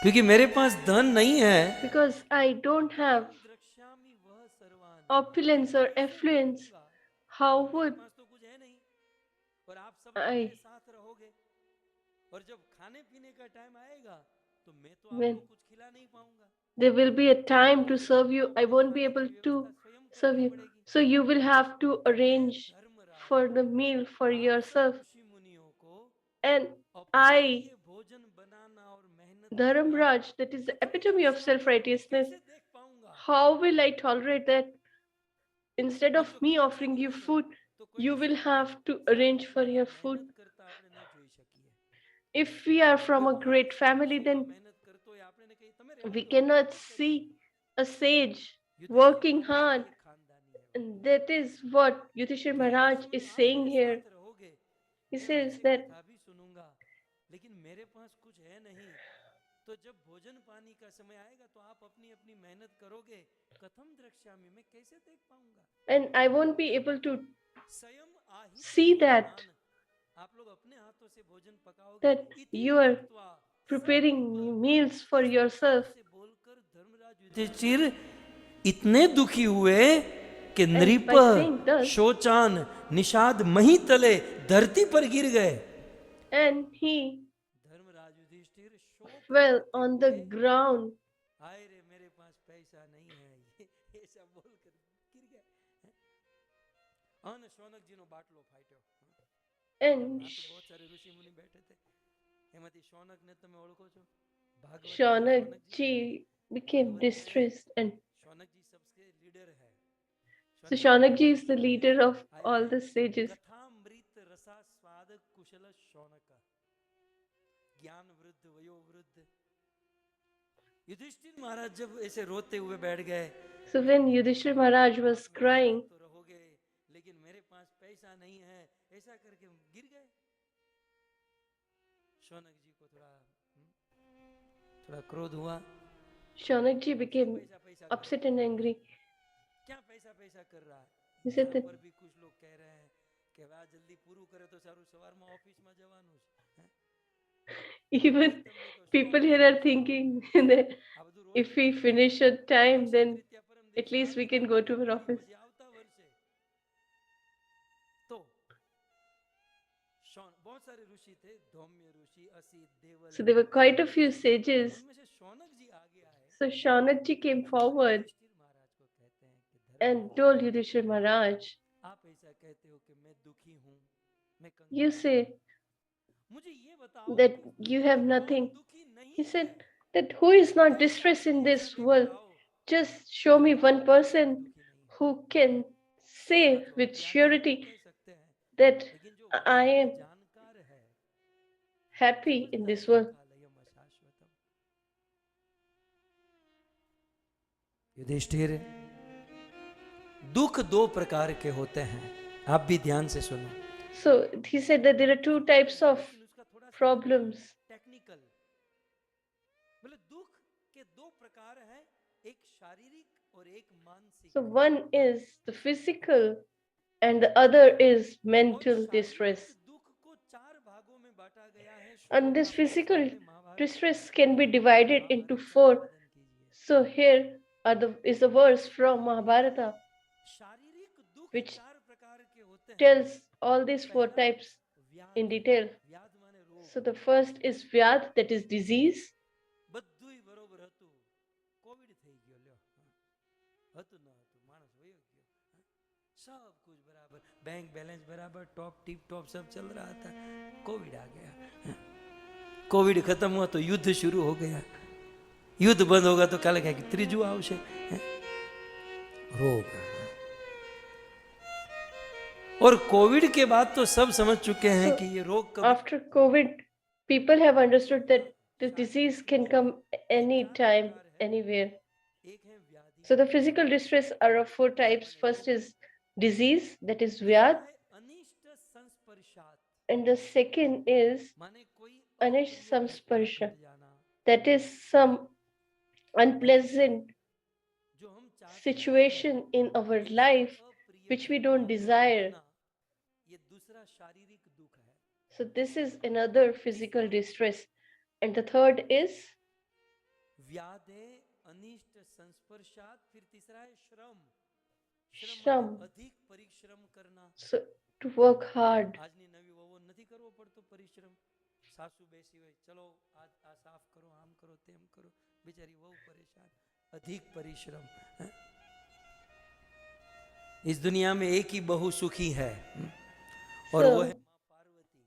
क्योंकि मेरे पास धन नहीं है. Because I don't have द्रक्ष्यामि वह सर्वान. opulence or affluence. How मेरे would पास तो कुछ है नहीं, और आप सब तो मेरे I, साथ रहोगे, और जब खाने पीने का टाइम आएगा तो मैं तो when आपको कुछ खिला नहीं पाऊंगा. there will be a time to serve you, I won't be able to serve you. So you will have to arrange for the meal for आप सब yourself. ऋषि मुनियों को And अपने I, लिए भोजन बनाना और मेहनत करना, Dharamraj, that is the epitome of self-righteousness, कैसे देख पाऊंगा? how will I tolerate that? Instead हम of जो me खाते offering you नहीं है, food, तो कोई you will have to arrange for your food. मेहनत करता આપણે ન જોઈ શકીએ. If we are from કોઈ a great મહાન family, પુરુષોમાં then મહેનત કરતો હોય, આપણે એને કહીએ તમે રહેવા we દો, cannot હું કરીશ. see a sage Yudhishthir working Maharaj hard. એ ખાનદાની है. And that is what Yudhishthir कि Maharaj ऋषि मुनि is आप saying मेरे here. साथ रहोगे, He मैं says आपसे that कथा भी सुनूंगा, लेकिन मेरे पास कुछ है नहीं. तो जब भोजन पानी का समय आएगा तो आप अपनी अपनी मेहनत करोगे. कथम द्रक्ष्यामि, मैं कैसे देख पाऊंगा? and I won't be able to स्वयं आहित see that भोजनान, आप लोग अपने हाथों से भोजन पकाओगे. that इति you are उक्त्वा preparing समुक्त्वा, meals for इस yourself. प्रकार से बोलकर धर्मराज युधिष्ठिर इतने दुखी हुए कि And नृप by saying thus, शोचान निषाद मही तले धरती पर गिर गए. and he धर्मराज युधिष्ठिर शोक fell करते on the हुए, ground. हाय रे मेरे पास पैसा नहीं है, ये सब बोलकर गिर गए. અને શૌનકજીનો બાટલો ફાટ્યો. And આ તો बहुत सारे ઋષિ મુનિ बैठे थे, એમાંથી શૌનકને તમે ઓળખો છો? ભાગવત Shaunakji became ભાગવત में distressed. And शौनकजी सबसे लीडर है. so Shaunakji is the leader of all the sages. कथामृत रसा स्वाद कुशल शौनक, ज्ञान वृद्ध वयो वृद्ध. युधिष्ठिर महाराज जब ऐसे रोते हुए बैठ गए, So when Yudhishthir Maharaj was crying, तो रहोगे लेकिन मेरे पास पैसा नहीं है, ऐसा करके गिर गए. शौनक जी को थोड़ा क्रोध हुआ. Shaunakji became पैसा पैसा कर, upset and angry. क्या पैसा पैसा कर रहा है? He said यहाँ that पर भी कुछ लोग कह रहे हैं कि वाह जल्दी पूરું करे तो સારું, સવારમાં ઓફિસમાં જવાનું છે. even people here are thinking that આ બધું રોજ if we finish at time, Akshay then Tritiya Param at દિવસે least we આવી can જાય, go to પછી our office. પછી આવતા વર્ષે. તો बहुत सारे ऋषि थे, धौम्य ऋषि, असित, देवल. So there were quite a few sages. उनमें से शौनक जी आगे आए. So Shaunakji came forward Yudhishthir महाराज को कहते हैं कि धर्म, and told Yudhishthir Maharaj, आप ऐसा कहते हो कि मैं दुखी हूँ, मैं you say मुझे ये बताओ that कि you have कौन nothing. दुखी नहीं He है. said that who is not distressed in this world? Just show me one person who can say with surety कह सकते हैं, that लेकिन जो I am जानकार है, happy in this world. Yudhishthir, दुख दो प्रकार के होते हैं, आप भी ध्यान से सुनो. So he said that there are two types of problems. Technical, मतलब दुख के दो प्रकार हैं, एक शारीरिक और एक मानसिक. So one is the physical and the other is mental distress. दुख को चार भागों में बांटा गया है. And this physical distress can be divided into four. So here is a verse from Mahabharata शारीरिक दुख which चार प्रकार के होते हैं. tells all these four types in detail. व्याध माने रोग. So the first is vyad, that is disease. બધુંય બરોબર હતું, કોવિડ થઈ ગયો. बैंक बैलेंस बराबर टॉप टिप टॉप सब चल रहा था, कोविड आ गया। कोविड खत्म हुआ तो युद्ध शुरू हो गया, युद्ध बंद होगा तो कल क्या कि त्रिजु आवशे, रोग। और कोविड के बाद तो सब समझ चुके हैं कि ये रोग कब। After COVID, people have understood that the disease can come anytime, anywhere. So the physical distress are of four types. First is disease, that is vyad, and the second is anish samsparsha, that is some unpleasant situation in our life which we don't desire. So this is another physical distress. And the third is व्याधे अनिष्ट संस्पर्शात, फिर तीसरा है श्रम। shram, अधिक परिश्रम करना। so to work hard. આજની નવી વહુ નથી કરવો પડતો પરિશ્રમ, સાસુ બેસી હોય ચલો આ સાફ કરો, આમ કરો, તેમ કરો, બેચારી વહુ પરેશાન, अधिक परिश्रम। इस दुनिया में एक ही बहु सुखी है और वो है माँ पार्वती,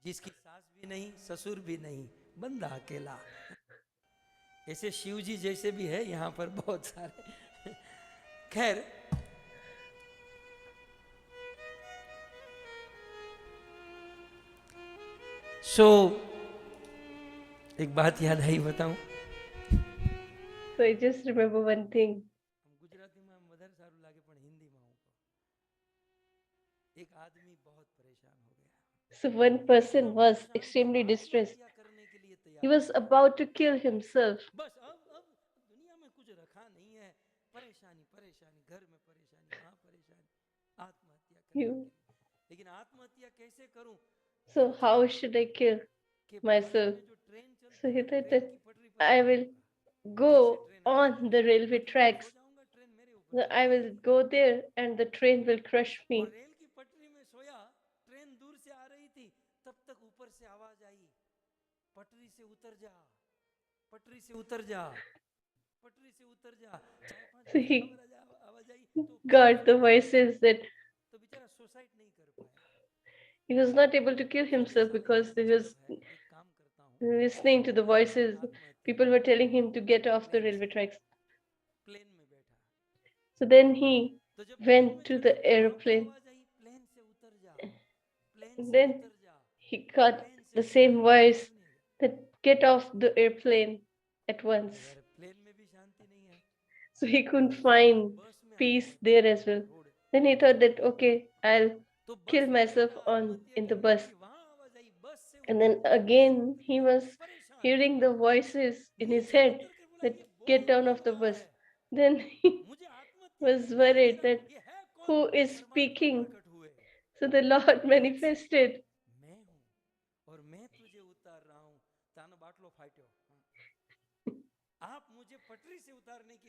जिसकी सास भी नहीं ससुर भी नहीं, बंदा अकेला। ऐसे शिव जी जैसे भी है यहाँ पर बहुत सारे। खैर, एक बात याद आई बताऊं। So I just remember one thing. Gujarati में વધારે સારું લાગે પણ હિન્દીમાં હું એક આદમી बहुत परेशान हो गया। So one person was extremely distressed. He was about to kill himself. बस अब दुनिया में कुछ रखा नहीं है, परेशानी परेशानी, घर में परेशानी, वहां परेशानी, आत्महत्या करनी। लेकिन आत्महत्या कैसे करूं? So how should I kill myself? So he said that I will go on the railway tracks. So I will go there and the train will crush me. Rail की पटरी में सोया, ट्रेन दूर से आ रही थी, तब तक ऊपर से आवाज आई, पटरी से उतर जा, पटरी से उतर जा, पटरी से उतर जा। So he got the voices that तो बेचारा सुसाइड नहीं कर पाया। he was not able to kill himself because he was listening to the voices. People were telling him to get off the railway tracks. So then he went to the airplane. And then he got the same voice that get off the airplane at once. So he couldn't find peace there as well. Then he thought that, okay, I'll kill myself in the bus. And then again he was hearing the voices in his head that get down off the bus. Then he was worried that who is speaking. So the Lord manifested.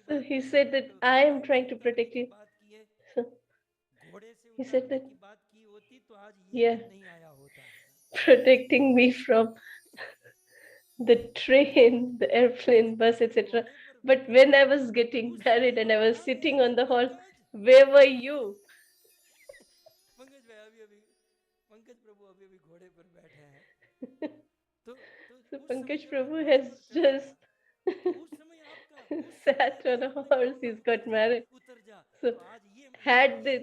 So he said that I am trying to protect you. So he said that, yeah, protecting me from the train, the airplane, bus, etc. But when I was getting married and I was sitting on the hall, where were you? So Pankaj Prabhu has just sat on a horse, he's got married. So had the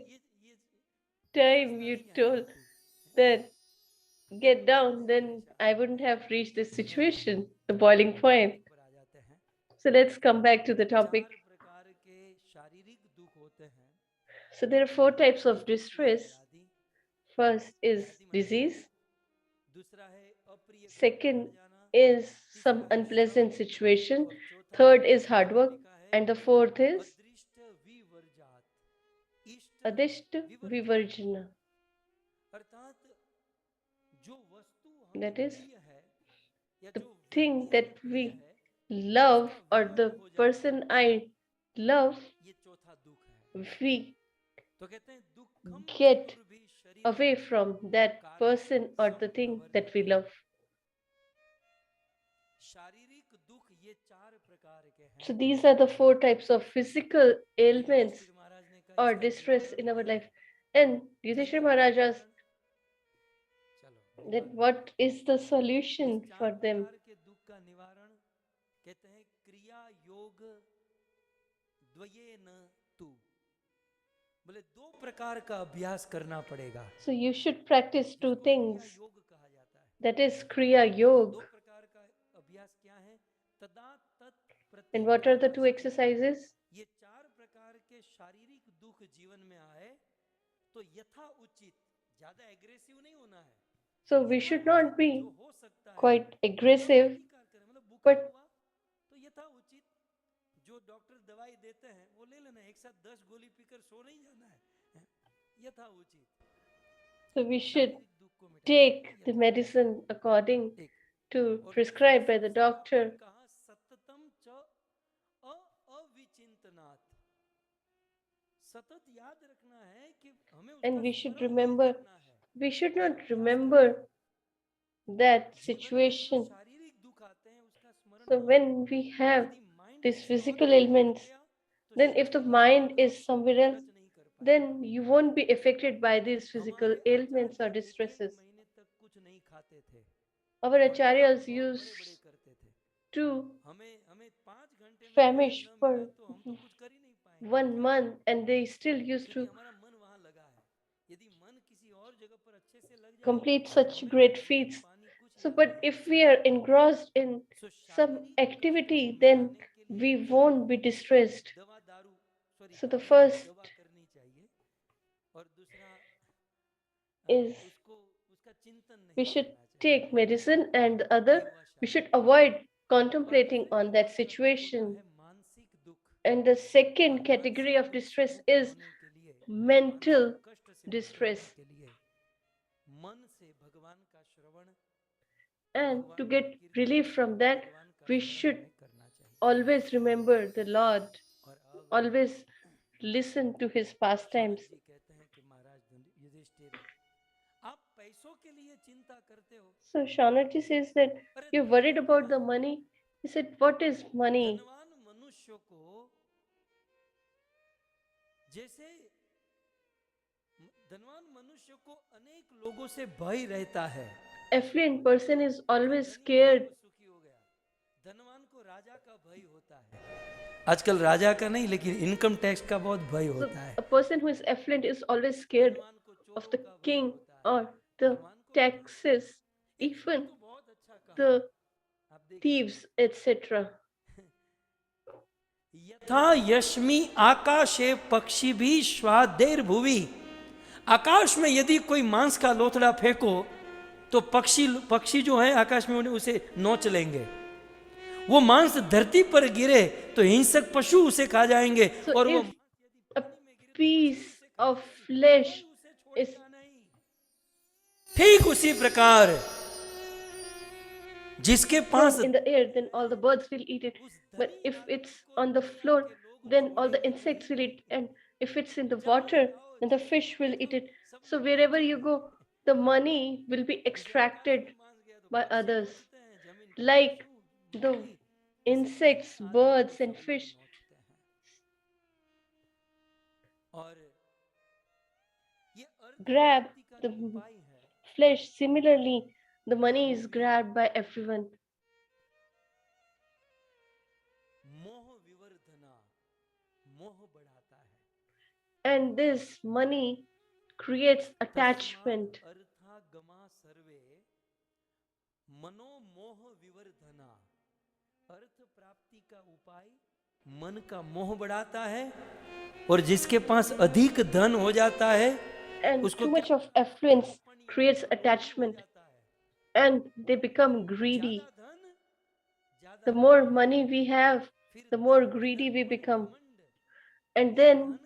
time you told that get down, then I wouldn't have reached this situation, the boiling point. So let's come back to the topic. So there are four types of distress. First is disease. Second is some unpleasant situation. Third is hard work. And the fourth is adishta vivarjana. That is the thing that we love or the person I love, we get away from that person or the thing that we love. So these are the four types of physical ailments or distress in our life. And Yudhishthira Maharaj asked चलो that what is the solution ये चार for them? प्रकार के दुख का निवारण कहते हैं क्रिया योग द्वयेन तु, बोले दो प्रकार का अभ्यास करना पड़ेगा। So you should practice two जिसको क्रिया things. योग कहा जाता है। That is Kriya दो Yoga. प्रकार का अभ्यास क्या है? तदा तत् And what are the two प्रतिज्ञावासी। exercises? ये चार प्रकार के शारीरिक दुख जीवन में आए तो यथा उचित, ज्यादा एग्रेसिव नहीं होना है। So we should not be जो हो सकता है quite aggressive, प्रतिकार करें, मतलब बुखार but हुआ तो यथा उचित जो डॉक्टर दवाई देते हैं वो ले लेना, एक साथ 10 गोली पीकर सो नहीं जाना है, यथा उचित। so we should शारीरिक दुख को मिटाना take है, the यथा medicine according एक। to और prescribed by the दूसरा doctor. कहा सततम च अविचिंतनात्, सतत याद रखना है कि हमें उसका And we should स्मरण नहीं remember, करना है। we should not अभ्यास remember that जीवन में जो situation. शारीरिक दुख आते हैं उसका स्मरण So नहीं when करना। we have यदि माइंड these किसी और physical जगह पर ailments, लग गया तो then if the शारीरिक mind दुख is somewhere else, टच नहीं कर पाएगा। then you won't be affected by these physical हमारे ailments or आचार्य 1-1 distresses. महीने तक कुछ नहीं खाते थे, Our और काम acharyas बहुत बड़े used बड़े करते थे। to हमें 5 घंटे में famish भोजन न for मिला तो हम तो कुछ कर ही नहीं पाएंगे, 1 month, and they still used क्योंकि to हमारा मन वहां लगा है। यदि मन किसी और जगह पर अच्छे से लग जाए complete तो such हमें great भोजन feats. पानी कुछ So, नहीं but करना if we are engrossed in so some शारीरिक कष्ट को activity, then मिटाने के लिए we एक won't be distressed. दवा दारू So, the नहीं, first दवा करनी चाहिए, और दूसरा is उसको उसका चिंतन नहीं we should करना चाहिए। take medicine, and the ये other, हुआ we should शारीरिक। avoid और contemplating दूसरे on that प्रकार का दुख होता situation. है मानसिक दुख, And the और second category मानसिक of दुख से distress मुक्त is होने के लिए, mental मानसिक कष्ट से मुक्त distress. होने के लिए मन से भगवान का श्रवण, And भगवान to का get कीर्तन, relief from that, भगवान का we स्मरण should हमें करना चाहिए। always remember the Lord, और अब always listen to his pastimes. Shaunak जी कहते हैं कि महाराज युधिष्ठिर, आप पैसों के लिए चिंता करते हो। So Shaunaji says that अरे you're worried about the money. He said, what is money? धनवान मनुष्य को जैसे धनवान मनुष्य को अनेक लोगों से भय रहता है। Affluent person is always धनी scared. हो सुखी हो गया, धनवान को राजा का भय होता है। आजकल राजा का नहीं लेकिन इनकम टैक्स का बहुत भय So होता है। a person who is affluent is always scared धनवान को of चोरों the का भय king होता है, or the धनवान को taxes, एक even तो बहुत अच्छा कहा, the आप देखिए, thieves, etc. यथा यश्मि आकाशे पक्षी भी स्वादेर भुवि, आकाश में यदि कोई मांस का लोथड़ा फेंको तो पक्षी जो है आकाश में उसे नोच लेंगे। वो मांस धरती पर गिरे तो हिंसक पशु उसे खा जाएंगे। So और वो if a piece of flesh is ठीक उसी प्रकार जिसके पास thrown in the air, then all the birds will eat it. But if it's on the floor, then all the insects will eat. And if it's in the water, then the fish will eat it. So wherever you go, the money will be extracted by others. Like the insects, birds, and fish. Grab the flesh. Similarly, the money is grabbed by everyone. And this money creates attachment. अर्थ प्राप्ति का उपाय मन का मोह बढ़ाता है, और जिसके पास अधिक धन हो जाता है and too much of affluence creates attachment and they become greedy. The more money we have, the more greedy we become, and then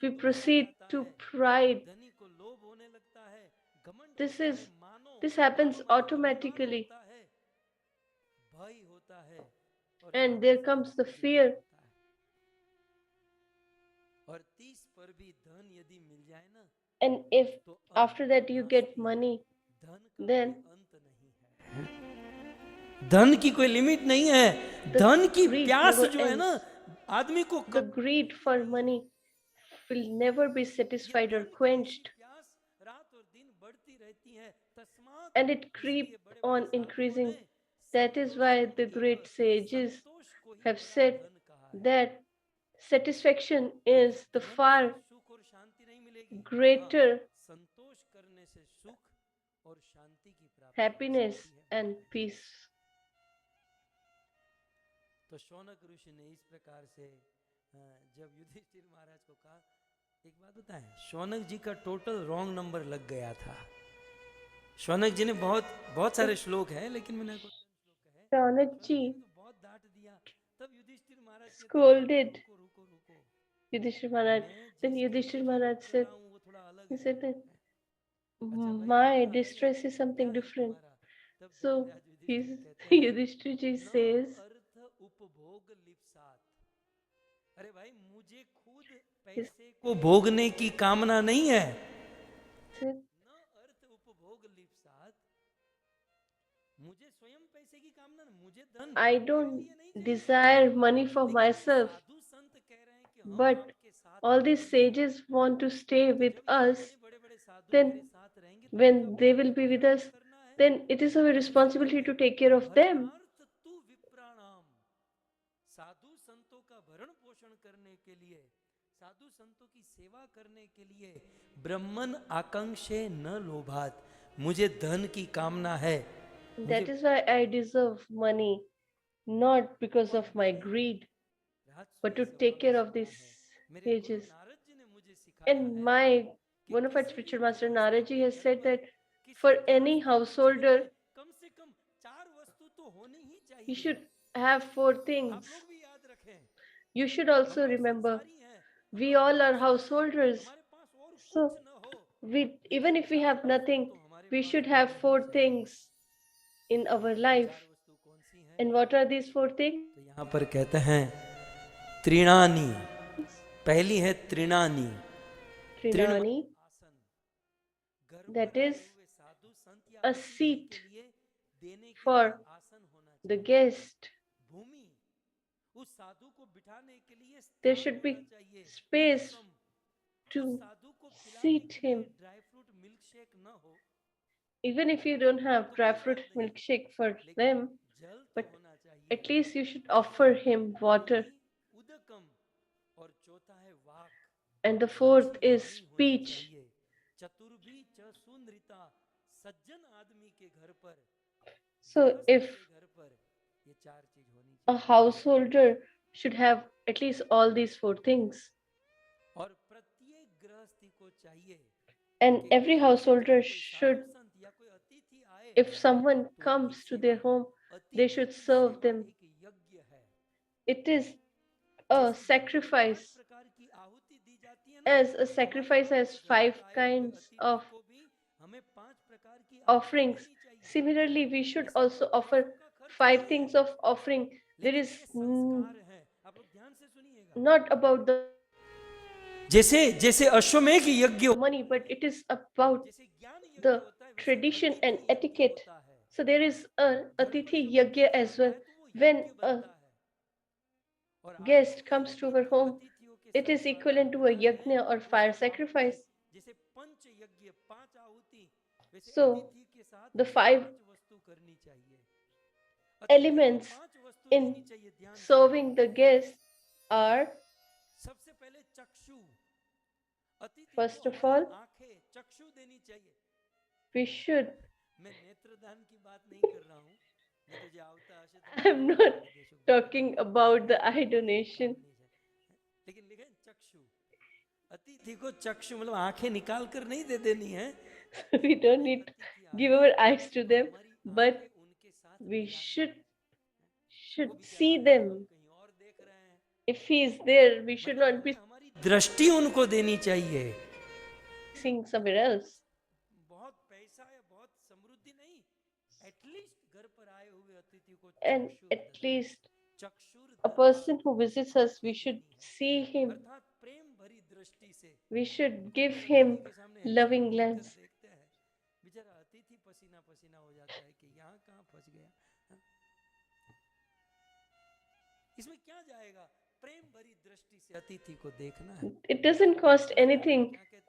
we proceed to pride. This happens automatically, and there comes the fear. And if after that you get money, then धन की कोई limit नहीं है। धन की प्यास जो है ना आदमी को the greed for money will never be satisfied or quenched, and it keeps on increasing. That is why the great sages have said that satisfaction is the far greater happiness and peace. तो शौनक ऋषि ने इस प्रकार से जब युधिष्ठिर महाराज को कहा, एक बात बताएं, शौनक जी का टोटल रॉन्ग नंबर लग गया था। शौनक जी ने बहुत सारे श्लोक हैं, लेकिन मैंने शौनक जी तो बहुत डांट दिया। तब युधिष्ठिर महाराज scolded रुको रुको, Yudhishthira Maharaj. Then Yudhishthira Maharaj said, वो थोड़ा अलग he है। said that अच्छा भाई, my थोड़ा अलग distress है, is something क्या है different. तुम्हारा? तब So महाराज he's, युधिष्ठिर कहते हैं, Yudhishthira ji न says, अर्थ उपभोग लिप्सात। अरे भाई, मुझे खुद पैसे को भोगने की कामना नहीं है। न अर्थ उपभोग लिप्सात, मुझे स्वयं पैसे की कामना नहीं, मुझे धन I don't desire money for myself, साधु संत कह रहे हैं कि हम but आपके साथ all these sages want to stay with us. Then when they will be with us, then it is our responsibility to take care of them. तू विप्राणाम, साधु संतों का भरण पोषण करने के लिए, साधु संतों की सेवा करने के लिए ब्रह्मन आकांक्षे न लोभात, मुझे धन की कामना है। That is why I deserve money, not because of my greed, but to take care of these sages. And my bona fide spiritual master Naraji has said that for any householder, कम से कम 4 वस्तु तो होनी ही चाहिए। you should have 4 things. आप लोग भी याद रखें, You should also remember, we all are householders. So, even if we have nothing, we should have 4 things in our life. And what are these 4 things? तो यहाँ पर कहते हैं त्रिणानी, पहली है त्रिणानी। Trinani, that is a seat for the guest. There should be space to seat him. Even if you don't have dry fruit milkshake for them, but at least you should offer him water. And the 4th is speech. So if a householder should have at least all these 4 things, and every householder should, if someone comes to their home, they should serve them. It is a sacrifice. As a sacrifice has 5 kinds of offerings, similarly we should also offer 5 things of offering. There is not about the जैसे अश्वमेघ यज्ञ money, but it is about the tradition and etiquette. So there is a Atithi Yajna as well. When a guest comes to our home, it is equivalent to a yajna or fire sacrifice. So the 5 elements in serving the guest are, first of all, we should, I'm not talking about the eye donation. अतिथि को चक्षु मतलब आंखें निकाल कर नहीं दे देनी है। We don't need to give our eyes to them, but we should see them. If he is there, we should not be दृष्टि उनको देनी चाहिए। seeing somewhere else. बहुत पैसा या बहुत समृद्धि नहीं, एटलीस्ट घर पर आए हुए अतिथि को And at least a person who visits us, we should see him. We should give him loving glance. बेचारा अतिथि पसीना पसीना हो जाता है कि यहाँ कहाँ फंस गया, इसमें क्या जाएगा, प्रेम भरी दृष्टि से अतिथि को देखना है। It doesn't cost anything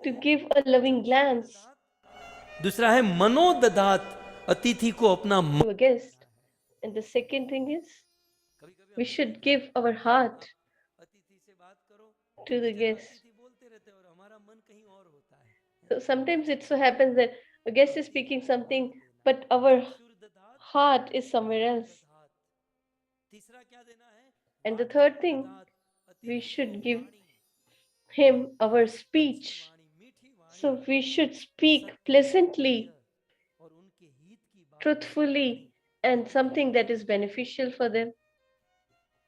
to give a loving glance दूसरा है मनोदधात, अतिथि को अपना to a guest. And the second thing is, कभी कभी we should give our heart अतिथि से बात करो to the बेचारा guest. अतिथि बोलते रहते हैं और हमारा मन कहीं और होता है। So sometimes it so happens that a guest is speaking something, but our heart is somewhere else. तीसरा क्या देना है? And the third thing, we should give him our speech. So we should speak pleasantly, और उनके हित की बात truthfully, and something that is beneficial for them.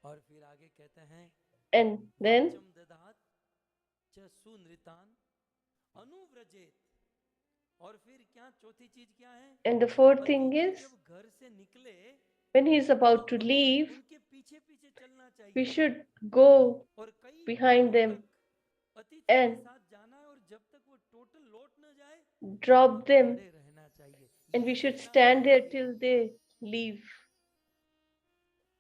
और फिर आगे कहते हैं And then, वाचम ददात च सुनृतान अनुव्रजेत। और फिर क्या चौथी चीज क्या है? and the fourth thing is, जब घर से निकले when he is about to leave, उनके पीछे पीछे चलना चाहिए we should go और कई behind them तक अतिथि के and साथ जाना है और जब तक वो टोटल लौट न जाए drop them, खड़े रहना चाहिए। and we ये should देना stand there चाहिए। till they leave.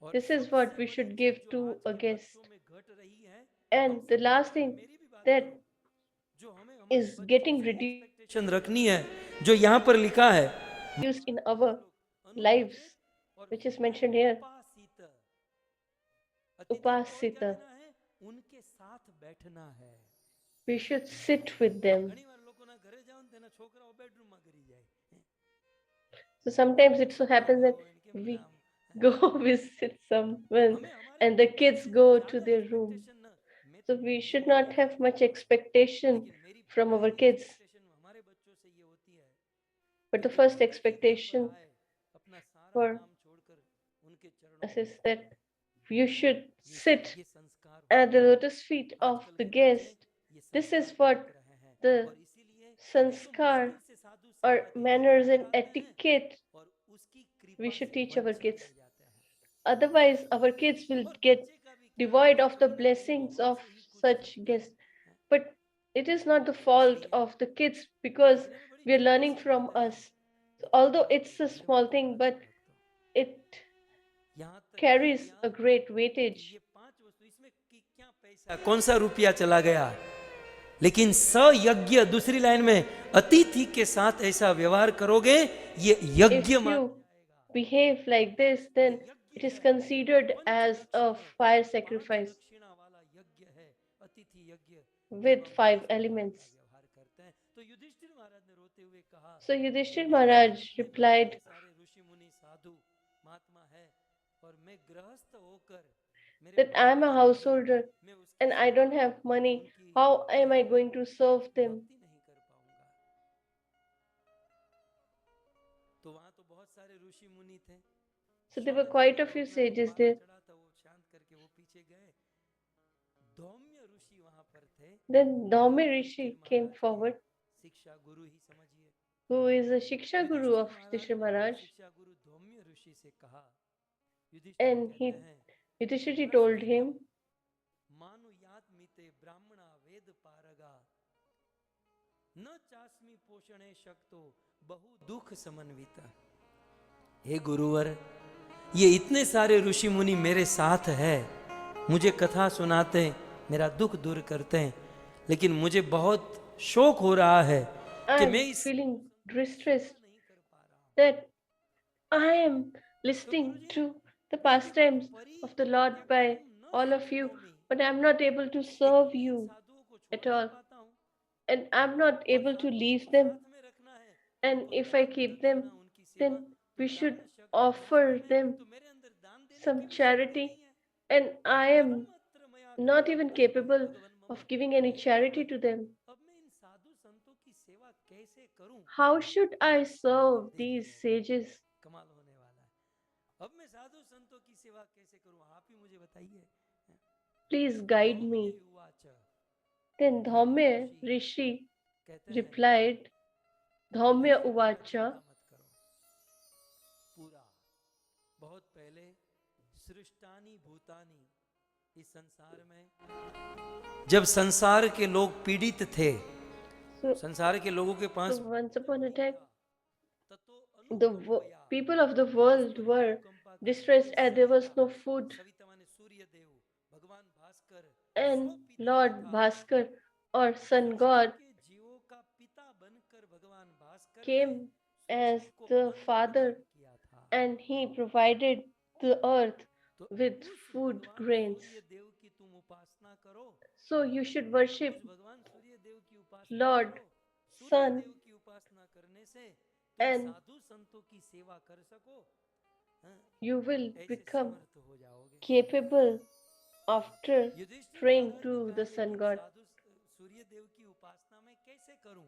और This is सबसे what we बड़ी should चीज give जो to a आजकल guest. बच्चों में घट रही है, And the last thing मेरी भी बात that करो, जो हमें हमारे is बच्चों getting से reduced एक्सपेक्टेशन रखनी है, जो यहाँ पर लिखा है in our lives, which is mentioned here, उपासित। अतिथि को और क्या upasita. देना है? उनके साथ बैठना है। We should sit with them. ઘણી વાર લોકોના ઘરે જાઓ ને તેના છોકરાઓ બેડરૂમમાં ગરી જાય। So sometimes it so happens that we go visit someone हमें हमारे and the kids से go to ज्यादा their room. एक्सपेक्टेशन न, मैं So तो we ये should नहीं not कह have रहा, much expectation लेकिन मेरी from our पहली kids. एक्सपेक्टेशन हमारे बच्चों से ये होती है But कि the जो first अतिथि घर पर expectation आए, अपना सारा for काम छोड़कर उनके चरणों us में is that you should sit ये संस्कार at the होते हैं। lotus feet of आजकल the के बच्चे guest. ये This संस्कार is what भूल रहे हैं the और इसीलिए एक तो sanskar मुश्किल से साधु or संत अतिथि manners घर and पर आते हैं etiquette और उसकी we कृपा should से teach our वंचित kids. रह जाते हैं। Otherwise, our kids will और get बच्चे का भी क्या, devoid of the कहीं ना कहीं blessings वो of हमसे ही कुछ such सीखता guests. है। But it is not the fault of the kids because सीखने में बड़ी we are छोटी learning सी from बात है, us. So although it's a मेरे small प्यारे thing, but भक्तों, it यहाँ तक कह carries दिया a great कि weightage. ये पांच वस्तु, इसमें क्या पैसा, कौन सा रुपया चला गया, लेकिन सयज्ञ, दूसरी लाइन में अतिथि के साथ ऐसा व्यवहार करोगे ये यज्ञ If you behave like this, then it is considered as a fire sacrifice दक्षिणा वाला यज्ञ है, अतिथि यज्ञ with 5 elements. व्यवहार करते हैं। तो युधिष्ठिर महाराज ने रोते हुए कहा, So Yudhishthir Maharaj replied सारे ऋषि मुनि साधु महात्मा है और मैं गृहस्थ होकर that I am a householder and I don't have money. How am I going to serve them? भक्ति नहीं कर पाऊंगा। तो वहां तो बहुत सारे ऋषि मुनि थे, So there were quite a few sages there. चढ़ा था वो शांत करके वो पीछे गए। धौम्य ऋषि वहां पर थे, Then Dhaumya Rishi came forward, शिक्षा गुरु ही समझिए। who is a Shiksha Guru of Yudhishthir Maharaj, शिक्षा गुरु धौम्य ऋषि से कहा, and Yudhishthir told him, मानुयात मिते ब्राह्मणा वेद पारगा न चास्मी पोषणे शक्तो बहु दुख समन्विता। हे गुरुवर, ये इतने सारे ऋषि मुनि मेरे साथ है, मुझे कथा सुनाते हैं, मेरा दुख दूर करते हैं, लेकिन मुझे बहुत शोक हो रहा है कि मैं I'm इस feeling distressed नहीं कर पा रहा हूं। that I am listening to the pastimes of the Lord by all of you, but I'm not able to serve you at all. And I'm not able to leave them. And if I keep them, then we should offer them some charity. And I am not even capable of giving any charity to them. अब मैं इन साधु संतों की सेवा कैसे करूं? How should I serve these sages? कमाल होने वाला है। अब मैं साधु संतों की सेवा कैसे करूं, आप ही मुझे बताइए। Please guide me. Then Dhaumya Rishi replied, Dhaumya Uvacha, पूरा बहुत पहले सृष्टानी भूतानी, इस संसार में जब संसार के लोग पीड़ित थे, संसार के लोगों के पास so once upon a time, the people of the world were distressed as there was no food. And Lord Bhaskar or Sun God के जीवों का पिता बनकर भगवान भास्कर ने came as सृष्टि को the बंद father कैसे किया था? and he provided the earth तो with उस food भगवान grains. सूर्य देव की तुम उपासना करो, So you should उस worship भगवान सूर्य देव की उपासना Lord करो। सूर्य Sun देव की उपासना करने से तुम and साधु संतों की सेवा कर सको, हाँ, you will ऐसे become समर्थ हो जाओगे। capable after Yudhishthir praying Maharaj to ने the कहा sun लेकिन god. साधु सूर्य देव की उपासना मैं कैसे करूं?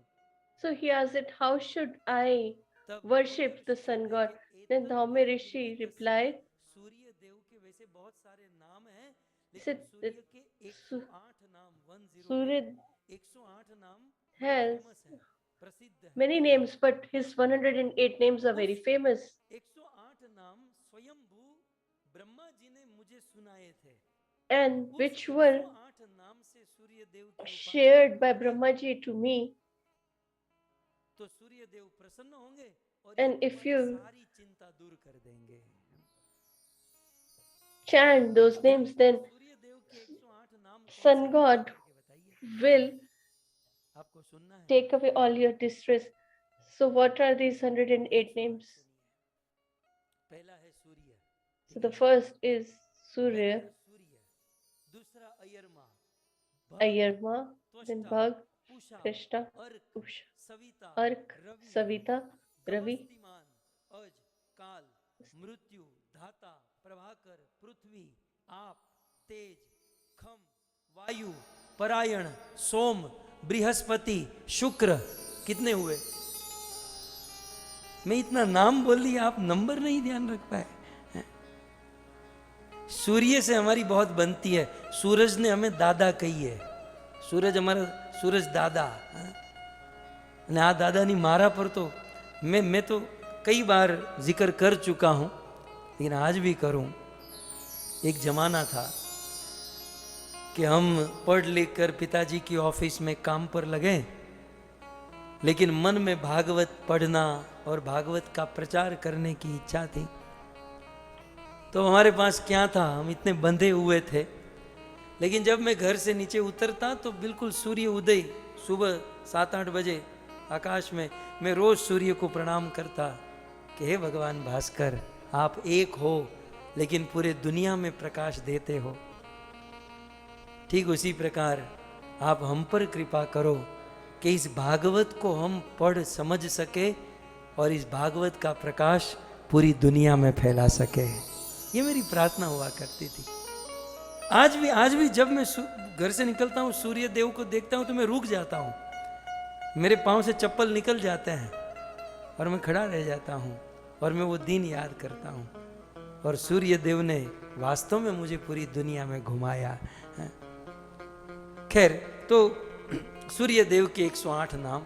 So he asked it, how should I तब worship the ऋषि sun कहते हैं god? कि Then एतद् Dhamma Rishi वैदितस्य replied, सूर्य देव के वैसे बहुत सारे नाम हैं, he लेकिन said that सूर्य के 108 नाम 108 Surya 108 नाम बड़े has फेमस हैं, प्रसिद्ध हैं। many names, but his 108 names are very उस famous. 108 नाम स्वयंभू ब्रह्मा जी ने मुझे सुनाए थे। And उस which were 108 नाम से सूर्य देव की उपासना shared by करोगे Brahmaji to me. तो सूर्य देव प्रसन्न होंगे और And ये if तुम्हारी you सारी चिंता दूर कर देंगे। chant those names, then सूर्य देव के 108 नाम कौन से sun हैं? god करके बताइए, will आपको सुनना है। take away all your distress. So what are these 108 names? पहला है सूर्य, So the first is पहला Surya, है सूर्य, दूसरा अयरमा, Ayarma, then Tvashta, Bhag, Usha, Krishna, अर्क, Usha, Savita, Ark, Ravi, Savita, Ravi, गवस्तिमान, अज, काल, मृत्यु, धाता, प्रभाकर, पृथ्वी, आप, तेज, खम, वायु, परायण, सोम, बृहस्पति, शुक्र। कितने हुए? मैं इतना नाम बोल लिया, आप नंबर नहीं ध्यान रख पाए। सूर्य से हमारी बहुत बनती है, सूरज ने हमें दादा कही है, सूरज हमारा सूरज दादा। અને આ દાદાની મારા પર તો मैं तो कई बार जिक्र कर चुका हूँ, लेकिन आज भी करूँ। एक जमाना था कि हम पढ़ लिख कर पिताजी की ऑफिस में काम पर लगे, लेकिन मन में भागवत पढ़ना और भागवत का प्रचार करने की इच्छा थी। तो हमारे पास क्या था, हम इतने बंधे हुए थे। लेकिन जब मैं घर से नीचे उतरता तो बिल्कुल सूर्य उदय सुबह 7-8 बजे आकाश में, मैं रोज सूर्य को प्रणाम करता कि हे भगवान भास्कर, आप एक हो लेकिन पूरे दुनिया में प्रकाश देते हो। ठीक उसी प्रकार आप हम पर कृपा करो कि इस भागवत को हम पढ़ समझ सके और इस भागवत का प्रकाश पूरी दुनिया में फैला सके। ये मेरी प्रार्थना हुआ करती थी। आज भी जब मैं घर से निकलता हूँ, सूर्य देव को देखता हूँ तो मैं रुक जाता हूँ, मेरे पाँव से चप्पल निकल जाते हैं और मैं खड़ा रह जाता हूँ और मैं वो दिन याद करता हूँ। और सूर्य देव ने वास्तव में मुझे पूरी दुनिया में घुमाया। खैर, तो सूर्य देव के 108 नाम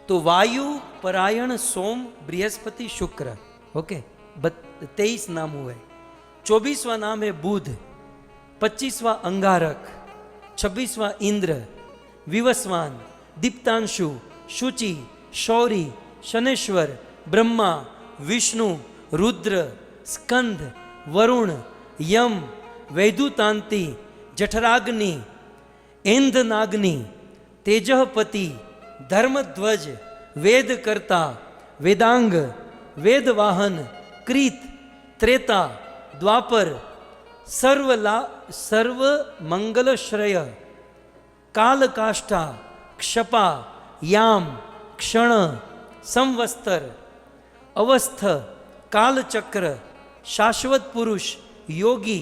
तो वायु, परायण, सोम, बृहस्पति, शुक्र, ओके, 23 नाम हुए। 24वां नाम है बुध, 25वां अंगारक, 26वां इंद्र, विवस्वान, दीप्तांशु, शुचि, शौरी, शनेश्वर, ब्रह्मा, विष्णु, रुद्र, स्कंद, वरुण, यम, वैदुतांति, जठराग्नि, ऐंधनाग्नि, तेजःपति, धर्मध्वज, वेदकर्ता, वेदांग, वेदवाहन, कृत, त्रेता, द्वापर, सर्व मंगलश्रय, कालकाष्ठा, क्षपा, याम, क्षण, संवत्सर, अवस्थ, कालचक्र, शाश्वत पुरुष, योगी,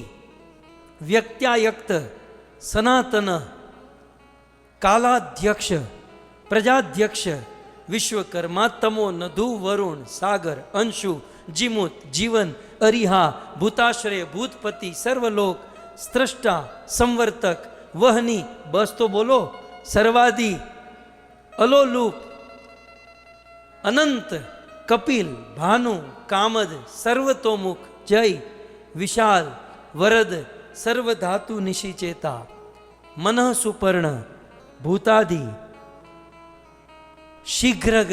व्यक्त्यायक्त, सनातन, कालाध्यक्ष, प्रजाध्यक्ष, विश्वकर्मा, तमो, नधु, वरुण, सागर, अंशु, जिमुत, जीवन, अरिहा, भूताश्रय, भूतपति, सर्वलोक, स्रष्टा, संवर्तक, वहनी, बस तो बोलो, सर्वादि, अलोलूप, अनंत, कपिल, भानु, कामद, सर्वतोमुख, जय, विशाल, वरद, सर्वधातु निशिचेता, मनः सुपर्ण, भूतादि, शीघ्रग,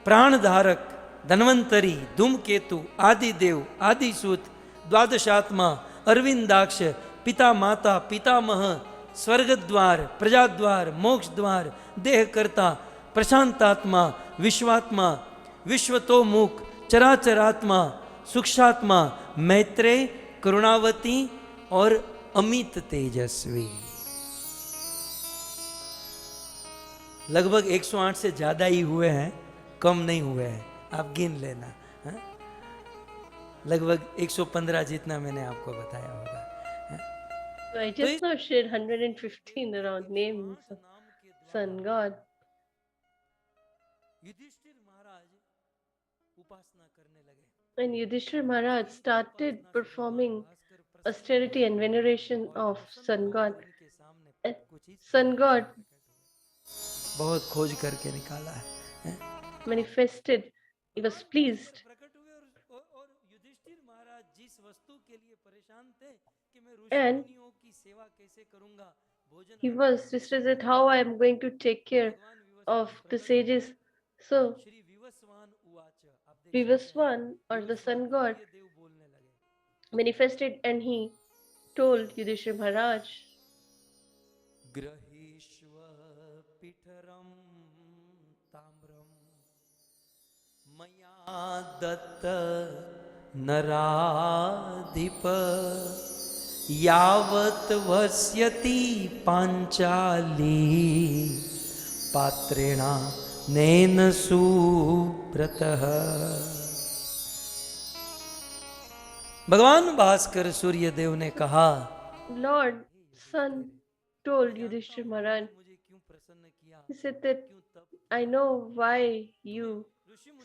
प्राणधारक, धन्वंतरी, धूमकेतु, आदिदेव, आदिसूत, द्वादशात्मा, अरविंदाक्ष, पिता माता पितामह, स्वर्गद्वार, प्रजाद्वार, मोक्ष द्वार, देहकर्ता, प्रशांतात्मा, विश्वात्मा, विश्वतोमुख, चराचरात्मा, सूक्षात्मा, मैत्रेय, करुणावती और अमित तेजस्वी। लगभग 108 से ज्यादा ही हुए हैं, कम नहीं हुए हैं, आप गिन लेना। हा? लगभग 115 जितना मैंने आपको बताया होगा। So I just now shared 115 around names of Sun God. Yudhishthir महाराज उपासना करने लगे। And Yudhishthira Maharaj started performing austerity and veneration of Sun God. And Sun God बहुत खोज करके निकाला है। manifested. He was pleased. प्रकट हुए और युधिष्ठिर महाराज जिस वस्तु के लिए परेशान थे कि मैं ऋषि And मुनियों की सेवा कैसे करूंगा, भोजन he was distressed at how I am going to take care of the sages. So Shri Vivasvan उवाच, आप देख Vivaswan or the Sun God देव बोलने लगे, manifested and he told Yudhishthira Maharaj, ग्रहीष्व पिठरम ताम्रम मया दत्त नराधिप यावत वस्यति पांचाली पात्रेणा नैन सुब्रतः। भगवान भास्कर सूर्य देव ने कहा, Lord Sun told Yudhishthira Maharaj, मुझे क्यों प्रसन्न किया, he said that I know why you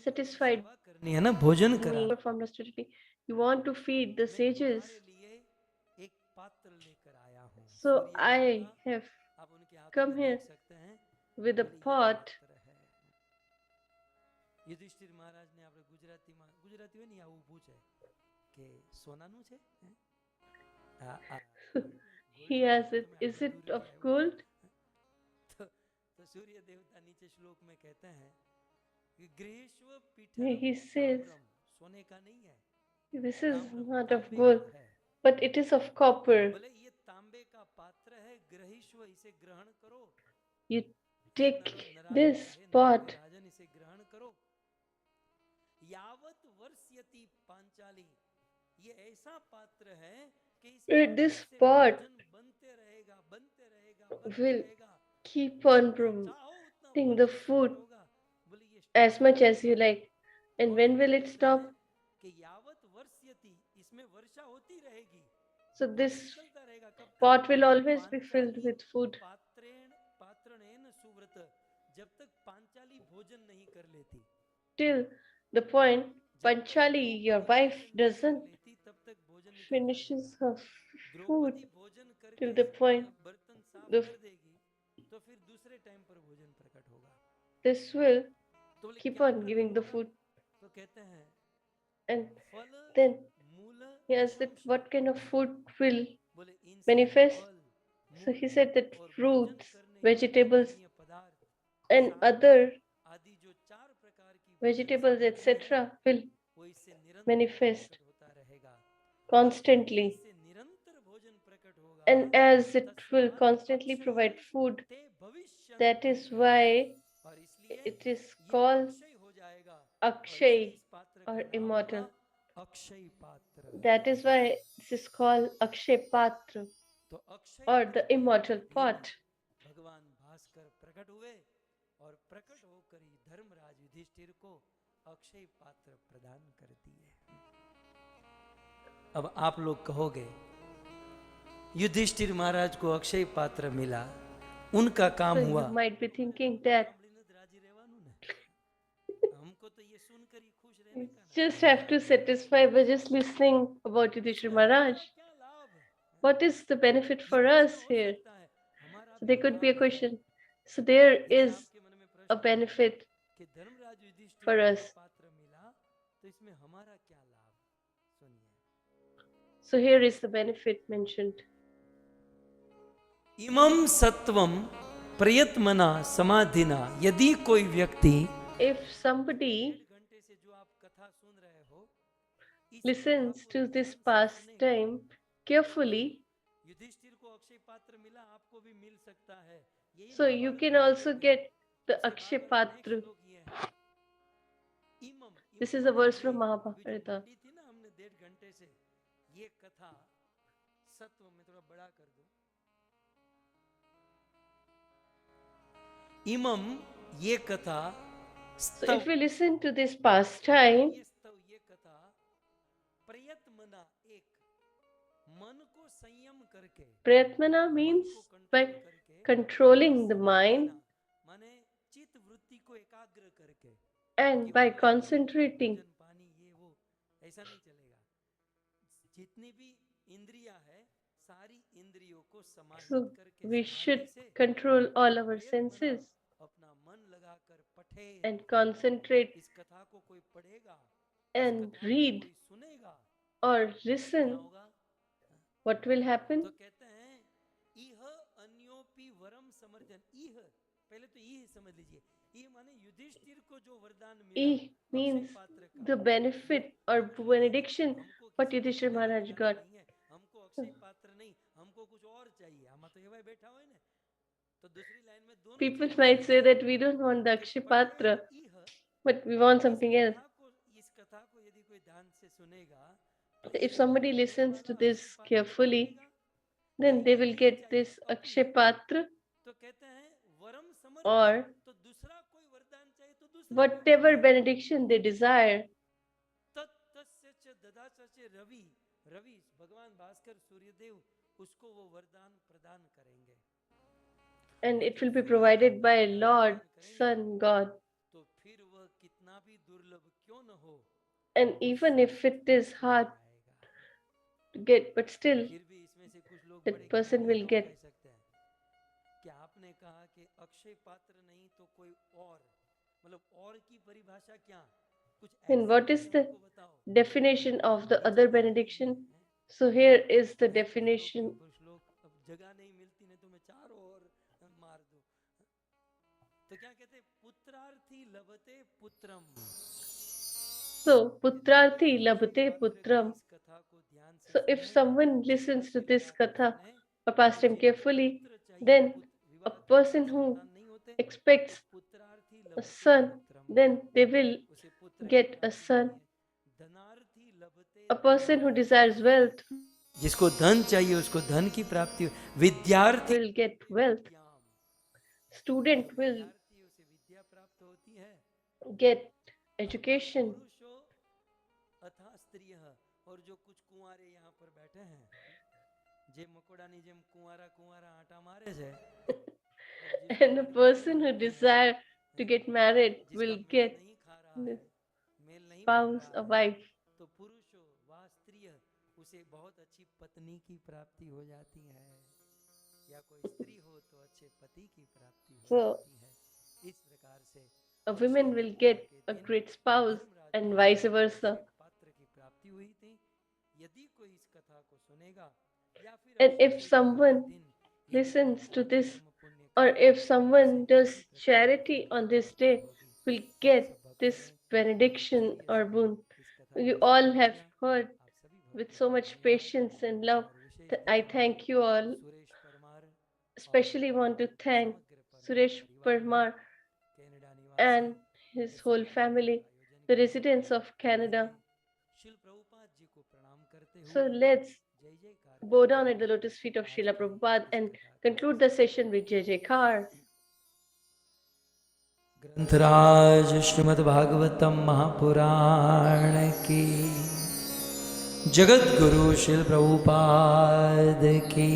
satisfied करनी है ना, भोजन me करा, performed austerity. You want to feed the sages. लिए एक पात्र लेकर आया हूँ। So I have आप उनके हाथ come में here देख सकते हैं, with a pot. યુધિષ્ઠિર મહારાજ ને આપણે ગુજરાતીમાં, ગુજરાતી હોય ને આવું પૂછે કે સોનાનું છે? He asked it, is it of gold? तो सूर्य देवता नीचे श्लोक में कहते हैं कि गृहेश्व He पीठरम says, ताम्रम, सोने का नहीं है, this is ताम्रम not of तांबे gold, का है। but it is of copper. बोले ये तांबे का पात्र है, गृहीश्व इसे ग्रहण करो, You take this pot. राजन इसे ग्रहण करो। यावत वर्ष्यति पांचाली, ये ऐसा पात्र है कि This pot बनते रहेगा, बनते रहेगा, will keep on promoting the food as much as you like. And when will it stop? कि यावत वर्ष्यति, इसमें वर्षा होती रहेगी। So this pot will always be filled with food. पात्रणेन Subrat, जब तक पांचाली भोजन नहीं कर लेती, Till the point Panchali, your wife, doesn't finishes her food. Till the point बर्तन साफ the, कर देगी, तो फिर दूसरे टाइम पर भोजन प्रकट होगा। this will keep on giving the food. तो कहते हैं, And then he asked that what kind of food will manifest. So he said that fruits, vegetables, and other vegetables, etc., will manifest constantly. And as it will constantly provide food, that is why it is called Akshay or immortal. That is why this is called Akshay Patra or the immortal pot. भगवान भास्कर प्रकट हुए और प्रकट होकर ही धर्मराज युधिष्ठिर को अक्षय पात्र प्रदान कर दिए। अब आप लोग कहोगे युधिष्ठिर महाराज को अक्षय पात्र मिला, उनका काम हुआ। You might be thinking that हमको तो ये सुनकर ही खुश रहने you का, just have to satisfy by just listening about Yudhishthira Maharaj. What is the benefit for us here? So there could be a question. So there is a benefit कि Dharmaraj Yudhishthir for us. को पात्र मिला, तो इसमें हमारा क्या लाभ? सुनिए। So here is the benefit mentioned. इमं सत्वम प्रयत्मना समाधिना, यदि कोई व्यक्ति If somebody घंटे से जो आप कथा सुन रहे हो, listens to this pastime carefully, Yudhishthir को अक्षय पात्र मिला, आपको भी मिल सकता है। यही So you महाभारत can का also श्लोक है। get the इसलिए Akshay भागवत का नेक्स्ट Patra. श्लोक ये है, इमम This इमम is a माने verse ये। from अभी जो Mahabharata. मंडी थी ना हमने 1.5 घंटे से, ये कथा सत्व में थोड़ा बड़ा कर दो। इमम ये कथा So if we listen to this pastime, ये स्तव ये कथा प्रयत्मना एक मन को संयम करके, Prayatmana मन means को by कंट्रोल करके, controlling the mind माने चित्त वृत्ति को एकाग्र करके, and by concentrating. भोजन पानी ये वो ऐसा नहीं चलेगा। जितनी भी इंद्रियां है सारी इंद्रियों को समाहित So करके we समाधि should से control all our senses अपना मन लगाकर पठे and concentrate इस कथा को कोई पढ़ेगा, and इस कथा read को कोई सुनेगा, or क्या listen. होगा? What will happen? तो कहते हैं इह अन्योपि वरम समर्जन। इह पहले तो इह समझ लीजिए, इह माने युधिष्ठिर को जो वरदान मिला E means the benefit or benediction what Yudhishthira Maharaj got. हमको अक्षय पात्र नहीं, हमको कुछ और चाहिए। हम तो ये बैठा हुआ है ना, तो दूसरी लाइन में दोनों People might say that we don't want the Akshay Patra, but we want something else. इस कथा को यदि कोई ध्यान से सुनेगा, If somebody listens to this carefully, then they will get this Akshay Patra, तो कहते हैं वरम or समर्पण, तो दूसरा कोई वरदान चाहिए तो दूसरा whatever benediction they desire. तत्तस्य च ददास्य रवि, रवि भगवान भास्कर सूर्यदेव उसको वो वरदान प्रदान करेंगे, And it will be provided by Lord, Son, God. तो फिर वह कितना भी दुर्लभ क्यों न हो, And even if it is hard to get, but still फिर भी इसमें से कुछ लोग that person will get. कह सकते हैं कि आपने कहा कि अक्षय पात्र नहीं तो कोई और, मतलब और की परिभाषा क्या, कुछ And what is the definition of the other benediction? So here is the definition. अब जगह नहीं मिलती, नहीं तो मैं चारों ओर मार दूं। तो क्या कहते, पुत्रार्थी लभते पुत्रम। So putrarthi labhate putram. So if someone listens to this katha or pastime carefully, then a person who expects a son, then they will get a son. A person who desires wealth जिसको धन चाहिए उसको धन की प्राप्ति, विद्यार्थी will get wealth. Student will उसे विद्या प्राप्त होती है, get education. अथा स्त्रिय, और जो कुछ कुंवारे यहाँ पर बैठे हैं, जे मकोड़ानी जेम कुंवारा कुंवारा आटा मारे છે, And a person who desires to get married will get the spouse, a wife. तो पुरुष हो वा स्त्री, उसे बहुत अच्छी पत्नी की प्राप्ति हो जाती है, या कोई स्त्री हो तो अच्छे पति की प्राप्ति हो जाती है। इस प्रकार से A woman will get a great spouse and vice versa. पात्र की प्राप्ति हुई थी। यदि कोई इस कथा को सुनेगा, या फिर And if someone listens to this, or if someone does charity on this day, will get this benediction or boon. You all have heard with so much patience and love that I thank you all. Especially want to thank Suresh Parmar and his whole family, the residents of Canada. So let's bow down at the lotus feet of Srila Prabhupada and conclude the session with Jai Jaikar. ग्रंथराज Shrimad Bhagavatam Mahapuran की, जगत गुरु श्रील प्रभुपाद की